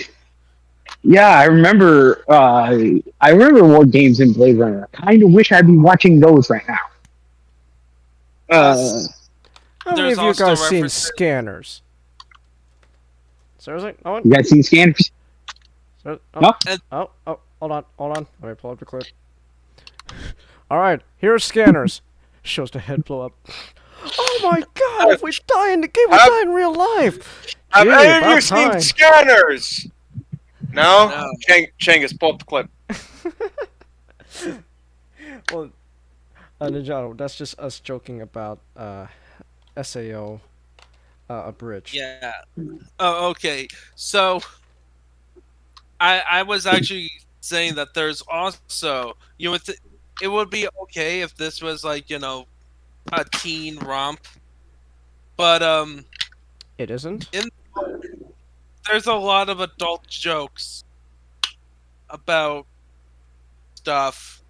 yeah, I remember War Games and Blade Runner. I kind of wish I'd be watching those right now. How many of you guys seen Scanners? Seriously? No one? You guys seen Scanners? No? No? Hold on. Let me pull up the clip. Alright, here's Scanners. Shows the head blow up. Oh my god, if we die in the game, we die in real life! Have Gee, any of about you seen time. Scanners? No? Changus, pull up the clip. Well, Ninjato, that's just us joking about SAO Abridged. Yeah. Oh, okay. So, I was actually saying that there's also it would be okay if this was a teen romp, but It isn't? there's a lot of adult jokes about stuff.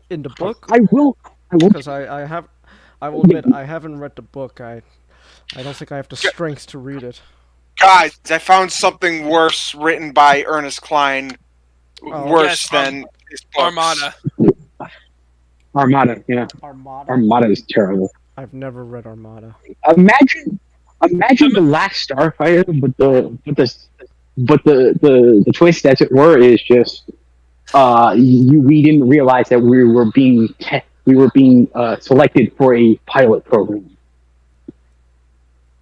In the book? I will. Because I will admit, I haven't read the book. I don't think I have the strength to read it. Guys, I found something worse written by Ernest Klein. Oh. Worse Yes, than his books. Armada. Armada, yeah. Armada? Armada is terrible. I've never read Armada. Imagine the last Starfighter, but the twist, as it were, is just we didn't realize that we were being selected for a pilot program.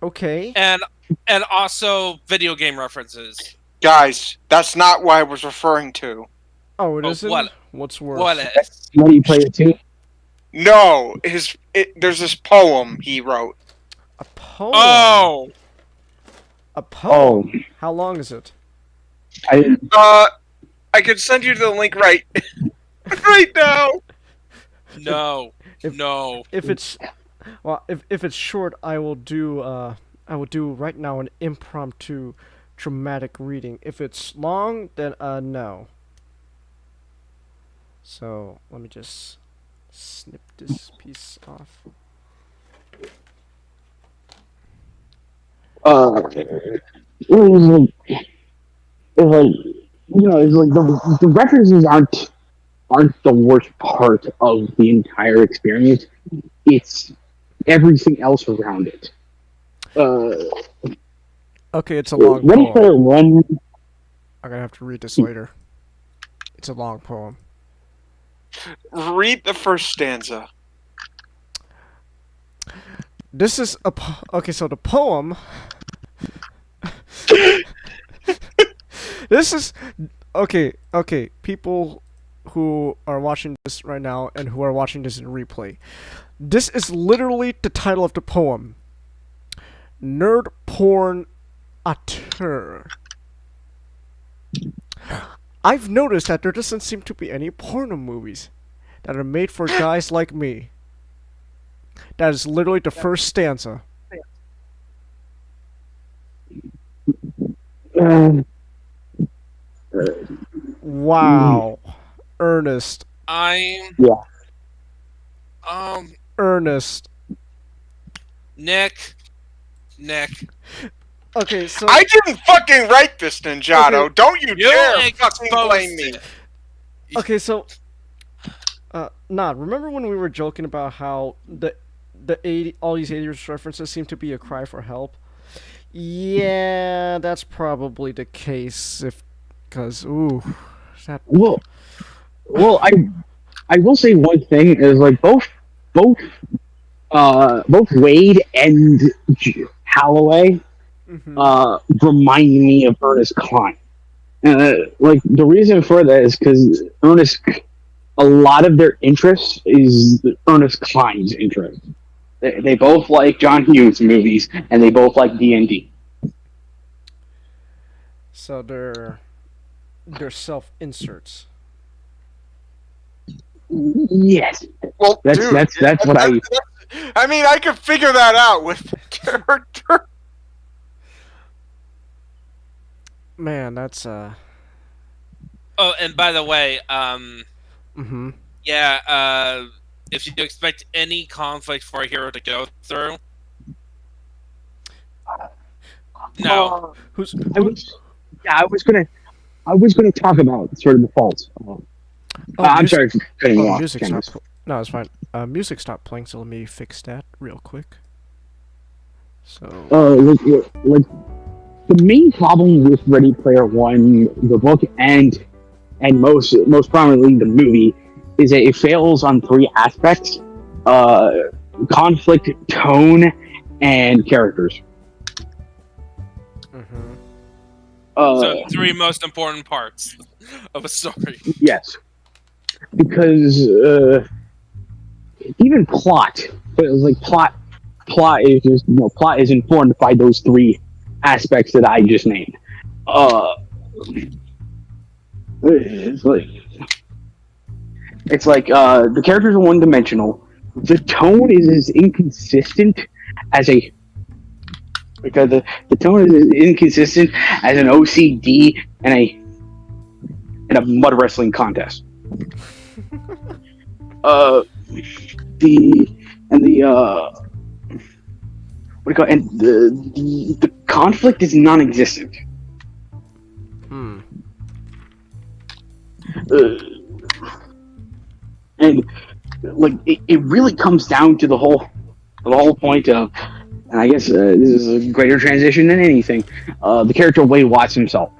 Okay. And also video game references. Guys, that's not what I was referring to. Oh, it Oh, isn't? what? What's worse? What is? Ready Player 2? No, there's this poem he wrote. A poem? Oh! A poem? How long is it? I could send you the link right now. No. No. If it's if it's short, I will do right now an impromptu dramatic reading. If it's long, then no. So let me just snip this piece off. The references aren't the worst part of the entire experience. It's everything else around it. Okay, it's a long Ready poem. Player One. I'm gonna have to read this later. It's a long poem. Read the first stanza. This is okay. So the poem. This is okay. Okay, people who are watching this right now and who are watching this in replay. This is literally the title of the poem. Nerd porn auteur. I've noticed that there doesn't seem to be any porno movies that are made for guys like me. That is literally the first stanza. Wow. Ernest. I'm... Yeah. Ernest. Nick. Okay, so I didn't fucking write this, Ninjato. Okay. Don't you dare fucking exposed blame me. it. okay, so remember when we were joking about how the all these 80s references seem to be a cry for help? Yeah, that's probably the case because that Well, I will say one thing is like both Wade and Holloway remind me of Ernest Klein. Like the reason for that is because a lot of their interest is Ernest Klein's interest. They both like John Hughes movies, and they both like D&D. So they're self-inserts. Yes, Well, that's dude, what I. I mean, I could figure that out with the character. Man, that's Oh, and by the way, yeah, if you expect any conflict for a hero to go through, no. I was gonna talk about sort of the faults. I'm sorry for cutting you off. Music Candace. stopped. No, it's fine. Music stopped playing, so let me fix that real quick. So. Like the main problem with Ready Player One, the book, and most prominently the movie, is that it fails on three aspects: conflict, tone, and characters. So three most important parts of a story. Yes, because even plot is just plot is informed by those three aspects that I just named. It's like the characters are one-dimensional. the tone is as inconsistent as a because the tone is as inconsistent as an OCD and a mud wrestling contest. What do you call it? And the conflict is non-existent. And like it really comes down to the whole point of, and I guess this is a greater transition than anything. The character Wade Watts himself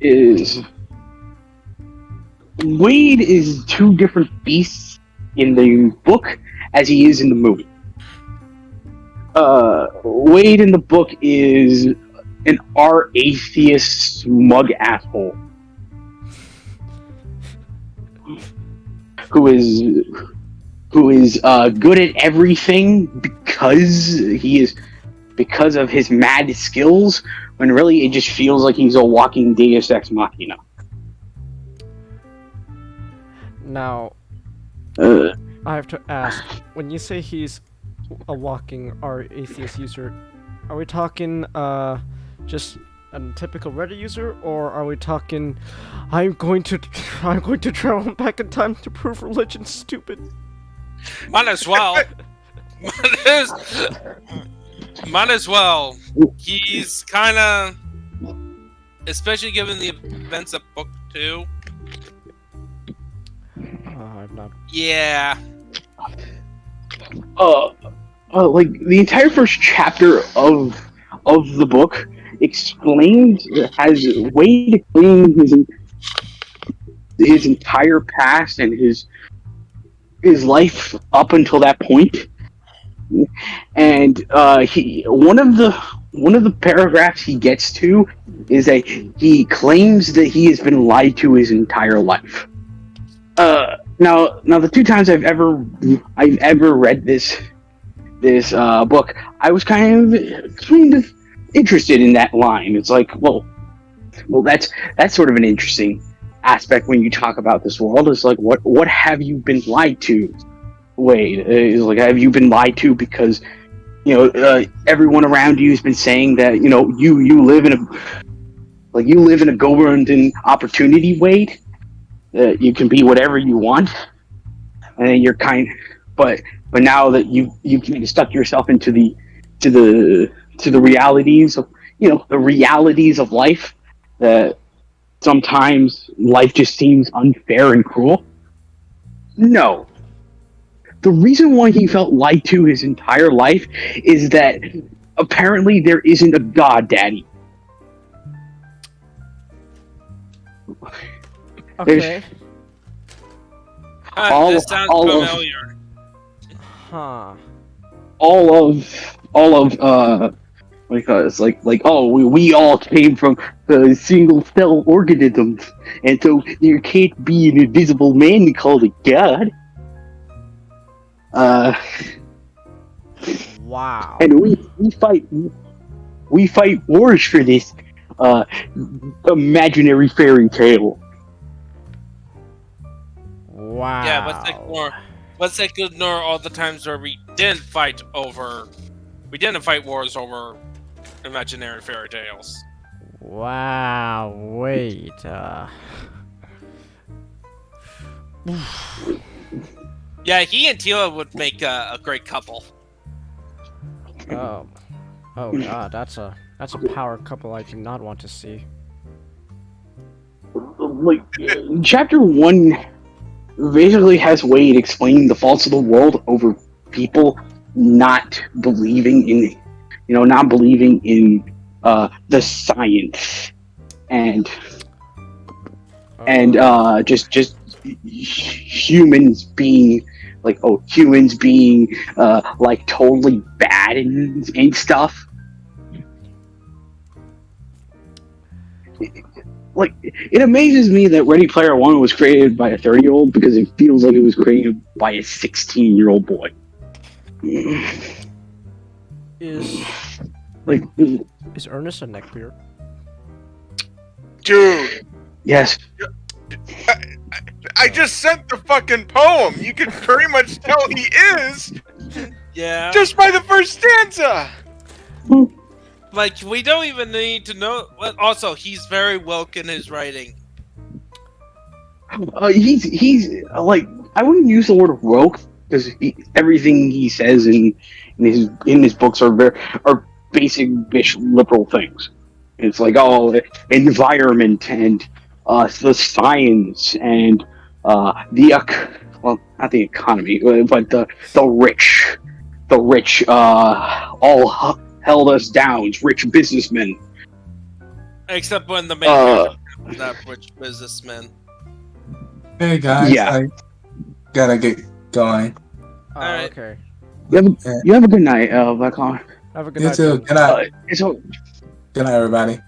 is Wade is two different beasts in the book as he is in the movie. Wade in the book is an atheist smug asshole who is good at everything because of his mad skills, when really it just feels like he's a walking Deus Ex Machina. Now, I have to ask, when you say he's a walking atheist user, are we talking just a typical Reddit user, or are we talking I'm going to travel back in time to prove religion's stupid? Might as well. Might as well. He's kind of, especially given the events of book 2. I'm not. Yeah. Like the entire first chapter of the book explains, has Wade explaining his entire past and his life up until that point. And one of the paragraphs he gets to is that he claims that he has been lied to his entire life. Now the two times I've ever read this book, I was kind of interested in that line. It's like, well, that's sort of an interesting aspect when you talk about this world. It's like, what have you been lied to, Wade? It's like, have you been lied to because everyone around you has been saying that you live in a golden opportunity, Wade. You can be whatever you want, and you're but now that you kind of stuck yourself into the realities of the realities of life, that sometimes life just seems unfair and cruel. No, the reason why he felt lied to his entire life is that apparently there isn't a God Daddy. Okay. This sounds familiar. All of what do you call it? It's like oh, we all came from single cell organisms, and so there can't be an invisible man called a god. Wow. And we fight wars for this imaginary fairy tale. Wow. Yeah, let's ignore all the times where we didn't fight wars over imaginary fairy tales. Wow. Wait. Yeah, he and Tila would make a great couple. Oh God, that's a power couple I do not want to see. Like chapter 1 basically has Wade explaining the faults of the world over people not believing in the science and just humans being like like totally bad and stuff. Like, it amazes me that Ready Player One was created by a 30-year-old because it feels like it was created by a 16-year-old boy. Is Ernest a neckbeard? Dude. Yes. I just sent the fucking poem. You can pretty much tell he is Yeah. just by the first stanza. Like, we don't even need to know. Also, he's very woke in his writing. He's like, I wouldn't use the word woke because everything he says in his books are basic bitch liberal things. It's like, oh, environment and the science and not the economy, but the rich all held us down. Rich businessmen. Except when the main character is that rich businessman. Hey guys, Yeah. I gotta get going. Oh, Alright. okay. You have a good night, Blackheart. Have a good You night. too. Tim. Good night. It's Good night, everybody.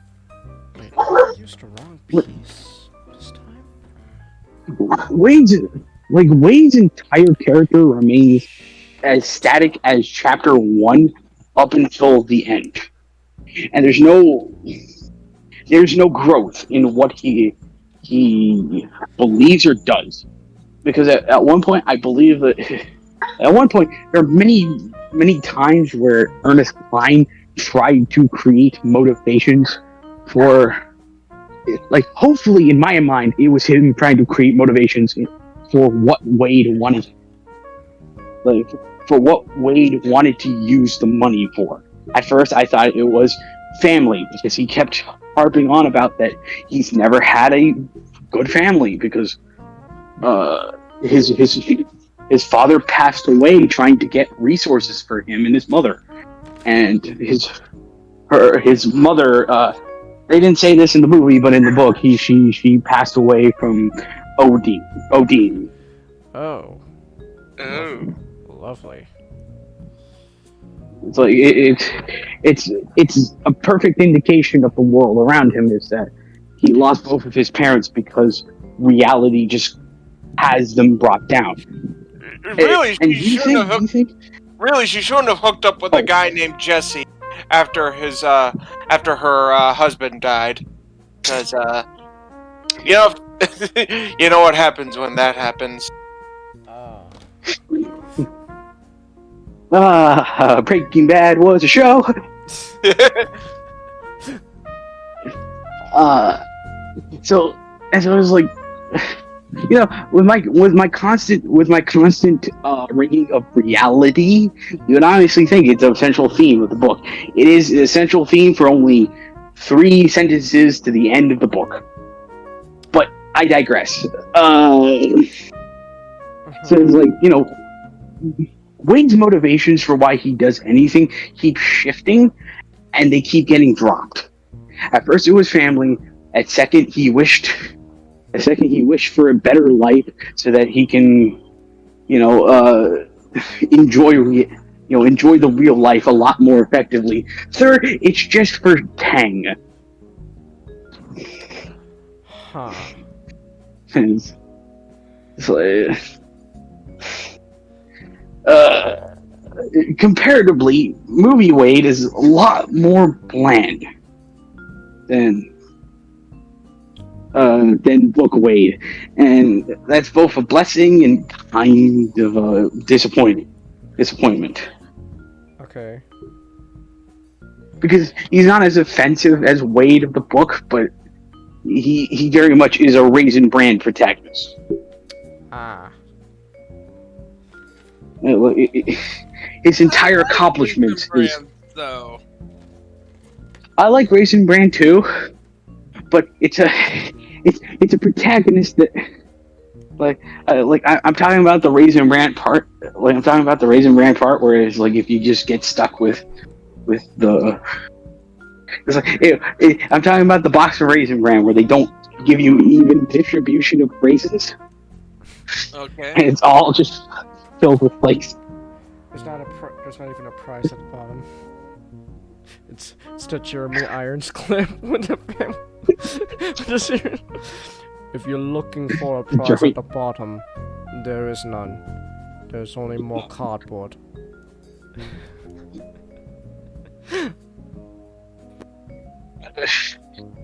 Wait, I used the wrong piece this time. Wade's entire character remains as static as chapter 1 up until the end, and there's no growth in what he believes or does, because at one point I believe that at one point there are many times where Ernest Cline tried to create motivations for, like, hopefully in my mind it was him trying to create motivations for what Wade wanted, like for what Wade wanted to use the money for. At first I thought it was family, because he kept harping on about that he's never had a good family because his father passed away trying to get resources for him and his mother, and his mother, they didn't say this in the movie, but in the book she passed away from OD. Oh, Oh. lovely. It's like it's a perfect indication of the world around him is that he lost both of his parents because reality just has them brought down. Really, And she shouldn't have hooked up with a guy named Jesse after her husband died, because you know you know what happens when that happens. Oh. Breaking Bad was a show. So it was like, you know, with my constant ringing of reality, you would honestly think it's a central theme of the book. It is a central theme for only 3 sentences to the end of the book. But I digress. So it's like, you know, Wade's motivations for why he does anything keep shifting, and they keep getting dropped. At first it was family. At second he wished for a better life so that he can, you know, enjoy the real life a lot more effectively. Third, it's just for Tang. Huh. It's like, comparatively, movie Wade is a lot more bland than book Wade, and that's both a blessing and kind of a disappointment. Okay. Because he's not as offensive as Wade of the book, but he very much is a Raisin Bran protagonist. Ah. His entire accomplishment is. Though. I like Raisin Bran too, but it's a protagonist that, I'm talking about the Raisin Bran part. Like, I'm talking about the Raisin Bran part where it's like, if you just get stuck with the, it's like, I'm talking about the box of Raisin Bran where they don't give you even distribution of raisins, Okay. and it's all just filled with flakes. There's not even a price at the bottom. It's the Jeremy Irons clip with the family. If you're looking for a price at the bottom, there is none. There's only more cardboard.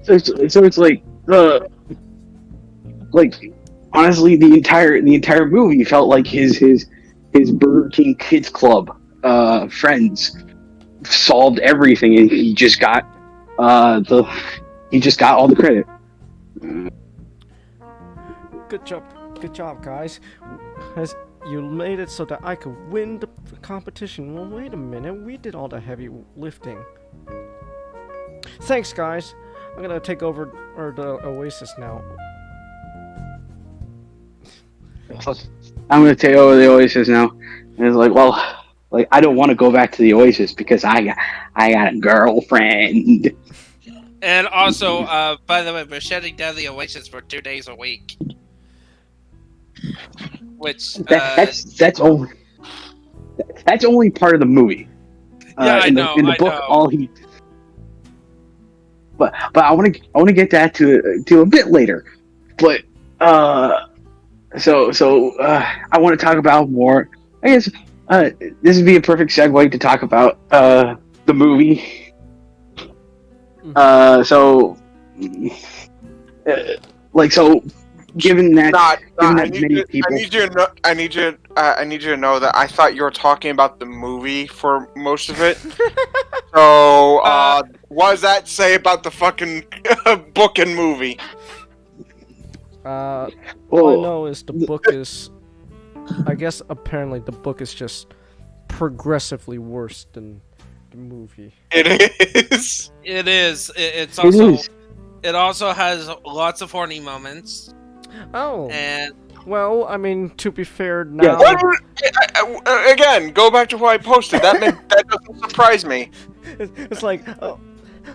So it's like honestly, the entire movie felt like his Burger King Kids Club friends solved everything, and he just got all the credit. Good job, guys. As you made it so that I could win the competition. Well, wait a minute, we did all the heavy lifting. Thanks, guys. I'm gonna take over the Oasis now. I'm gonna take over the Oasis now. And it's like, well, like I don't want to go back to the Oasis because I got a girlfriend. And also, by the way, we're shutting down the Oasis for 2 days a week. Which That's only part of the movie. Yeah, in the book, all he. But I want to get that to a bit later. But so I want to talk about more. I guess this would be a perfect segue to talk about the movie. Given that, I need you to know that I thought you were talking about the movie for most of it. So, what does that say about the fucking book and movie? All I know is the book is... I guess apparently the book is just progressively worse than the movie. It is. It is. It's also... It also has lots of horny moments. Oh. And well, I mean, to be fair, now again, go back to what I posted. That doesn't surprise me. It's like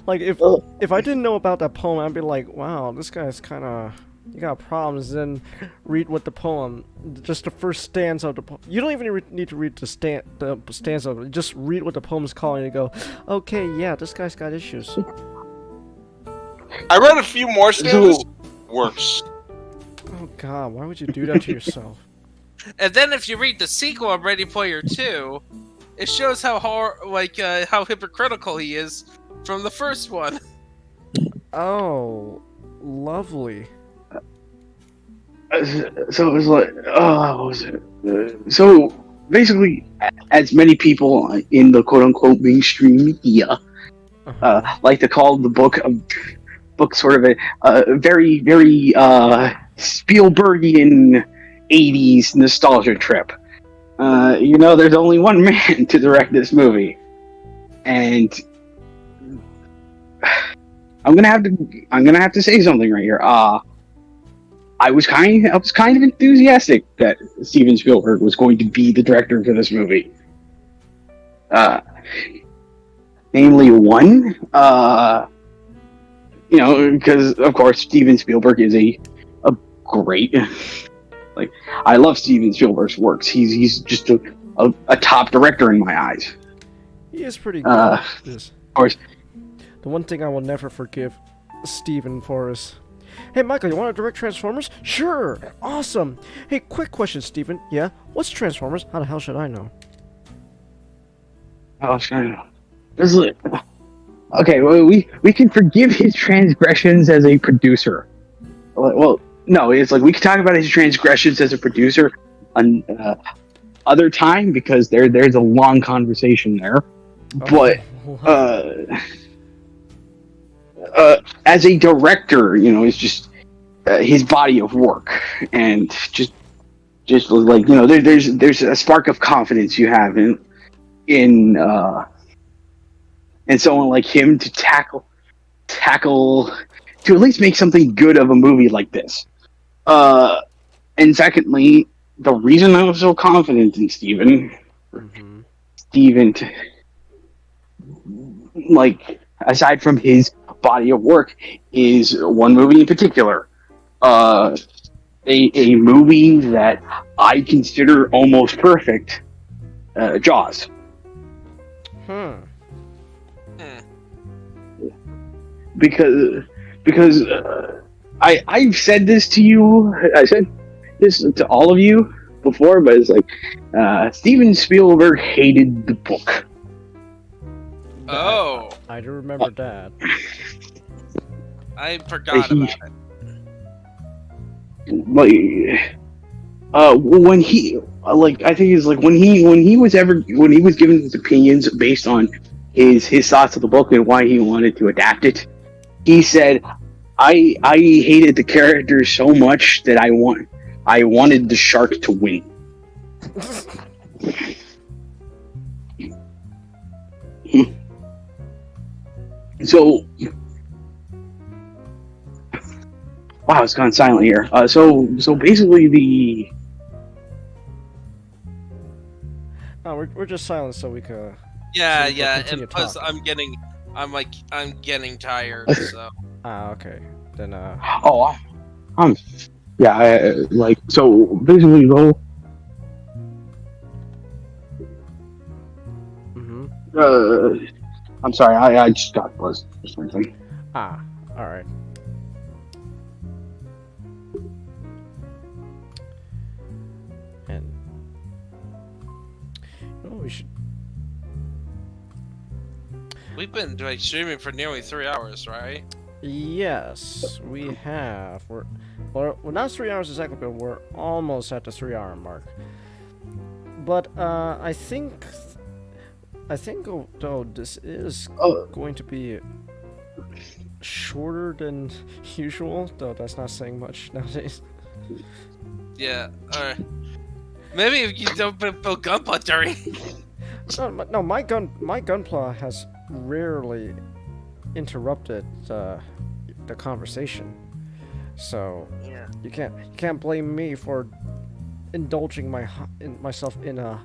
if I didn't know about that poem, I'd be like, wow, this guy's kind of, you got problems. Then read what the poem, just the first stanza of the poem. You don't even need to read the stanza of it. Just read what the poem's calling and go, okay, yeah, this guy's got issues. I read a few more stanzas. Worse. Oh god, why would you do that to yourself? And then if you read the sequel of Ready Player 2, it shows how how hypocritical he is from the first one. Oh, lovely. So it was like, what was it? So basically, as many people in the quote-unquote mainstream media like to call the book sort of a very, very Spielbergian 80s nostalgia trip. There's only one man to direct this movie, and I'm gonna have to say something right here. I was kind of enthusiastic that Steven Spielberg was going to be the director for this movie. Namely, one, because of course Steven Spielberg is a great, I love Steven Spielberg's works. He's just a top director in my eyes. He is pretty good. Of course. The one thing I will never forgive Steven for is, hey Michael, you want to direct Transformers? Sure, awesome. Hey, quick question, Steven. Yeah, what's Transformers? How the hell should I know? Oh, sure. Okay, well, we can forgive his transgressions as a producer. Well, no, it's like we can talk about his transgressions as a producer other time because there's a long conversation there. But as a director, it's just his body of work, and just like there's a spark of confidence you have in someone like him to tackle to at least make something good of a movie like this. And secondly, the reason I was so confident in Steven, like, aside from his body of work, is one movie in particular. A movie that I consider almost perfect, Jaws. Because I've said this to you. I said this to all of you before, but it's like Steven Spielberg hated the book. Oh, I do remember that. I forgot about it. when he I think it's like when he was given his opinions based on his thoughts of the book and why he wanted to adapt it, he said, I hated the characters so much that I wanted the shark to win. So, wow, it's gone silent here. So basically we're just silent so we can. Yeah, So we can yeah, continue and plus talking. I'm getting tired, so. Okay. Then so basically though. Mm-hmm. I'm sorry, I just got buzzed or something. All right. And we should. We've been like streaming for nearly 3 hours, right? Yes, we have. We're not 3 hours exactly, but we're almost at the 3 hour mark. But I think though this is going to be shorter than usual. Though that's not saying much nowadays. Yeah. Alright. Maybe if you don't put Gunpla during. No, my gunpla has rarely interrupted the conversation, so Yeah. you can't blame me for indulging myself in a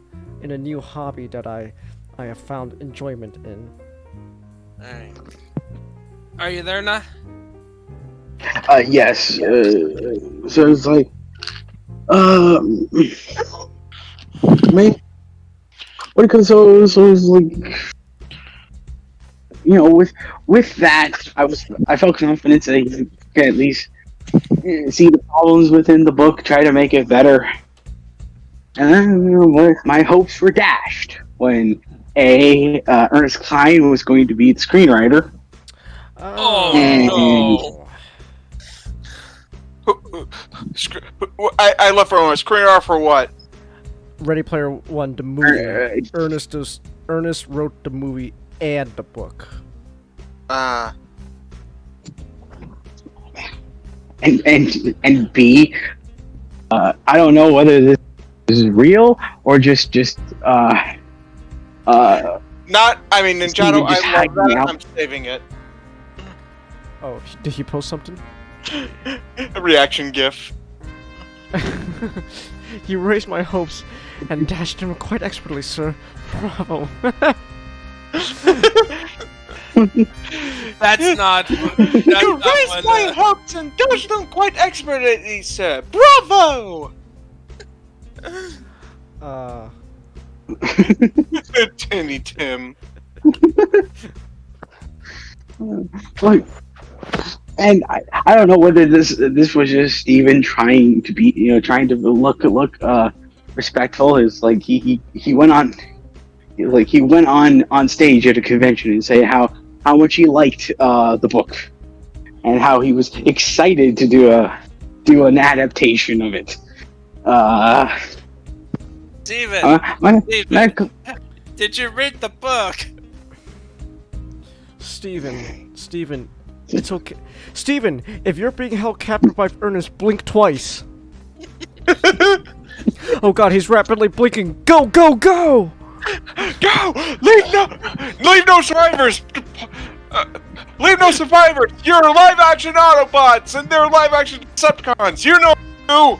new hobby that I have found enjoyment in. Alright. Are you there now? Yes. So it's like, me. What because so it's like, you know, with that, I felt confident that I could at least see the problems within the book, try to make it better. And then my hopes were dashed when Ernest Cline was going to be the screenwriter. Oh no! I left for a screenwriter for what? Ready Player One, the movie. Ernest wrote the movie and the book. And B, I don't know whether this is real or just Not. I mean, Ninjato. I love that. I'm saving it. Oh, did he post something? A reaction GIF. You raised my hopes and dashed them quite expertly, sir. Bravo. That's not. You raised my hopes and dashed them quite expertly, sir. Bravo! Timmy Tim. Like, and I don't know whether this was just Steven trying to be, you know, trying to look respectful. Is like he went on, like he went on stage at a convention and say how much he liked the book and how he was excited to do an adaptation of it. Steven, did you read the book? Steven, it's okay. Steven, if you're being held captive by Ernest, blink twice. Oh god, he's rapidly blinking. Go, go, go! Go! Leave no survivors! Leave no survivors! You're live action Autobots and they're live action Decepticons! You know who!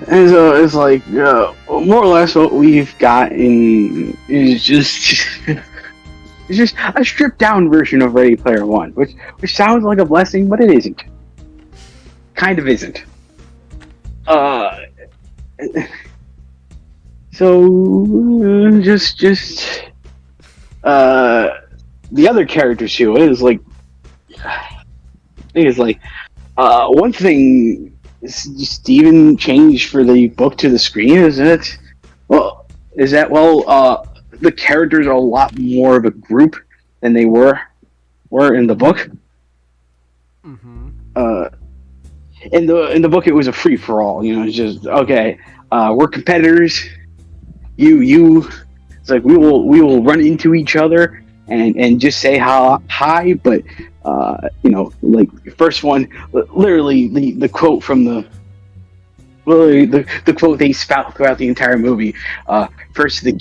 And so it's like, more or less what we've gotten is just it's just a stripped down version of Ready Player One, which sounds like a blessing, but it isn't. Kind of isn't. So just the other characters too is like, I think it's like one thing Steven changed for the book to the screen is that the characters are a lot more of a group than they were were in the book. Mm-hmm. In the book, it was a free for all. You know, it's just okay. We're competitors. You. It's like we will run into each other and just say hi. But you know, like first one, literally the quote from the quote they spout throughout the entire movie. First to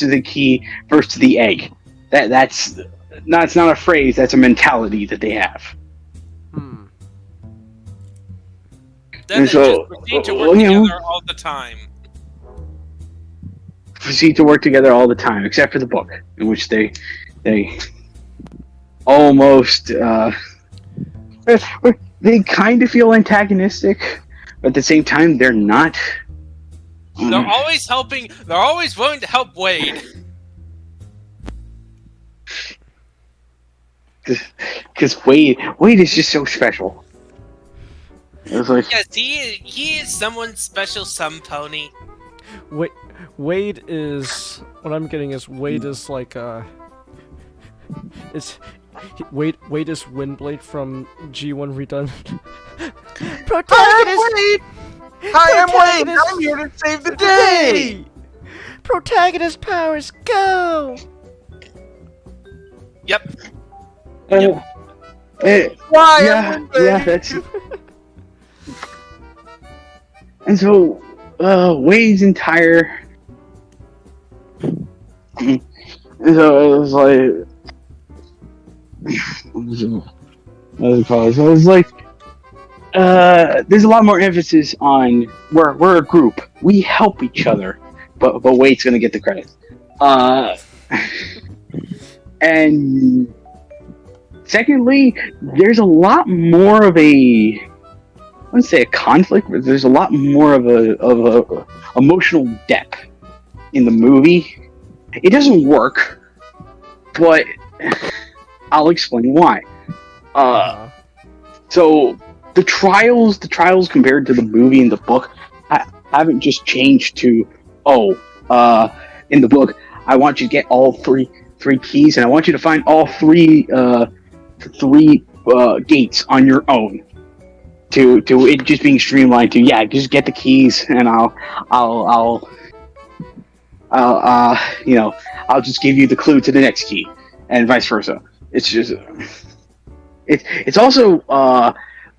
the key, first to the egg. That's not a phrase. That's a mentality that they have. Then And they so, just proceed to work you know, together all the time. proceed to work together all the time, except for the book, in which they almost they kind of feel antagonistic, but at the same time they're not. They're always helping. They're always willing to help Wade. Because Wade is just so special. It's like, Yes, he is someone's special some pony. Wade is what I'm getting is Wade is like Wade is Windblade from G1 Redone. Protagonist! Hi, I'm Wade. I'm here to save the day. Protagonist powers, go! Yep. Why? yeah, that's. And so, Wade's entire. And so it was like. What was it called? So it was like. There's a lot more emphasis on we're a group. We help each other, but Wade's gonna get the credit. And secondly, there's a lot more of a, I wouldn't say a conflict, but there's a lot more of a emotional depth in the movie. It doesn't work, but I'll explain why. So the trials compared to the movie and the book haven't just changed to in the book I want you to get all three keys and I want you to find all three gates on your own. To it just being streamlined to just get the keys and I'll just give you the clue to the next key and vice versa. It's just it's also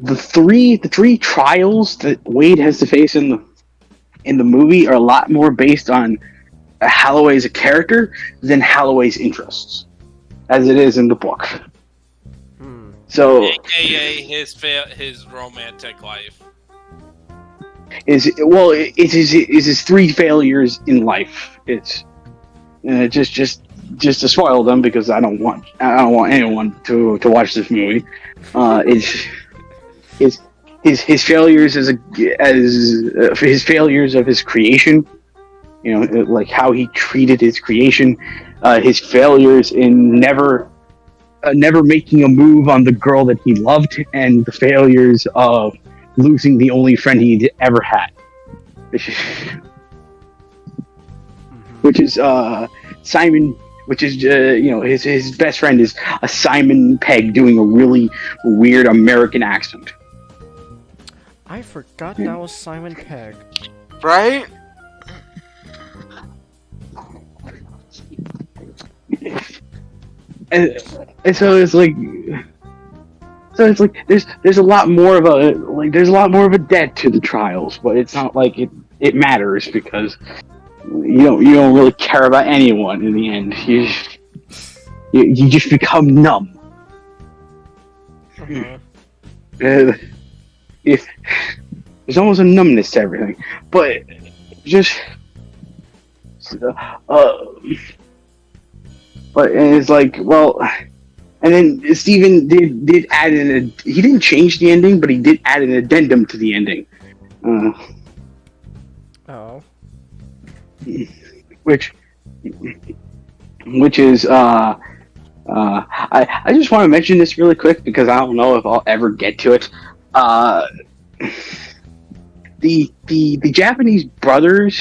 the three trials that Wade has to face in the movie are a lot more based on Holloway as a character than Holloway's interests, as it is in the book. So, AKA his romantic life. It's his three failures in life. It's just to spoil them because I don't want anyone to watch this movie. It's his failures his failures of his creation. You know, like how he treated his creation. His failures in never making a move on the girl that he loved, and the failures of losing the only friend he'd ever had, which is Simon. Which is his best friend is a Simon Pegg doing a really weird American accent. I forgot that was Simon Pegg. Right? And so it's like there's a lot more of a debt to the trials, but it's not like it matters because you don't really care about anyone in the end. You just become numb. There's almost a numbness to everything, but just but it's like, well, and then Steven did add he didn't change the ending, but he did add an addendum to the ending. Which is I just want to mention this really quick because I don't know if I'll ever get to it. The Japanese brothers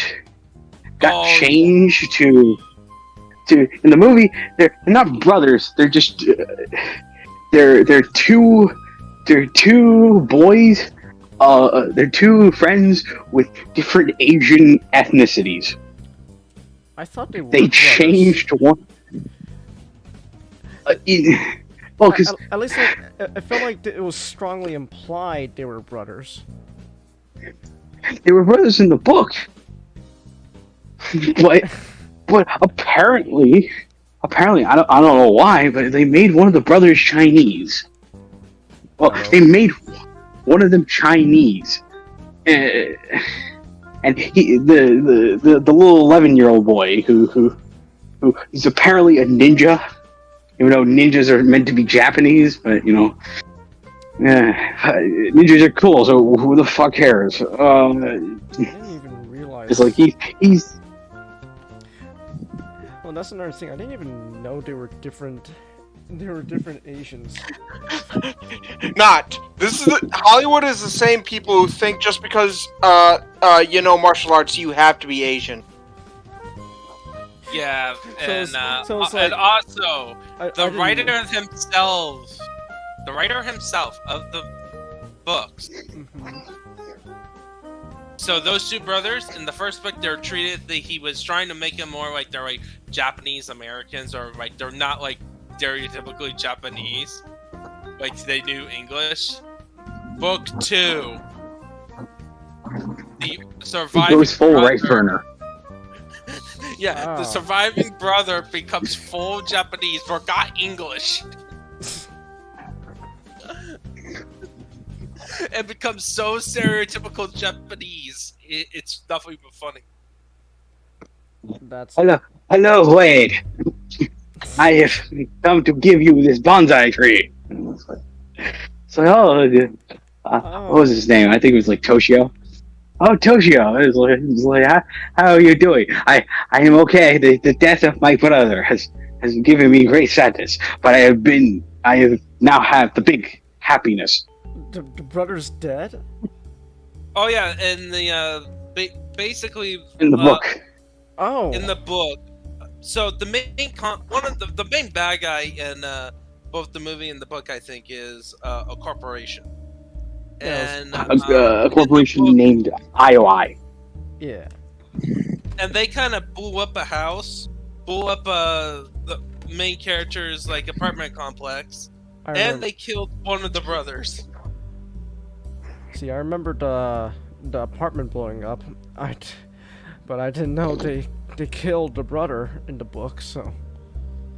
got changed to in the movie, they're not brothers. They're just they're two boys. They're two friends with different Asian ethnicities. I thought they were. They brothers. changed one. Well, because At least I felt like it was strongly implied they were brothers. they were brothers in the book, but apparently I don't know why, but they made one of the brothers Chinese. Well, they made one of them Chinese, and he the little 11-year-old boy who is apparently a ninja, even though ninjas are meant to be Japanese, but ninjas are cool, so who the fuck cares? I didn't even realize. It's like he's. Well, that's another thing. I didn't even know they were different. They were different Asians. Not. Hollywood is the same people who think just because you know martial arts, you have to be Asian. Yeah, and so it's and like- also I the didn't- writer himself of the books. Mhm. So those two brothers in the first book, they're treated. He was trying to make them more like they're like Japanese Americans, or like they're not like stereotypically Japanese, like they knew English. Book 2, the He surviving goes full brother, right burner. Yeah, the Oh. surviving brother becomes full Japanese, forgot English, and becomes so stereotypical Japanese. It's definitely funny. That's Hello, Wade. I have come to give you this bonsai tree. So, what was his name? I think it was like Toshio. Oh, Toshio. It was like, how are you doing? I am okay. The death of my brother has given me great sadness, but I have now have the big happiness. the brother's dead. Oh yeah, and the basically In the book. Oh. in the book. So the one of the main bad guy in both the movie and the book, I think, is a corporation, Yeah, and A corporation in the book- named IOI. Yeah. and they kind of blew up a house, blew up the main character's like apartment complex, I and remember, they killed one of the brothers. see, I remember the apartment blowing up. But I didn't know they killed the brother in the book. So.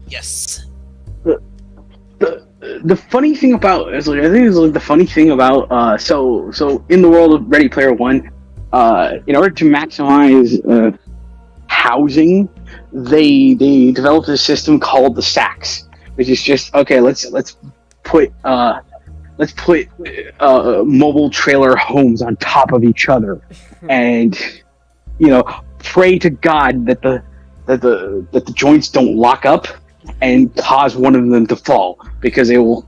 Yes. The funny thing about I think is like the funny thing about so in the world of Ready Player One, in order to maximize housing, they developed a system called the stacks, which is just okay. Let's put mobile trailer homes on top of each other, and pray to God that the joints don't lock up and cause one of them to fall, because it will.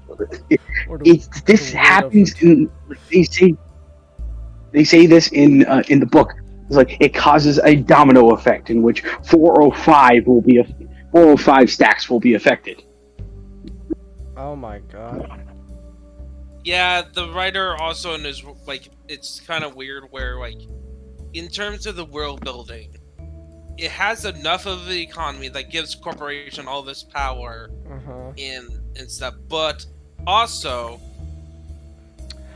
Or This the weight of happens it. in. They say this in the book. It's like it causes a domino effect in which 405 stacks will be affected. Oh my god. Yeah, the writer also in his like it's kind of weird where like in terms of the world building, it has enough of the economy that gives corporation all this power Uh-huh. and stuff, but also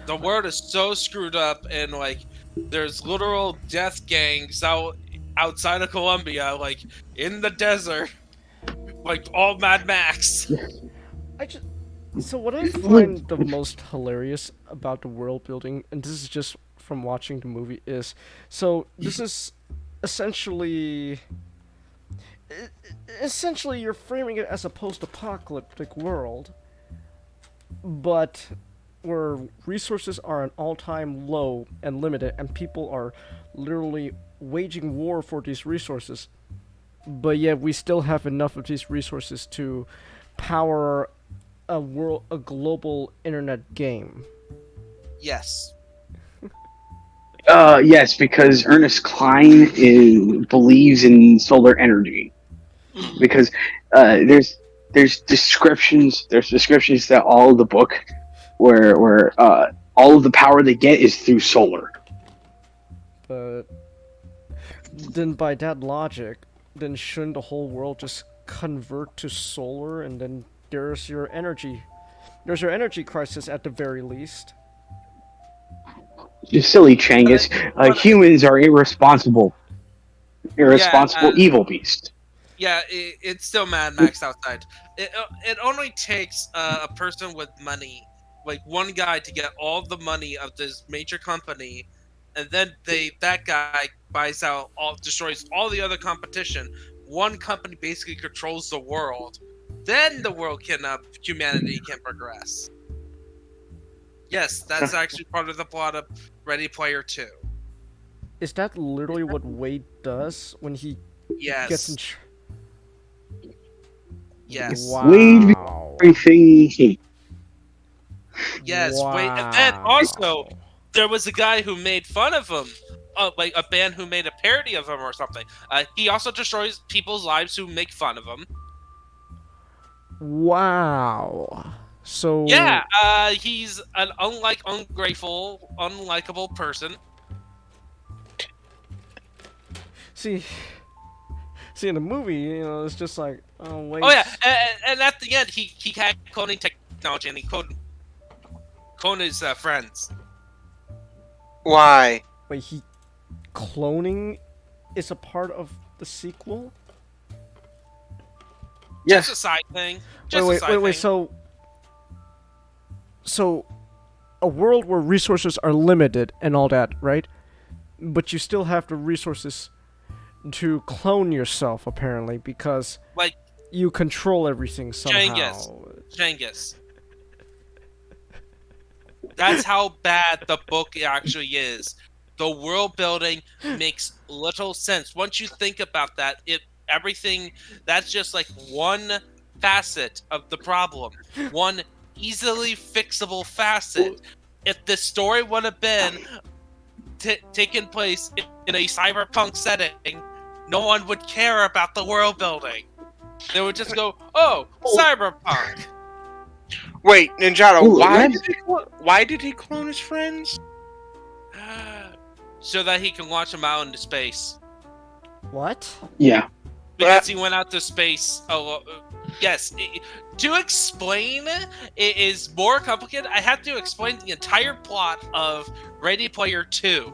the world is so screwed up and like there's literal death gangs outside of Colombia, like in the desert, like all Mad Max. So what I find the most hilarious about the world building, and this is just from watching the movie, is so this is essentially you're framing it as a post-apocalyptic world, but where resources are an all-time low and limited, and people are literally waging war for these resources, but yet we still have enough of these resources to power a global internet game. Yes. Yes, because Ernest Klein believes in solar energy. because there's descriptions that all of the book where all of the power they get is through solar. But then by that logic, then shouldn't the whole world just convert to solar, and then there's your energy crisis at the very least. You silly Changus. Humans are irresponsible evil beasts. Yeah, it's still Mad Max outside. It only takes a person with money, like one guy, to get all the money of this major company, and then that guy destroys all the other competition. One company basically controls the world. Then the world humanity can progress. Yes, that's actually part of the plot of Ready Player 2. Is that literally what Wade does when he gets in Yes. Wow. Wade everything he hates. Yes, Wow. Wade. And then also, there was a guy who made fun of him. Like a band who made a parody of him or something. He also destroys people's lives who make fun of him. Wow. So Yeah, he's an ungrateful, unlikable person. See, in the movie, you know, it's just like, oh wait. Oh yeah, and at the end, he had cloning technology and he cloned his friends. Why? Wait, cloning is a part of the sequel? Just a side thing. Wait. So, a world where resources are limited and all that, right? But you still have the resources to clone yourself, apparently, because like you control everything somehow. Genghis. That's how bad the book actually is. The world building makes little sense. Once you think about that, everything that's just like one facet of the problem. One easily fixable facet. If the story would have been taken place in a cyberpunk setting, no one would care about the world building. They would just go, "Oh, cyberpunk." Wait, Ninjato, Ooh, why did he clone his friends? So that he can launch them out into space. What? Yeah. Because he went out to space. Yes. To explain it is more complicated. I had to explain the entire plot of Ready Player 2.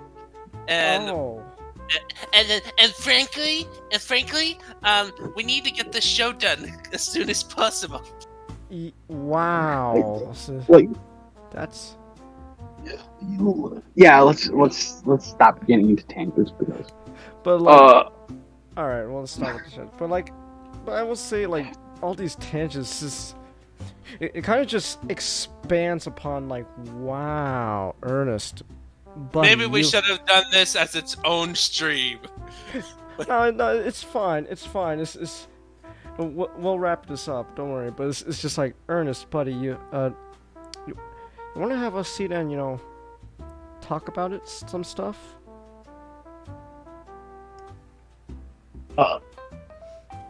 And frankly, we need to get this show done as soon as possible. Wow. Like, that's. Yeah, let's stop getting into tangents because. But like, all right, well, let's start with the shit. But I will say, like, all these tangents just it kind of just expands upon, like, wow, Ernest. Buddy, maybe we should have done this as its own stream. No, it's fine. It's we'll wrap this up. Don't worry. But it's just like, Ernest, buddy, you want to have a seat and, you know, talk about it, some stuff?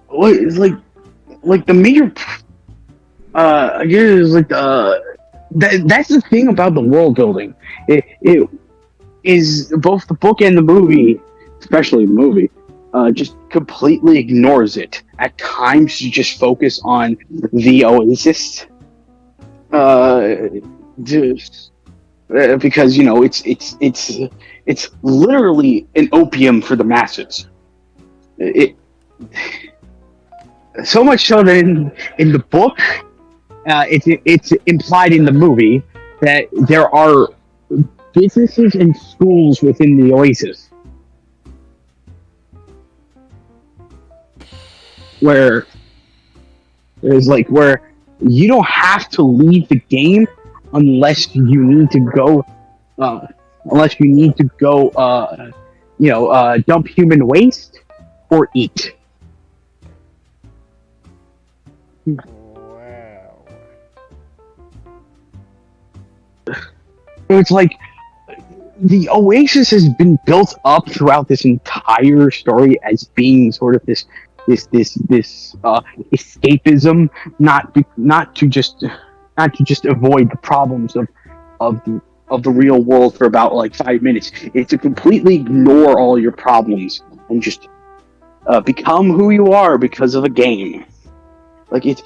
It's like the major. I guess like that's the thing about the world building. It is both the book and the movie, especially the movie, just completely ignores it. At times, you just focus on the Oasis. Because, you know, it's literally an opium for the masses. So much so that in the book, it's implied in the movie that there are businesses and schools within the Oasis where you don't have to leave the game unless you need to go dump human waste or eat. Wow. It's like the Oasis has been built up throughout this entire story as being sort of this escapism, not to just avoid the problems of the real world for about like 5 minutes. It's to completely ignore all your problems and just become who you are because of a game. Like it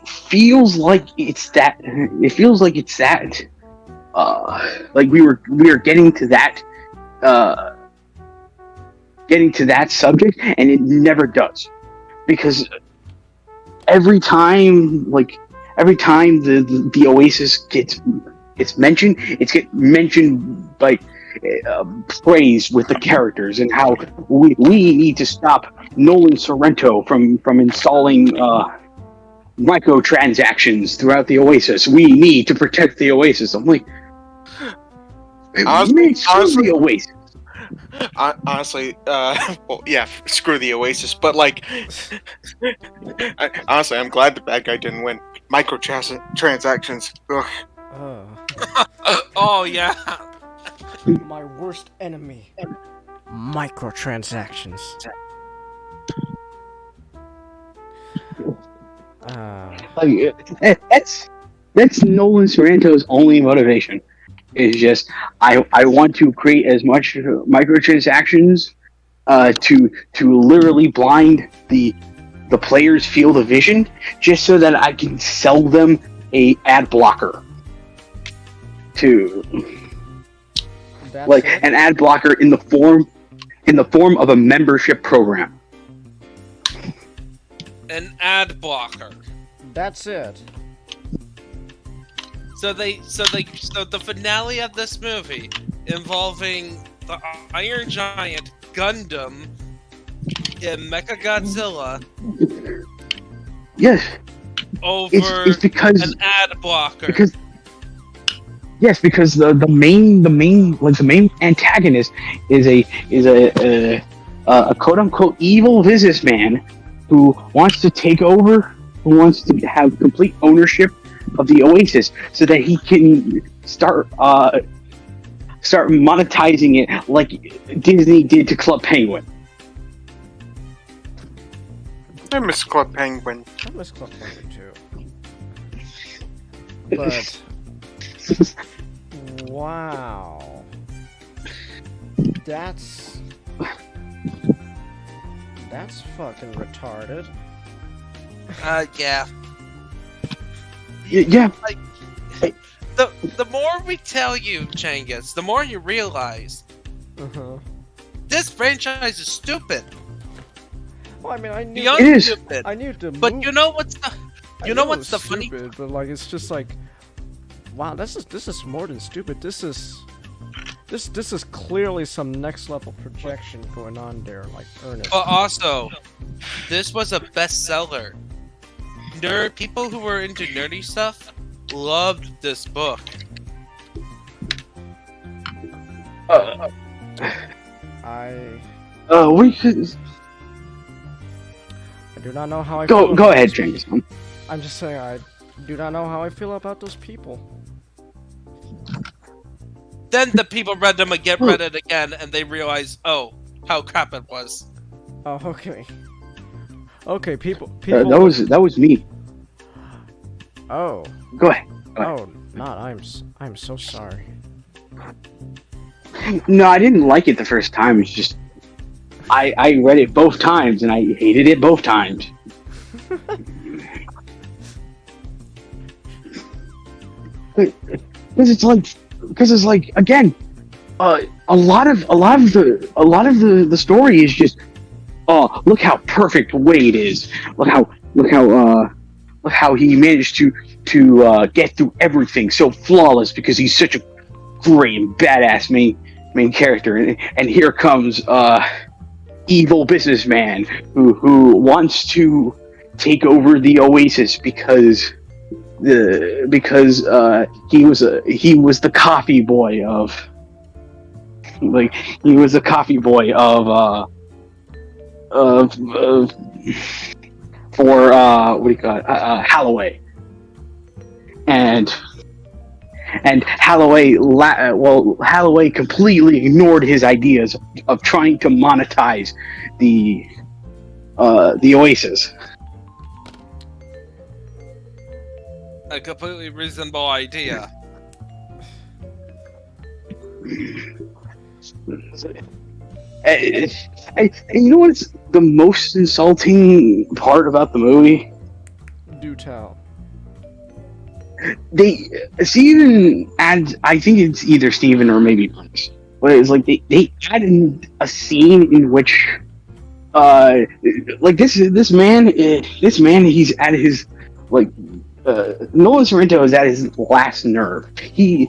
feels like it's that. It feels like it's that. Like we are getting to that. Getting to that subject, and it never does, because every time the Oasis gets mentioned, it's mentioned by praise with the characters and how we need to stop Nolan Sorrento from installing microtransactions throughout the Oasis. We need to protect the Oasis. I'm like, Honestly, the Oasis. Honestly, well, yeah, screw the Oasis, but like, honestly, I'm glad the bad guy didn't win. Microtransactions. Ugh. Oh yeah. My worst enemy. Microtransactions. Like that's Nolan Sorrento's only motivation. Is just I want to create as much microtransactions to literally blind the player's field of vision, just so that I can sell them a ad blocker. That's Like it? an ad blocker in the form of a membership program. An ad blocker. That's it. So the finale of this movie involving the Iron Giant, Gundam, and Mechagodzilla Yes, over it's because an ad blocker. because the main antagonist is a quote unquote evil businessman who wants to take over, who wants to have complete ownership of the Oasis, so that he can start monetizing it like Disney did to Club Penguin. I miss Club Penguin. I miss Club Penguin too. But wow, that's fucking retarded. Yeah. Yeah. Like, the more we tell you, Changus, the more you realize this franchise is stupid. Well, I mean, I knew Beyond It is. stupid. I knew the But move- you know what's the I you know knew it what's was the funny stupid, but like it's just like, wow, this is more than stupid. This is clearly some next level projection going on there, like Ernest. But also, this was a bestseller. People who were into nerdy stuff loved this book. We could I do not know how I feel go about ahead, those James. people. I'm just saying I do not know how I feel about those people. Then the people read it again, and they realized, oh, how crap it was. Oh, okay. Okay, people. That was me. Oh. Go ahead. Oh, not. I'm so sorry. No, I didn't like it the first time. It's just I read it both times and I hated it both times. Because it's like again, a lot of the story is just, oh, look how perfect Wade is. Look how he managed to get through everything so flawless because he's such a great and badass main character. And here comes evil businessman who wants to take over the Oasis because he was the coffee boy of for what do you call it, Holloway, and Holloway completely ignored his ideas of trying to monetize the the Oasis. A completely reasonable idea. And you know what's the most insulting part about the movie? Do tell. Steven adds, I think it's either Steven or maybe Punch, but it's like they added a scene in which like this man he's at his like Nolan Sorrento is at his last nerve. He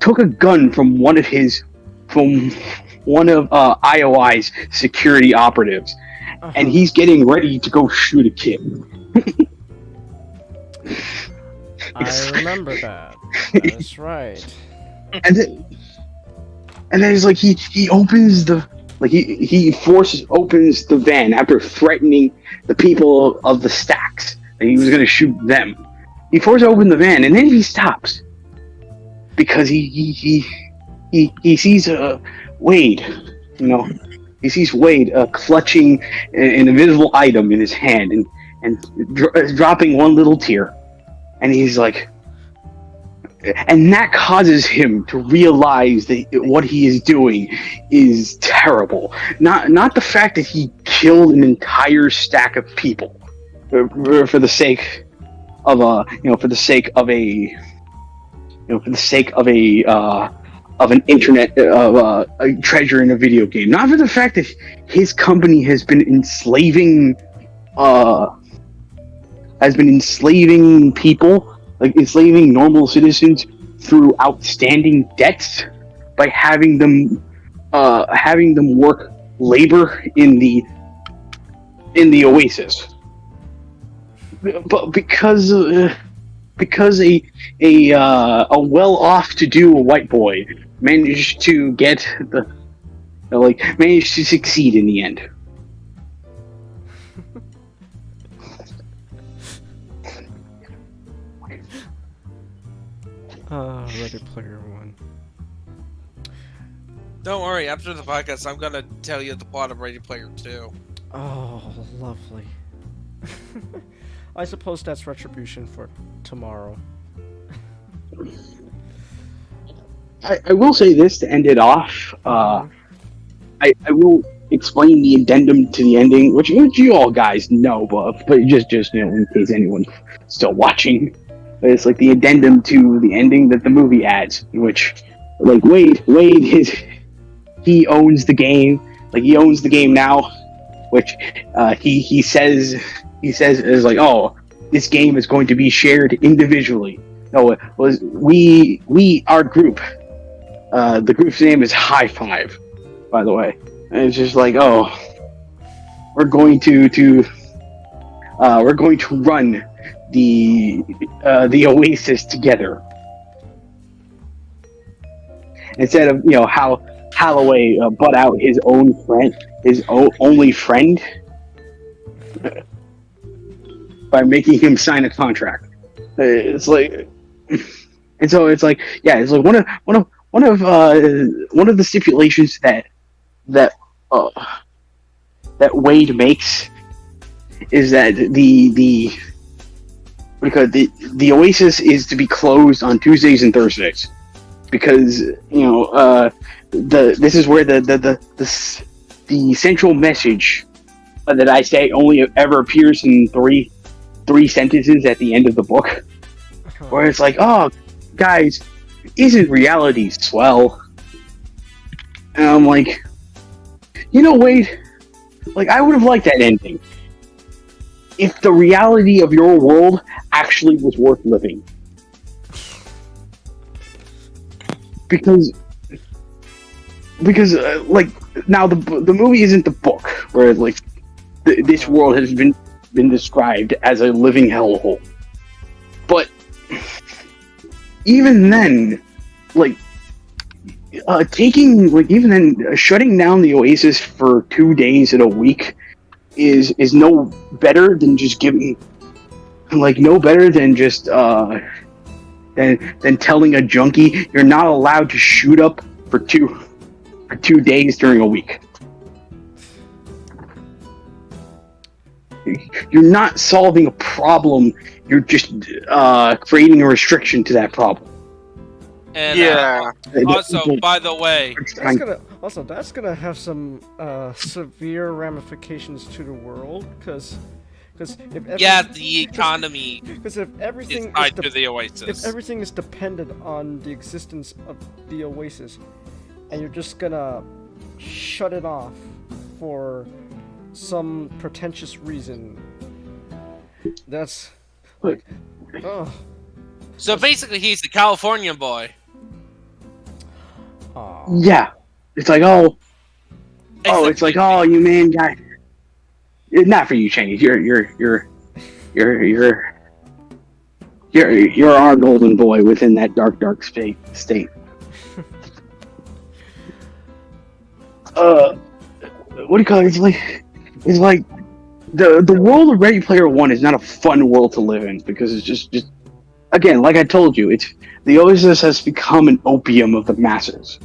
took a gun from one of IOI's security operatives, and he's getting ready to go shoot a kid. I remember that. That's right. And then it's like he opens the he opens the van after threatening the people of the stacks that he was going to shoot them. He forces open the van and then he stops because he sees Wade. You know, he sees Wade clutching an invisible item in his hand and dropping one little tear. And he's like, and that causes him to realize that what he is doing is terrible. Not the fact that he killed an entire stack of people for the sake of an internet a treasure in a video game. Not for the fact that his company has been enslaving people, like enslaving normal citizens through outstanding debts by having them work labor in the Oasis. But because a well-off to do white boy managed to succeed in the end. Ready Player One. Don't worry, after the podcast, I'm gonna tell you the plot of Ready Player 2. Oh, lovely. I suppose that's retribution for tomorrow. I will say this to end it off. I will explain the addendum to the ending, which you all guys know, but just in case anyone's still watching. It's like the addendum to the ending that the movie adds, which, like, Wade he owns the game. Like, he owns the game now, which he says is like, oh, this game is going to be shared individually. No, it was our group. The group's name is High Five, by the way. And it's just like, oh, we're going to run the Oasis together, instead of how Holloway butt out his own friend, his only friend, by making him sign a contract. It's like, and so it's like, yeah, it's like one of the stipulations that Wade makes is that the Oasis is to be closed on Tuesdays and Thursdays, because this is where the central message that I say only ever appears in three sentences at the end of the book, where it's like, oh, guys, isn't reality swell? And I'm like, Wade, like, I would have liked that ending if the reality of your world actually was worth living. Because like, now the movie isn't the book where, like, this world has been described as a living hellhole. But even then, like, shutting down the Oasis for 2 days in a week is no better than just than telling a junkie you're not allowed to shoot up for 2 days during a week. you're not solving a problem. You're just creating a restriction to that problem. And Yeah. also, by the way, That's gonna have some severe ramifications to the world, because if the economy if everything is tied to the Oasis. if everything is dependent on the existence of the Oasis, and you're just gonna shut it off for some pretentious reason, that's like, oh. So basically, he's the Californian boy. Aw. Yeah, it's like it's like you man guy. Not for you, Chinese. You're our golden boy within that dark state. What do you call it? It's like the world of Ready Player One is not a fun world to live in, because it's just again, like I told you, the Oasis has become an opium of the masses.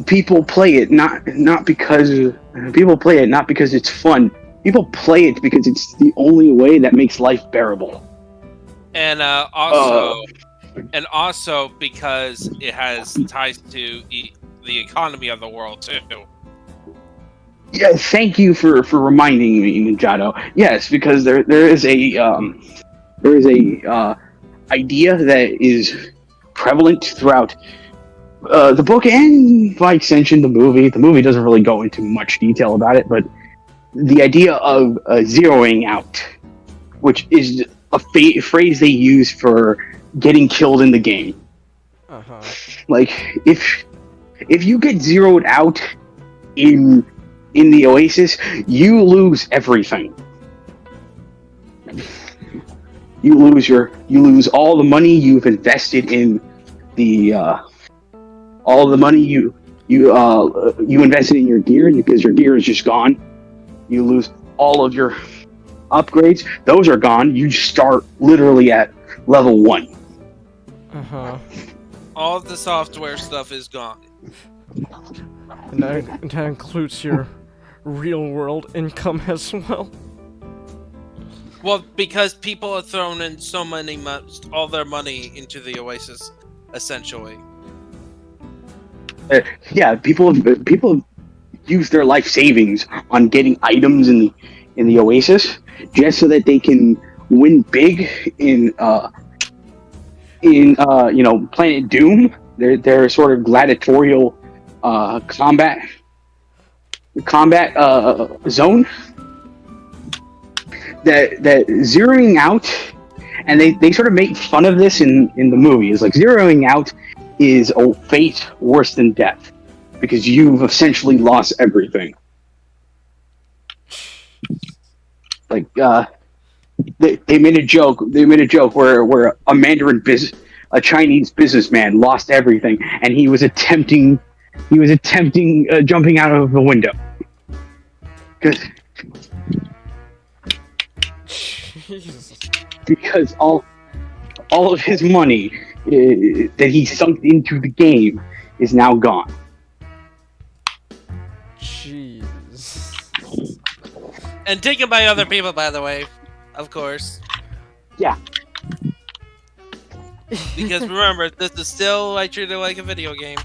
People play it not because it's fun. People play it because it's the only way that makes life bearable. And also because it has ties to the economy of the world too. Yeah, thank you for reminding me, Ninjato. Yes, because there is a idea that is prevalent throughout the book, and by extension the movie. The movie doesn't really go into much detail about it, but the idea of zeroing out, which is a phrase they use for getting killed in the game. Uh-huh. Like if you get zeroed out in the Oasis, you lose everything. You lose all the money you've invested in the all the money you invested in your gear, because your gear is just gone. You lose all of your upgrades; those are gone. You start literally at level 1. Uh-huh. All of the software stuff is gone. And that includes your real world income as well. Well, because people have thrown in all their money into the Oasis, essentially. Yeah, people have used their life savings on getting items in the Oasis, just so that they can win big in Planet Doom. Their sort of gladiatorial combat zone. That zeroing out, and they sort of make fun of this in the movie. It's like zeroing out is a fate worse than death, because you've essentially lost everything. Like they made a joke. They made a joke where a Chinese businessman lost everything, and he was attempting jumping out of a window. Because all of his money that he sunk into the game is now gone. Jeez. And taken by other people, by the way, of course. Yeah. Because remember, this is still treated like a video game.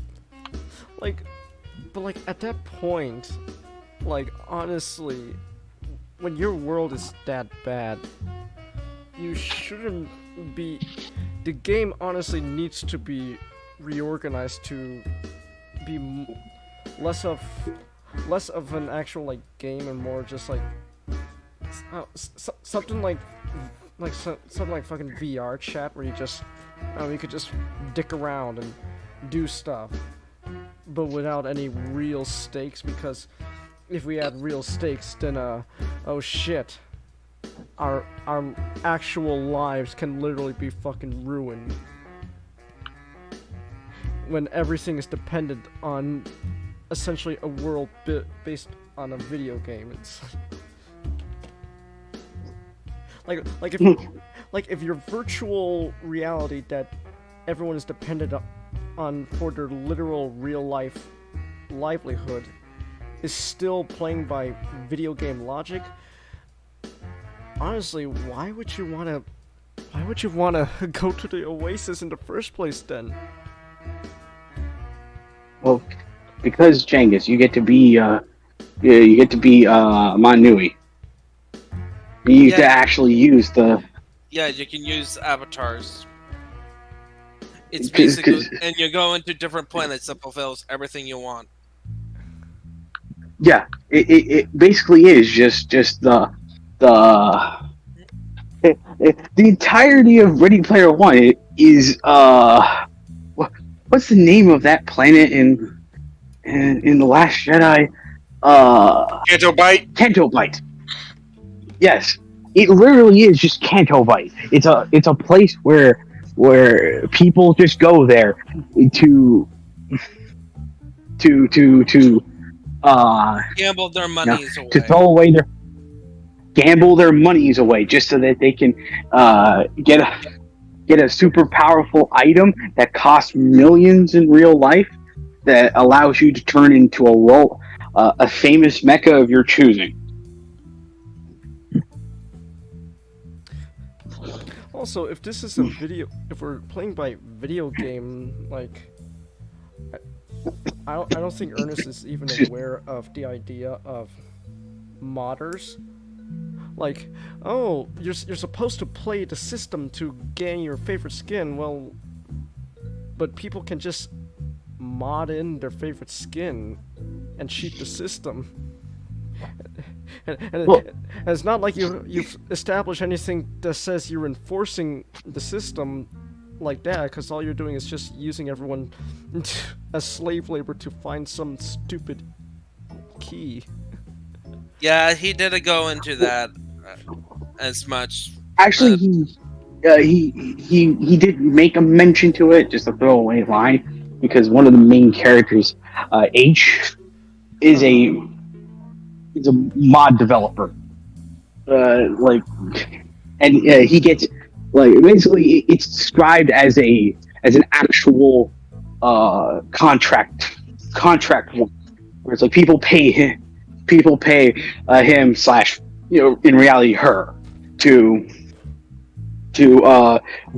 But at that point, honestly, when your world is that bad, you shouldn't be. The game honestly needs to be reorganized to be less of an actual game and more just something like fucking VR chat, where you just you could just dick around and do stuff, but without any real stakes. Because if we had real stakes, then oh shit, our actual lives can literally be fucking ruined when everything is dependent on essentially a world based on a video game. It's if your virtual reality that everyone is dependent on for their literal real life livelihood is still playing by video game logic, honestly, why would you wanna go to the Oasis in the first place then? Well, because Genghis, you get to be Manui. You get to actually use the. Yeah, you can use avatars. It's 'Cause- basically, and you go into different planets that fulfills everything you want. Yeah, it basically is just the entirety of Ready Player One is what's the name of that planet in The Last Jedi? Canto Bite. Canto Bite. Yes, it literally is just Canto Bite. It's a place where people just go there to Gamble their monies away. to throw away gamble their monies away just so that they can get a super powerful item that costs millions in real life that allows you to turn into a famous mecha of your choosing. Also, if this is a video, if we're playing by video game, like, I don't think Ernest is even aware of the idea of modders. Like, oh, you're supposed to play the system to gain your favorite skin. Well, but people can just mod in their favorite skin and cheat the system. And it's not like you've established anything that says you're enforcing the system like that, because all you're doing is just using everyone as slave labor to find some stupid key. Yeah, he didn't go into that as much. Actually, he did make a mention to it, just a throwaway line, because one of the main characters, H, is a mod developer. He gets basically it's described as an actual contract one, where it's like people pay him / in reality her to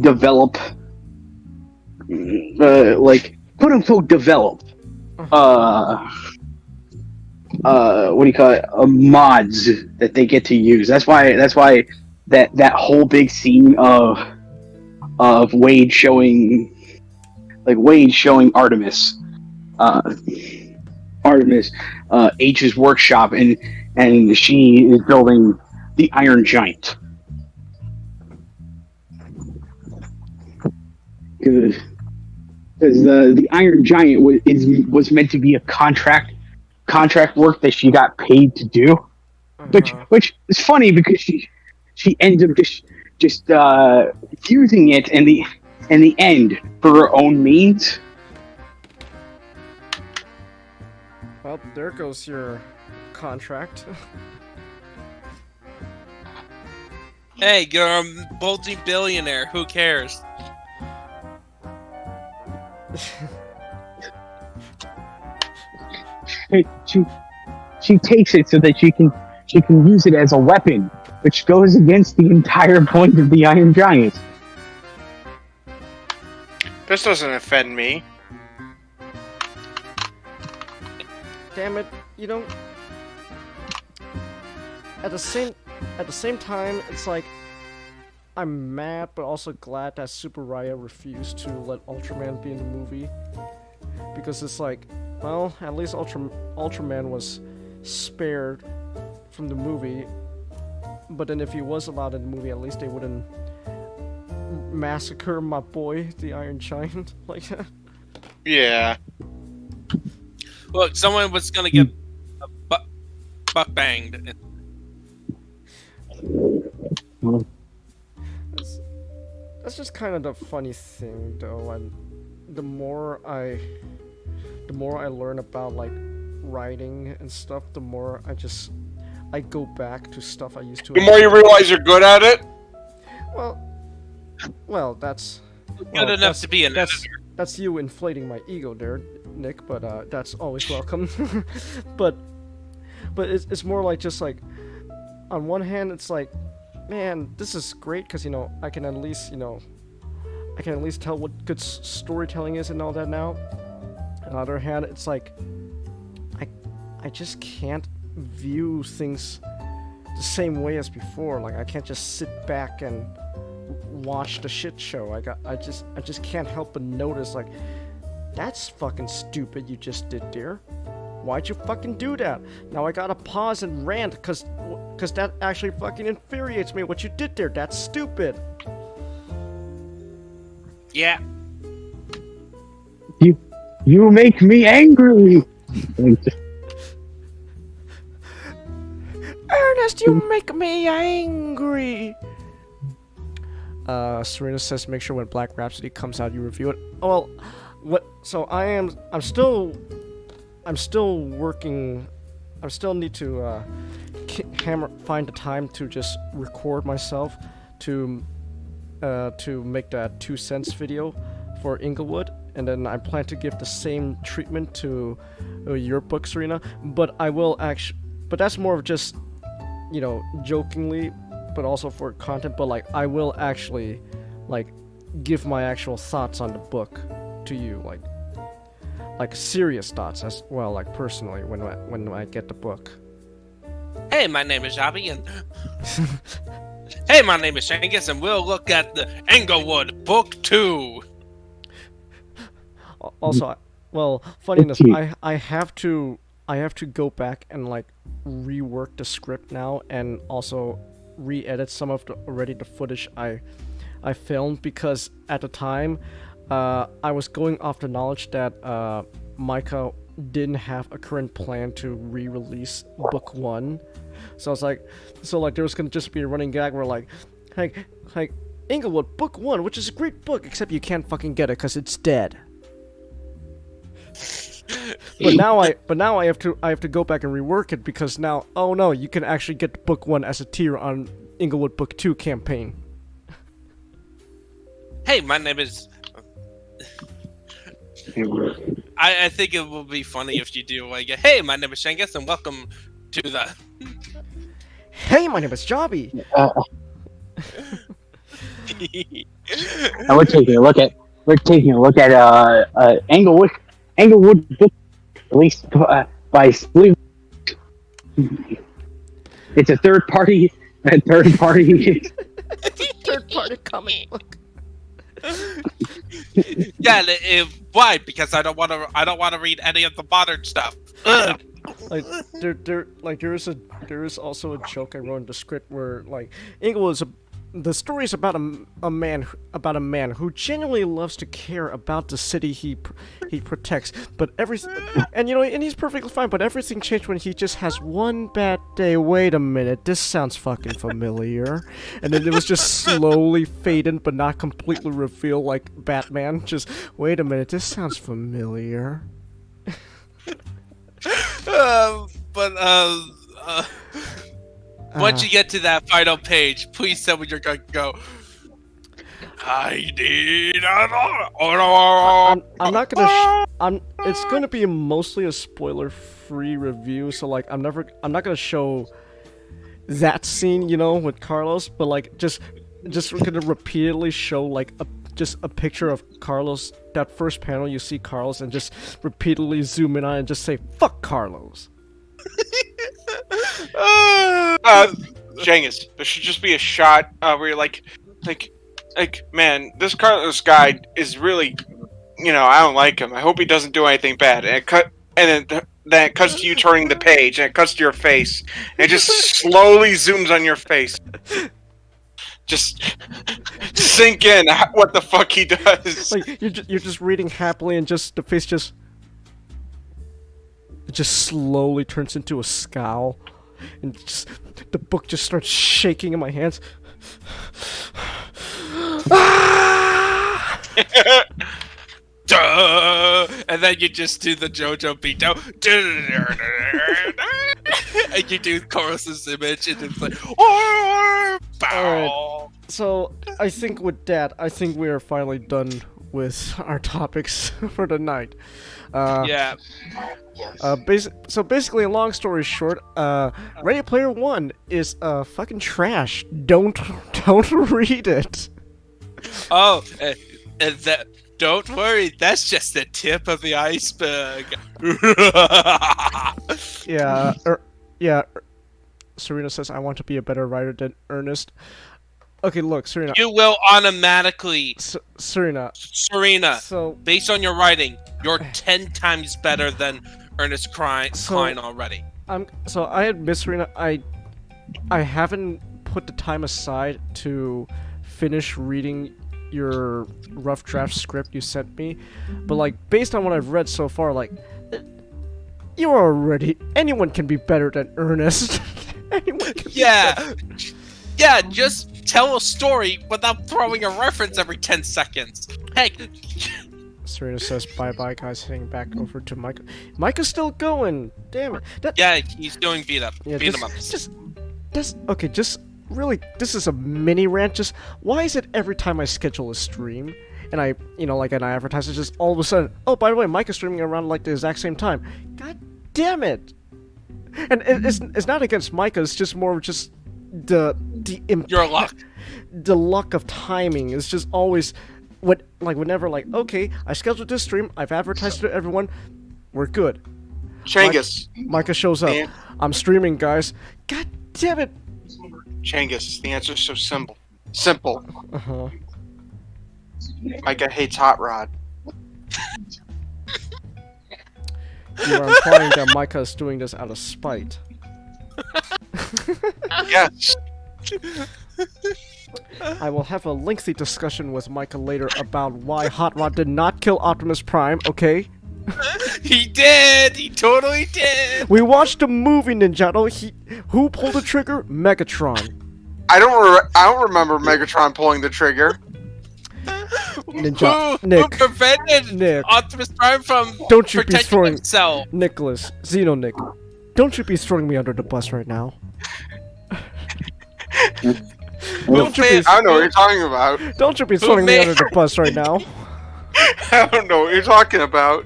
develop quote unquote develop what do you call it? Mods that they get to use. That's why that whole big scene of Wade showing Artemis H's workshop, and she is building the Iron Giant. Because the Iron Giant was meant to be a contract work that she got paid to do, which is funny because she ends up just using it in the end for her own means. Well, there goes your contract. Hey, you're a multi-billionaire. Who cares? She takes it so that she can use it as a weapon, which goes against the entire point of the Iron Giant. This doesn't offend me. Damn it, at the same time, it's like I'm mad but also glad that Super Raya refused to let Ultraman be in the movie, because it's like, well, at least Ultraman was spared from the movie, but then if he was allowed in the movie, at least they wouldn't massacre my boy, the Iron Giant, like that. Yeah. Look, someone was gonna get butt banged. That's just kind of the funny thing, though, and the more I learn about like writing and stuff, the more I go back to stuff I used to. The more you realize you're good at it. Well, that's Good enough to be an editor. That's you inflating my ego there, Nick. But that's always welcome. but it's more like just like, on one hand, it's like, man, this is great because, you know, I can at least, you know, I can at least tell what good storytelling is and all that now. On the other hand, it's like, I just can't view things the same way as before. Like, I can't just sit back and watch the shit show. I just can't help but notice, like, that's fucking stupid you just did there. Why'd you fucking do that? Now I gotta pause and rant, cause that actually fucking infuriates me what you did there. That's stupid. Yeah. You make me angry. Ernest, you make me angry. Serena says make sure when Black Rhapsody comes out you review it. Well, what? So I'm still working. I still need to find the time to just record myself to make that 2 cents video for Inglewood, and then I plan to give the same treatment to your book, Serena. But I will actually, but that's more of just, you know, jokingly, but also for content. But like, I will actually, like, give my actual thoughts on the book to you, like serious thoughts as well, like personally when I get the book. Hey, my name is Javi, and hey, my name is Shangus, and we'll look at the Englewood Book 2. Also, well, funny enough, I have to go back and like rework the script now, and also re-edit some of the footage I filmed, because at the time I was going off the knowledge that Micah didn't have a current plan to re-release book 1. So I was like, there was gonna just be a running gag where like Inglewood book 1, which is a great book, except you can't fucking get it because it's dead. But now I have to go back and rework it, because now, oh no, you can actually get book 1 as a tier on Inglewood book 2 campaign. Hey, my name is... I think it will be funny if you do like, hey, my name is Shangus, and welcome to the... Hey, my name is Jobby! And we're taking a look at Englewood book released by Split. It's a third party comic book. Yeah, why? Because I don't want to read any of the modern stuff. Ugh. Like there is also a joke I wrote in the script where like Inglewood the story is about a man who genuinely loves to care about the city he protects, but and he's perfectly fine, but everything changed when he just has one bad day. Wait a minute, this sounds fucking familiar. And then it was just slowly faded but not completely revealed like Batman. Just wait a minute, this sounds familiar. Once you get to that final page, please tell me you're gonna go. I need I'm not gonna. It's gonna be mostly a spoiler-free review, so like I'm not gonna show that scene, you know, with Carlos, but like just gonna repeatedly show like just a picture of Carlos. That first panel, you see Carlos, and just repeatedly zoom in on it and just say "fuck Carlos." Jengus, there should just be a shot where you're like, man, this Carlos guy is really, you know, I don't like him. I hope he doesn't do anything bad. And then it cuts to you turning the page, and it cuts to your face, and it just slowly zooms on your face. Just sink in what the fuck he does. Like you're just reading happily, and just the face just slowly turns into a scowl, and just the book just starts shaking in my hands. And then you just do the JoJo beat and you do Carlos's image, and it's like, oh, bow. Alright, so I think with that, we are finally done with our topics for the night. Yeah. So basically, long story short, Ready Player One is fucking trash. Don't read it. Oh, that. Don't worry, that's just the tip of the iceberg. Yeah. Serena says, I want to be a better writer than Ernest. Okay, look, Serena. You will automatically. Serena. So, based on your writing, you're 10 times better than Ernest Klein already. So I admit, Serena, I haven't put the time aside to finish reading your rough draft script you sent me, but like based on what I've read so far, like anyone can be better than Ernest. Anyone can Yeah, just tell a story without throwing a reference every 10 seconds. Heck. Serena says bye bye guys, heading back over to Micah. Micah's still going. Damn it. Yeah, he's doing beat ups. Really, this is a mini rant. Just why is it every time I schedule a stream and I advertise it, just all of a sudden, oh, by the way, Mike is streaming around like the exact same time. God damn it! And it's not against Micah. It's just more just your luck. The luck of timing is just always whenever okay, I scheduled this stream, I've advertised it to everyone, we're good. Changus. Micah shows up. I'm streaming, guys. God damn it! Changus, the answer's so simple. Simple. Uh-huh. Micah hates Hot Rod. You are implying that Micah is doing this out of spite. Yes. I will have a lengthy discussion with Micah later about why Hot Rod did not kill Optimus Prime, okay? He did! He totally did! We watched the movie, Ninjato. Who pulled the trigger? Megatron. I don't remember Megatron pulling the trigger. Who prevented Optimus Prime from don't you be protecting throwing himself? Nicholas, Xenonic, don't you be throwing me under the bus right now. I don't know what you're talking about. Don't you be throwing me under the bus right now. I don't know what you're talking about.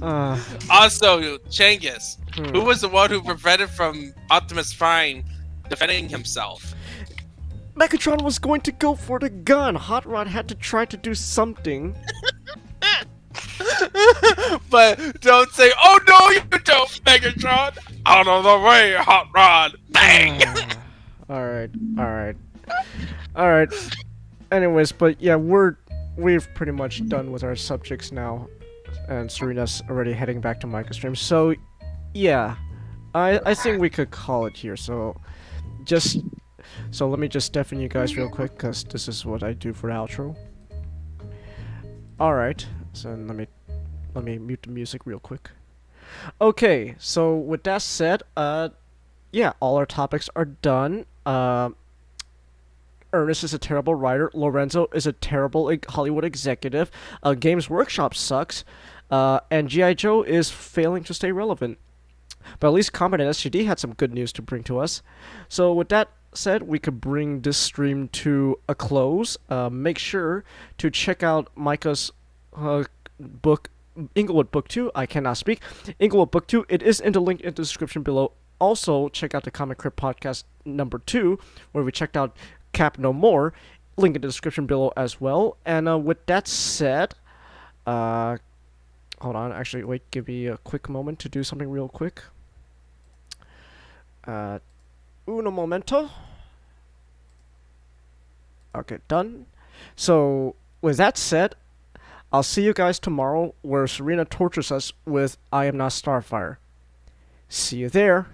Also, Changus, who was the one who prevented from Optimus Prime defending himself? Megatron was going to go for the gun. Hot Rod had to try to do something. But don't say, oh no, you don't, Megatron! Out of the way, Hot Rod! Bang! Alright. Anyways, but yeah, we've pretty much done with our subjects now. And Serena's already heading back to Micah stream. So, yeah. I think we could call it here. So let me just deafen you guys real quick, because this is what I do for the outro. Alright, so let me mute the music real quick. Okay, so with that said, yeah, all our topics are done. Ernest is a terrible writer. Lorenzo is a terrible Hollywood executive. Games Workshop sucks. And G.I. Joe is failing to stay relevant. But at least Comet and SGD had some good news to bring to us. So with that said, we could bring this stream to a close. Make sure to check out Micah's book, Inglewood Book 2. I cannot speak. Inglewood Book 2. It is in the link in the description below. Also, check out the Comic Crypt Podcast number 2, where we checked out Cap No More. Link in the description below as well. And with that said, hold on. Actually, wait. Give me a quick moment to do something real quick. Uno momento. Okay, done. So, with that said, I'll see you guys tomorrow where Serena tortures us with I Am Not Starfire. See you there.